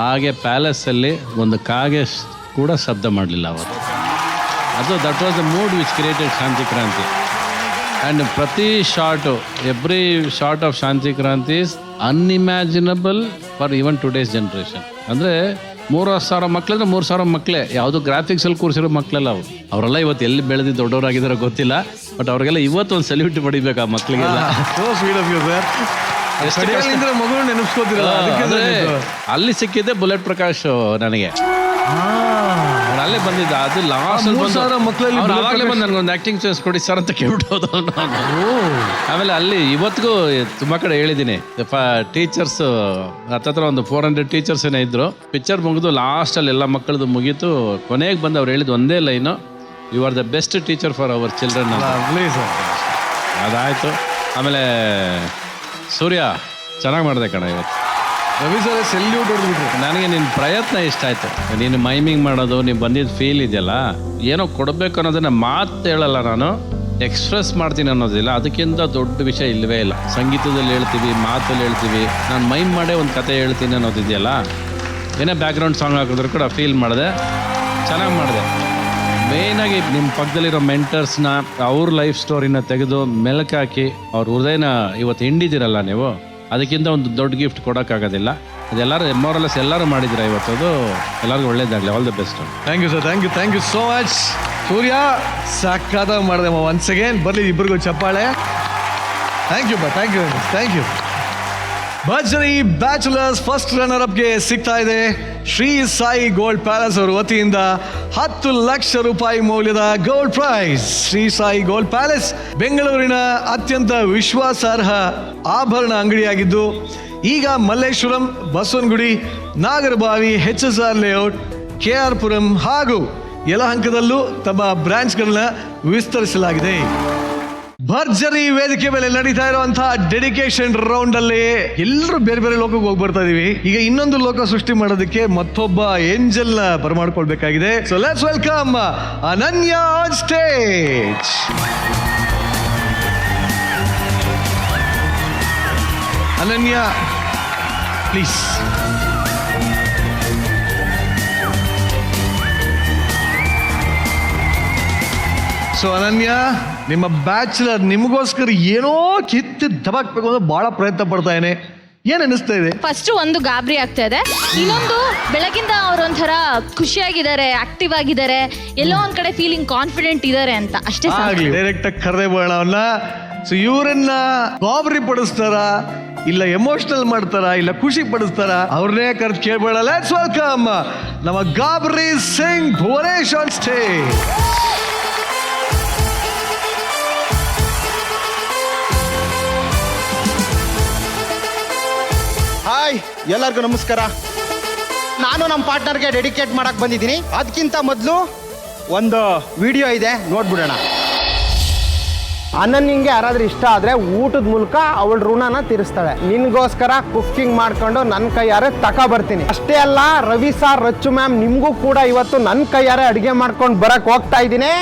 ಹಾಗೆ ಪ್ಯಾಲೇಸಲ್ಲಿ ಒಂದು ಕಾಗೆ ಕೂಡ ಶಬ್ದ ಮಾಡಲಿಲ್ಲ ಅವತ್ತು. ಅದು that was the mood which created Shanti Kranti. And ಪ್ರತಿ shot, every shot of Shanti Kranti is unimaginable for even today's generation. ಅಂದರೆ 3000 ಮಕ್ಕಳಂದ್ರೆ 3000 ಮಕ್ಕಳೇ, ಯಾವುದು ಗ್ರಾಫಿಕ್ಸಲ್ಲಿ ಕೂರಿಸಿರೋ ಮಕ್ಕಳೆಲ್ಲ ಅವರು. ಅವರೆಲ್ಲ ಇವತ್ತು ಎಲ್ಲಿ ಬೆಳೆದು ದೊಡ್ಡವರಾಗಿದ್ದಾರೋ ಗೊತ್ತಿಲ್ಲ. ಬಟ್ ಅವ್ರಿಗೆಲ್ಲ ಇವತ್ತು ಒಂದು ಸೆಲ್ಯೂಟ್ ಹೊಡಿಬೇಕು ಆ ಮಕ್ಕಳಿಗೆಲ್ಲ. ಮಗು ನೆನಪಿಸ್ಕೋತಿರಲ್ಲ. ಅಲ್ಲಿ ಸಿಕ್ಕಿದ್ದೆ ಬುಲೆಟ್ ಪ್ರಕಾಶ್ ನನಗೆ. ಅಲ್ಲೇ ಬಂದಿದ್ದ. ಅದು ಲಾಸ್ಟ್ ಅವಾಗಲೇ ಬಂದು ನನಗೊಂದು ಆ್ಯಕ್ಟಿಂಗ್ ಚಾನ್ಸ್ ಕೊಡಿ ಸರ್ ಅಂತ ಕೇಳ್ಬಿಟ್ಟೋದು ನಾನು. ಆಮೇಲೆ ಅಲ್ಲಿ ಇವತ್ತಿಗೂ ತುಂಬ ಕಡೆ ಹೇಳಿದ್ದೀನಿ, ಟೀಚರ್ಸ್ ಹತ್ತತ್ರ ಒಂದು 400 ಟೀಚರ್ಸ್ ಏನೋ ಇದ್ರು. ಪಿಕ್ಚರ್ ಮುಗಿದು ಲಾಸ್ಟಲ್ಲಿ ಎಲ್ಲ ಮಕ್ಕಳದು ಮುಗೀತು. ಕೊನೆಗೆ ಬಂದು ಅವ್ರು ಹೇಳಿದ್ದು ಒಂದೇ line, you are the best teacher for our children. ಅದಾಯಿತು. ಆಮೇಲೆ ಸೂರ್ಯ ಚೆನ್ನಾಗಿ ಮಾಡಿದೆ ಕಣ ಇವತ್ತು. ರವಿ ಸರ್ ಸೆಲ್ಯೂಟ್ ಹೊಡೆದ್ಬಿಟ್ರು. ನನಗೆ ನಿನ್ನ ಪ್ರಯತ್ನ ಇಷ್ಟ ಆಯಿತು. ನೀನು ಮೈಮಿಂಗ್ ಮಾಡೋದು, ನೀವು ಬಂದಿದ್ದು ಫೀಲ್ ಇದೆಯಲ್ಲ, ಏನೋ ಕೊಡಬೇಕು ಅನ್ನೋದನ್ನ ಮಾತು ಹೇಳಲ್ಲ ನಾನು, ಎಕ್ಸ್ಪ್ರೆಸ್ ಮಾಡ್ತೀನಿ ಅನ್ನೋದಿಲ್ಲ. ಅದಕ್ಕಿಂತ ದೊಡ್ಡ ವಿಷಯ ಇಲ್ಲವೇ ಇಲ್ಲ. ಸಂಗೀತದಲ್ಲಿ ಹೇಳ್ತೀವಿ, ಮಾತಲ್ಲಿ ಹೇಳ್ತೀವಿ. ನಾನು ಮೈಮ್ ಮಾಡೇ ಒಂದು ಕತೆ ಹೇಳ್ತೀನಿ ಅನ್ನೋದಿದೆಯಲ್ಲ, ಏನೇ ಬ್ಯಾಕ್ಗ್ರೌಂಡ್ ಸಾಂಗ್ ಹಾಕಿದ್ರು ಕೂಡ ಫೀಲ್ ಮಾಡಿದೆ. ಚೆನ್ನಾಗಿ ಮಾಡಿದೆ. ಮೇಯ್ನಾಗಿ ನಿಮ್ಮ ಪಕ್ಕದಲ್ಲಿರೋ ಮೆಂಟರ್ಸ್ನ, ಅವ್ರ ಲೈಫ್ ಸ್ಟೋರಿನ ತೆಗೆದು ಮೆಲುಕಾಕಿ ಅವ್ರ ಹೃದಯನ ಇವತ್ತು ಹಿಂಡಿದಿರಲ್ಲ ನೀವು, ಅದಕ್ಕಿಂತ ಒಂದು ದೊಡ್ಡ ಗಿಫ್ಟ್ ಕೊಡೋಕ್ಕಾಗೋದಿಲ್ಲ. ಅದೆಲ್ಲರೂ MRLS ಎಲ್ಲರೂ ಮಾಡಿದ್ದೀರಾ ಇವತ್ತು. ಅದು ಎಲ್ಲರಿಗೂ ಒಳ್ಳೇದಾಗಲಿ. All the best. Thank you sir. Thank you so much. Surya ಸಾಕಾದಾಗ ಮಾಡಿದೆ ಒನ್ಸ್ ಅಗೇನ್. ಬರಲಿ ಇಬ್ಬರಿಗೂ ಚಪ್ಪಾಳೆ. Thank you. ಭರ್ಜರಿ ಬ್ಯಾಚುಲರ್ಸ್ ಫಸ್ಟ್ ರನ್ನರ್ ಅಪ್ಗೆ ಸಿಗ್ತಾ ಇದೆ ಶ್ರೀ ಸಾಯಿ ಗೋಲ್ಡ್ ಪ್ಯಾಲೇಸ್ ಅವರ ವತಿಯಿಂದ 10 ಲಕ್ಷ ರೂಪಾಯಿ ಮೌಲ್ಯದ gold prize. Shri Sai gold palace ಬೆಂಗಳೂರಿನ ಅತ್ಯಂತ ವಿಶ್ವಾಸಾರ್ಹ ಆಭರಣ ಅಂಗಡಿಯಾಗಿದ್ದು, ಈಗ Malleshwaram, Basavanagudi, Nagarbhavi, HSR layout, KR Puram ಹಾಗೂ ಯಲಹಂಕದಲ್ಲೂ ತಮ್ಮ ಬ್ರಾಂಚ್ಗಳನ್ನ ವಿಸ್ತರಿಸಲಾಗಿದೆ. ಭರ್ಜರಿ ವೇದಿಕೆ ಮೇಲೆ ನಡೀತಾ ಇರುವಂತಹ ಡೆಡಿಕೇಶನ್ ರೌಂಡ್ ಅಲ್ಲಿ ಎಲ್ಲರೂ ಬೇರೆ ಬೇರೆ ಲೋಕಕ್ಕೆ ಹೋಗಿ ಬರ್ತಾ ಇದೀವಿ. ಈಗ ಇನ್ನೊಂದು ಲೋಕ ಸೃಷ್ಟಿ ಮಾಡೋದಕ್ಕೆ ಮತ್ತೊಬ್ಬ ಏಂಜಲ್ ನ ಬರಮಾಡ್ಕೊಳ್ಬೇಕಾಗಿದೆ. ಸೊ ಲೆಟ್ಸ್ ವೆಲ್ಕಮ್ ಅನನ್ಯ ಆನ್ ಸ್ಟೇಜ್. ಅನನ್ಯ ಪ್ಲೀಸ್. ಸೊ ಅನನ್ಯ, ನಿಮ್ಮ ಬ್ಯಾಚುಲರ್ ನಿಮಗೋಸ್ಕರ ಏನೋ ಕಿತ್ತು ದಬಾಕ್ಬೇಕು ಅಂತ ಬಹಳ ಪ್ರಯತ್ನ ಪಡ್ತಾ ಇದ್ದೇನೆ. ಏನ್ ಅನಿಸ್ತಾ ಇದೆ? ಫಸ್ಟ್ ಒಂದು ಗಾಬರಿ ಆಗ್ತಾ ಇದೆ, ಇನ್ನೊಂದು ಬೆಳಗಿಂದ ಅವ್ರೊಂಥರ ಖುಷಿಯಾಗಿದ್ದಾರೆ, ಆಕ್ಟಿವ್ ಆಗಿದ್ದಾರೆ, ಎಲ್ಲೋ ಒಂದ್ ಕಡೆ ಫೀಲಿಂಗ್ ಕಾನ್ಫಿಡೆಂಟ್ ಇದ್ದಾರೆ ಅಂತ ಅಷ್ಟೇ. ಡೈರೆಕ್ಟ್ ಆಗಿ ಕರೆದೇ ಬೇಡ ಅವನ್ನ. ಸೊ ಇವರನ್ನ ಗಾಬರಿ ಪಡಿಸ್ತಾರ, ಇಲ್ಲ ಎಮೋಷನಲ್ ಮಾಡ್ತಾರ, ಇಲ್ಲ ಖುಷಿ ಪಡಿಸ್ತಾರ, ಅವ್ರನ್ನೇ ಕರೆದು ಕೇಳ್ಬೇಡ. ಲೆಟ್ಸ್ ವೆಲ್ಕಮ್ ನಮ್ಮ ಗಾಬರಿ Singh Bhuvanesh on stage. Hi, ಎಲ್ಲರಿಗೂ ನಮಸ್ಕಾರ. ನಾನು ನಮ್ಮ ಪಾರ್ಟ್ನರ್ಗೆ ಡೆಡಿಕೇಟ್ ಮಾಡಕ್ ಬಂದಿದ್ದೀನಿ. ಅದಕ್ಕಿಂತ ಮೊದಲು ಒಂದು ವಿಡಿಯೋ ಇದೆ, ನೋಡ್ಬಿಡೋಣ. ಅನನ್ಯಂಗೆ ಯಾರಾದ್ರೂ ಇಷ್ಟ ಆದರೆ ಊಟದ ಮೂಲಕ ಅವಳ ಋಣನ ತೀರಿಸ್ತಾಳೆ. ನಿನ್ಗೋಸ್ಕರ ಕುಕ್ಕಿಂಗ್ ಮಾಡ್ಕೊಂಡು ನನ್ನ ಕೈಯಾರೆ ಬರ್ತೀನಿ. ಅಷ್ಟೇ ಅಲ್ಲ, ರವಿ ಸಾರ್, ರಚ್ಚು ಮ್ಯಾಮ್, ನಿಮಗೂ ಕೂಡ ಇವತ್ತು ನನ್ನ ಕೈಯಾರೆ ಅಡುಗೆ ಮಾಡ್ಕೊಂಡು ಬರಕ್ ಹೋಗ್ತಾ ಇದ್ದೀನಿ.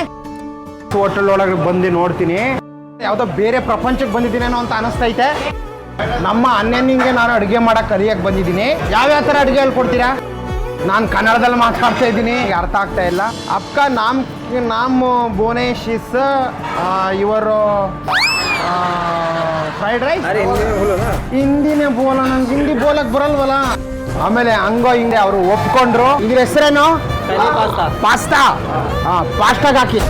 ಹೋಟೆಲ್ ಒಳಗೆ ಬಂದು ನೋಡ್ತೀನಿ, ಯಾವುದೋ ಬೇರೆ ಪ್ರಪಂಚಕ್ಕೆ ಬಂದಿದ್ದೀನೇನೋ ಅಂತ ಅನಿಸ್ತೈತೆ. ನಮ್ಮ ಅನನ್ಯಂಗೆ ನಾನು ಅಡುಗೆ ಮಾಡಕ್ಕೆ ಕಲಿಯಕ್ಕೆ ಬಂದಿದ್ದೀನಿ. ಯಾವ್ಯಾವ ಥರ ಅಡುಗೆ ಹೇಳ್ಕೊಡ್ತೀರಾ? ನಾನು ಕನ್ನಡದಲ್ಲಿ ಮಾತಾಡ್ತಾ ಇದ್ದೀನಿ, ಅರ್ಥ ಆಗ್ತಾ ಇಲ್ಲ. ಅಪ್ಕ ನಾಮ್ ಬೋನೇಶ್ ಇಸ್ ಇವರು ಫ್ರೈಡ್ ರೈಸ್ ಹಿಂದಿನೇ ಬೋಲ, ನಂಗೆ ಹಿಂದಿ ಬೋಲಕ್ ಬರಲ್ವಲ್ಲ. ಆಮೇಲೆ ಹಂಗೋ ಹಿಂಗೆ ಅವರು ಒಪ್ಕೊಂಡ್ರು. ಇದ್ರ ಹೆಸರೇನು? ಪಾಸ್ತಾ. ಪಾಸ್ಟಾಗ ಹಾಕಿ.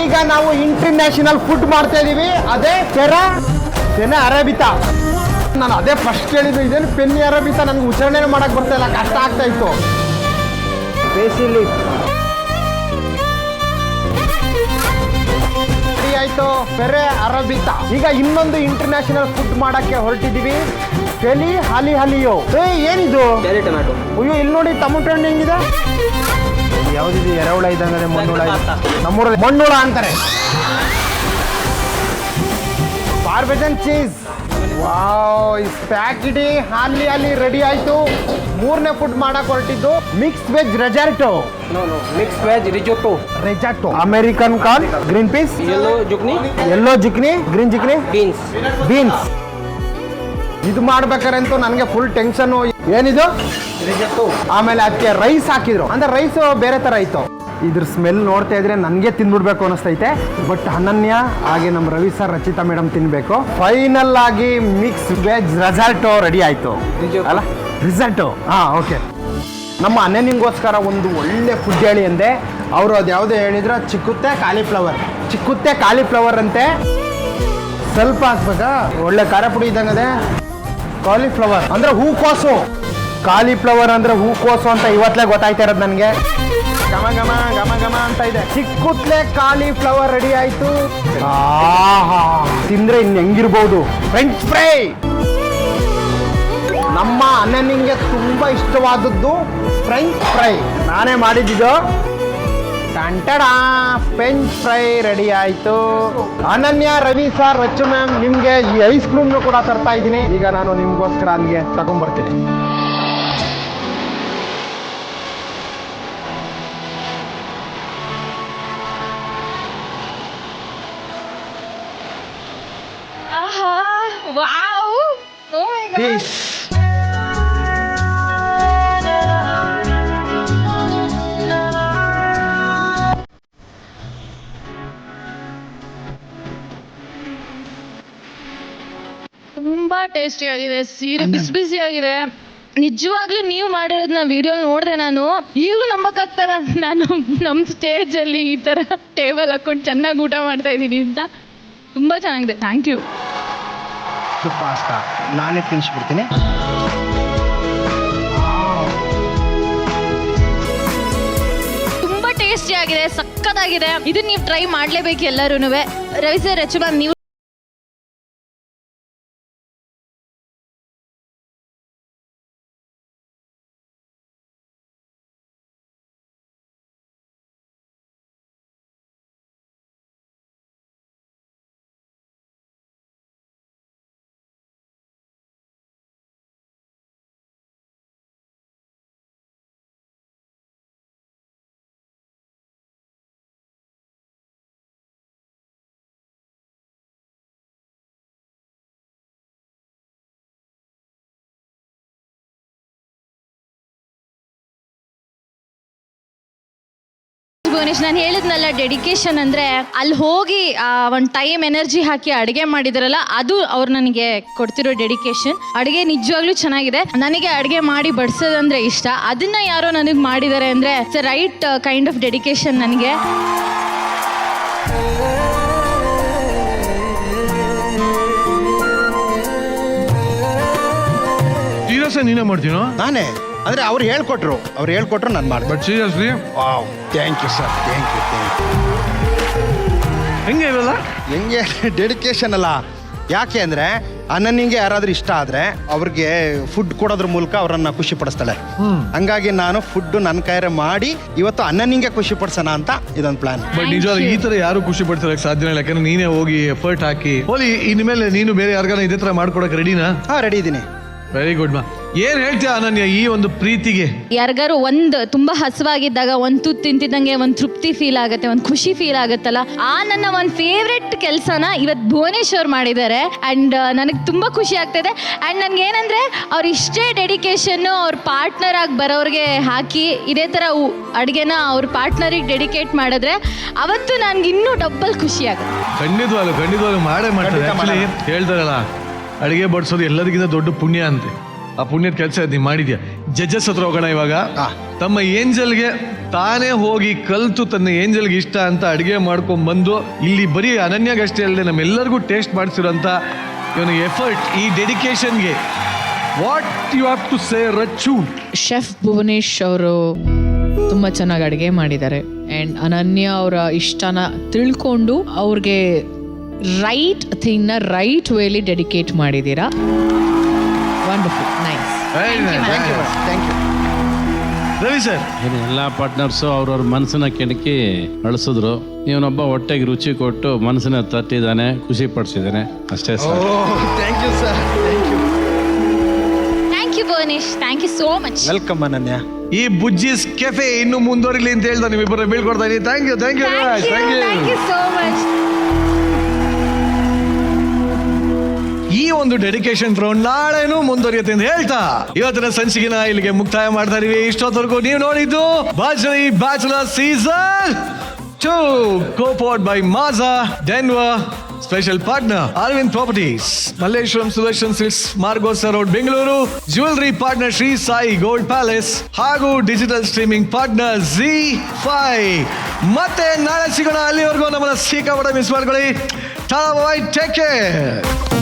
ಈಗ ನಾವು ಇಂಟರ್ನ್ಯಾಷನಲ್ ಫುಡ್ ಮಾಡ್ತಾ ಇದೀವಿ. ಅದೇ ಪೆನೆ ಅರೇಬಿತಾ. ನಾನು ಅದೇ ಫಸ್ಟ್ ಹೇಳಿದ್ದು, ಇದೇನು ಪೆನ್ನಿ ಅರೇಬಿತಾ, ನನಗೆ ಉಚ್ಚಾರಣೆ ಮಾಡಕ್ ಬರ್ತಾ ಇಲ್ಲ, ಕಷ್ಟ ಆಗ್ತಾ ಇತ್ತು. ಬೇಸಿಲಿ ಆಯ್ತು, ಪೆರೆ ಅರೇಬಿತಾ. ಈಗ ಇನ್ನೊಂದು ಇಂಟರ್ನ್ಯಾಷನಲ್ ಫುಡ್ ಮಾಡಕ್ಕೆ ಹೊರಟಿದೀವಿ, ಪೆಲಿ ಹಲಿಯೋ. ಏನಿದು? ಟೊಮ್ಯಾಟೊ. ಅಯ್ಯೋ, ಇಲ್ಲಿ ನೋಡಿ ಟೊಮೊಟೊ ಹಣ್ಣು ಹೆಂಗಿದೆ. ಯಾವ್ದಿದೆ? ಎರೆಹುಳ ಇದ್ದಂಗೆ ಮಣ್ಣುಳ. ನಮ್ಮೂರಲ್ಲಿ ಮಣ್ಣುಳ ಅಂತಾರೆ. Parmesan cheese. ವಾವ್, ಪ್ಯಾಕಿಡಿ ಹಾಲಿ ರೆಡಿ ಆಯ್ತು. ಮೂರನೇ ಫುಡ್ ಮಾಡಕ್ ಹೊರಟಿದ್ದು mix veg risotto. Mix veg risotto. American corn, green peas, yellow zucchini, green zucchini, beans. ಇದು ಮಾಡ್ಬೇಕಾರಂತೂ ನನಗೆ ಫುಲ್ ಟೆನ್ಷನ್. ಏನಿದು? ಆಮೇಲೆ ಅದಕ್ಕೆ ರೈಸ್ ಹಾಕಿದ್ರು, ಅಂದ್ರೆ ರೈಸ್ ಬೇರೆ ತರ ಇತ್ತು. ಇದ್ರ ಸ್ಮೆಲ್ ನೋಡ್ತಾ ಇದ್ರೆ ನನಗೆ ತಿನ್ಬಿಡ್ಬೇಕು ಅನಿಸ್ತೈತೆ. ಬಟ್ ಅನನ್ಯ ಹಾಗೆ ನಮ್ಮ ರವಿ ಸರ್, ರಚಿತಾ ಮೇಡಮ್ ತಿನ್ಬೇಕು. ಫೈನಲ್ ಆಗಿ ಮಿಕ್ಸ್ ವೆಜ್ ರೆಸಾರ್ಟೋ ರೆಡಿ ಆಯ್ತು ಅಲ್ಲ? ರಿಸಲ್ಟು. ಓಕೆ. ನಮ್ಮ ಅನನ್ಯಂಗೋಸ್ಕರ ಒಂದು ಒಳ್ಳೆ ಫುಡ್ ಹೇಳಿ ಅಂದೆ. ಅವರು ಅದು ಯಾವುದೋ ಹೇಳಿದ್ರು, ಚಿಕ್ಕುತ್ತೆ ಕಾಲಿಫ್ಲವರ್ ಅಂತೆ. ಸ್ವಲ್ಪ ಹಾಕ್ಬೇಕಾ? ಒಳ್ಳೆ ಖಾರ ಪುಡಿ ಇದ್ದಂಗದೆ. ಕಾಲಿಫ್ಲವರ್ ಅಂದ್ರೆ ಹೂಕೋಸು, ಕಾಲಿಫ್ಲವರ್ ಅಂದ್ರೆ ಹೂಕೋಸು ಅಂತ ಇವತ್ತಲೇ ಗೊತ್ತಾಯ್ತಾ ಇರೋದು ನನಗೆ. ಘಮ ಘಮ ಘಮ ಘಮ ಅಂತ ಇದೆ. ಚಿಕ್ಕುತ್ಲೆ ಕಾಲಿಫ್ಲವರ್ ರೆಡಿ ಆಯ್ತು. ತಿಂದ್ರೆ ಇನ್ನು ಹೆಂಗಿರ್ಬೋದು? French fry. ನಮ್ಮ ಅನನ್ಯಂಗೆ ತುಂಬಾ ಇಷ್ಟವಾದದ್ದು ಫ್ರೆಂಚ್ ಫ್ರೈ. ನಾನೇ ಮಾಡಿದ್ದು. ಟಂಟಡ ಫ್ರೆಂಚ್ ಫ್ರೈ ರೆಡಿ ಆಯ್ತು. ಅನನ್ಯ, ರವಿ ಸರ್, ರಚ್ಚು ಮ್ಯಾಮ್, ನಿಮ್ಗೆ ಈ ಐಸ್ ಕ್ರೀಮ್ನು ಕೂಡ ತರ್ತಾ ಇದ್ದೀನಿ. ಈಗ ನಾನು ನಿಮ್ಗೋಸ್ಕರ ಅಲ್ಲಿಗೆ ತಗೊಂಡ್ಬರ್ತೀನಿ. ತುಂಬಾ ಟೇಸ್ಟಿ ಆಗಿದೆ, ಸೀರೆ ಬಿಸಿ ಬಿಸಿ ಆಗಿದೆ. ನಿಜವಾಗ್ಲೂ ನೀವು ಮಾಡಿರೋದನ್ನ ವಿಡಿಯೋ ನೋಡಿದೆ ನಾನು. ಈಗಲೂ ನಂಬಕ್ಕಾಗ್ತಾರ ನಾನು ನಮ್ಮ ಸ್ಟೇಜ್ ಅಲ್ಲಿ ಈ ತರ ಟೇಬಲ್ ಹಾಕೊಂಡು ಚೆನ್ನಾಗಿ ಊಟ ಮಾಡ್ತಾ ಇದ್ದೀನಿ ಅಂತ. ತುಂಬಾ ಚೆನ್ನಾಗಿದೆ. Thank you. ಪಾಸ್ತಾ ನಾನೇ ತಿನ್ಸ್ಬಿಡ್ತೀನಿ. ತುಂಬಾ ಟೇಸ್ಟಿ ಆಗಿದೆ, ಸಕ್ಕತ್ತಾಗಿದೆ. ಇದನ್ನ ನೀವು ಟ್ರೈ ಮಾಡ್ಲೇಬೇಕು ಎಲ್ಲರೂ. ರವಿ ಸರ್, ರಚು ಮ್ಯಾಮ್, ನೀವು ಭುವನೇಶ್, ನಾನು ಹೇಳಿದ್ನಲ್ಲ ಡೆಡಿಕೇಶನ್ ಅಂದರೆ ಅಲ್ಲಿ ಹೋಗಿ ಒಂದು ಟೈಮ್ ಎನರ್ಜಿ ಹಾಕಿ ಅಡುಗೆ ಮಾಡಿದ್ರಲ್ಲ, ಅದು ಅವ್ರು ನನಗೆ ಕೊಡ್ತಿರೋ ಡೆಡಿಕೇಶನ್. ಅಡುಗೆ ನಿಜವಾಗ್ಲೂ ಚೆನ್ನಾಗಿದೆ. ನನಗೆ ಅಡುಗೆ ಮಾಡಿ ಬಡಿಸೋದಂದ್ರೆ ಇಷ್ಟ. ಅದನ್ನ ಯಾರೋ ನನಗೆ ಮಾಡಿದ್ದಾರೆ ಅಂದರೆ it's right kind of dedication ನನಗೆ. ನೀನೇ ಮಾಡ್ತೀನೋ? ನಾನೇ ಅಂದ್ರೆ ಅವ್ರು ಹೇಳ್ಕೊಟ್ರು ನಾನು ಮಾಡಿ. But seriously thank you sir, thank you. ಹೆಂಗೆ ಇವೆಲ್ಲ? ಹೆಂಗೆ ಡೆಡಿಕೇಶನ್ ಅಲ್ಲ. ಯಾಕೆ ಅಂದರೆ ಅನನ್ಯಂಗೆ ಯಾರಾದ್ರೂ ಇಷ್ಟ ಆದ್ರೆ ಅವ್ರಿಗೆ ಫುಡ್ ಕೊಡೋದ್ರ ಮೂಲಕ ಅವರನ್ನ ಖುಷಿ ಪಡಿಸ್ತಾಳೆ. ಹಂಗಾಗಿ ನಾನು ಫುಡ್ ನನ್ನ ಕೈಯಾರೆ ಮಾಡಿ ಇವತ್ತು ಅನನ್ಯಂಗೆ ಖುಷಿ ಪಡಿಸೋಣ ಅಂತ ಇದೊಂದು ಪ್ಲಾನ್. ಬಟ್ ನಿಜವಾಗ್ಲೂ ಈ ತರ ಯಾರು ಖುಷಿ ಪಡ್ಸೋದಕ್ಕೆ ಸಾಧ್ಯ ಇಲ್ಲ, ಯಾಕಂದ್ರೆ ನೀನೇ ಹೋಗಿ ಎಫರ್ಟ್ ಹಾಕಿ ಹೋಲಿ. ಇನ್ಮೇಲೆ ನೀನು ಬೇರೆ ಯಾರಿಗಾನ ಇದೇ ತರ ಮಾಡ್ಕೊಡಕ್ ರೆಡಿನಾ? ರೆಡಿ ಇದೀನಿ. ವೆರಿ ಗುಡ್ ಮಾ. ಏನ್ ಹೇಳ್ತೀಯ ಅನನ್ಯ ಈ ಒಂದು ಪ್ರೀತಿಗೆ? ಯಾರಿಗಾರು ಒಂದು ತುಂಬಾ ಹಸುವಾಗಿದ್ದಾಗ ಒಂದು ತುತ್ತು ತಿಂತಿದ್ದಂಗೆ ಒಂದು ತೃಪ್ತಿ ಫೀಲ್ ಆಗುತ್ತೆ, ಒಂದು ಖುಷಿ ಫೀಲ್ ಆಗುತ್ತಲ್ಲ, ಆ ನನ್ನ ಒಂದು ಫೇವ್ರೆಟ್ ಕೆಲಸನ ಇವತ್ತು ಭುವನೇಶ್ವರ್ ಮಾಡಿದ್ದಾರೆ. ಆ್ಯಂಡ್ ನನಗೆ ತುಂಬ ಖುಷಿ ಆಗ್ತಾಯಿದೆ. ಆ್ಯಂಡ್ ನನಗೆ ಏನಂದರೆ ಅವ್ರು ಇಷ್ಟೇ ಡೆಡಿಕೇಶನ್ನು ಅವ್ರ ಪಾರ್ಟ್ನರ್ ಆಗಿ ಬರೋರಿಗೆ ಹಾಕಿ ಇದೇ ಥರ ಅಡುಗೆನ ಅವ್ರ ಪಾರ್ಟ್ನರಿಗೆ ಡೆಡಿಕೇಟ್ ಮಾಡಿದ್ರೆ ಅವತ್ತು ನನಗೆ ಇನ್ನೂ ಡಬ್ಬಲ್ ಖುಷಿ ಆಗುತ್ತೆ. ಖಂಡಿತವಾಗ್ಲೂ ಮಾಡೇ ಮಾಡ್ತಾರೆ. ಆಕ್ಚುಲಿ ಹೇಳ್ತಾರಲ್ಲ, ಅಡುಗೆ ಬಡಿಸೋದು ಎಲ್ಲರಿಗಿಂತ ದೊಡ್ಡ ಪುಣ್ಯ ಅಂತೆ. ಆ ಪುಣ್ಯದ ಕೆಲಸ ನೀನು ಮಾಡಿದ್ಯಾ. ಜಡ್ಜಸ್ ಹತ್ರ ಹೋಗೋಣ ಇವಾಗ. ತಮ್ಮ ಏಂಜಲ್ಗೆ ತಾನೇ ಹೋಗಿ ಕಲ್ತು ತನ್ನ ಏಂಜಲ್ಗೆ ಇಷ್ಟ ಅಂತ ಅಡುಗೆ ಮಾಡ್ಕೊಂಡ್ ಬಂದು ಇಲ್ಲಿ ಬರೀ ಅನನ್ಯಾಗಷ್ಟೇ ಅಲ್ಲದೆ ನಮ್ಮೆಲ್ಲರಿಗೂ ಟೇಸ್ಟ್ ಮಾಡಿಸಿರೋಂಥ ಇವನು ಎಫರ್ಟ್, ಈ ಡೆಡಿಕೇಶನ್ಗೆ what you have to say Rachu? Chef Bhuvanesh ಅವರು ತುಂಬ ಚೆನ್ನಾಗಿ ಅಡುಗೆ ಮಾಡಿದ್ದಾರೆ. ಆ್ಯಂಡ್ ಅನನ್ಯ ಅವರ ಇಷ್ಟನ ತಿಳ್ಕೊಂಡು ಅವ್ರಿಗೆ ರೈಟ್ ಥಿಂಗ್ನ ರೈಟ್ ವೇಲಿ ಡೆಡಿಕೇಟ್ ಮಾಡಿದ್ದೀರಾ. Wonderful, nice. ರವಿ ಸರ್, ಎಲ್ಲ ಪಾರ್ಟ್ನರ್ಸು ಅವ್ರವ್ರ ಮನಸ್ಸನ್ನ ಕೆಣಕಿ ಅಳಿಸಿದ್ರು. ಇವನೊಬ್ಬ ಹೊಟ್ಟೆಗೆ ರುಚಿ ಕೊಟ್ಟು ಮನಸ್ಸನ್ನ ತಟ್ಟಿದ್ದಾನೆ, ಖುಷಿ ಪಡಿಸಿದ್ದಾನೆ, ಅಷ್ಟೇ sir. Thank you sir. Thank you Bhuvanesh, thank you so much. Welcome Ananya. ಈ ಬುಜ್ಜಿಸ್ ಕೆಫೆ ಇನ್ನು ಮುಂದುವರಿಲಿ ಅಂತ ಹೇಳ್ತಾ ನಿಮ್ಮಿಬ್ಬರ ಬೀಳ್ಕೊಡ್ತಾ ಇದೀನಿ. Thank you, thank you, thank you so much. ಈ ಒಂದು ಡೆಡಿಕೇಶನ್ ರೌಂಡ್ ನಾಳೆನೂ ಮುಂದುವರಿಯುತ್ತೆ ಅಂತ ಹೇಳ್ತಾ ಇವತ್ತಿನ ಸಂಚಿಕೆನ ಇಲ್ಲಿಗೆ ಮುಕ್ತಾಯ ಮಾಡ್ತಾ ಇದೀವಿ. ಇಷ್ಟೊತ್ತವರೆಗೂ ನೀವು ನೋಡಿದ್ದು ಬಾಚಲಿ bachelor season 2 co-powered by Mazda Denver. Special partner Arvind Properties, Malleshwaram Sudarshan Silks, Margosa Road, Bengaluru. Jewelry partner Sri Sai Gold Palace. ಹಾಗೂ ಡಿಜಿಟಲ್ ಸ್ಟ್ರೀಮಿಂಗ್ ಪಾರ್ಟ್ನರ್ ZEE5. ಮತ್ತೆ ನಾಳೆ ಸಿಗೋಣ. ಅಲ್ಲಿವರೆಗೂ ನಮ್ಮನ್ನ ಸಿಕ್ಕಾಪಟ್ಟೆ ಮಿಸ್ ಮಾಡ್ಕೊಳ್ಳಿ. Take care.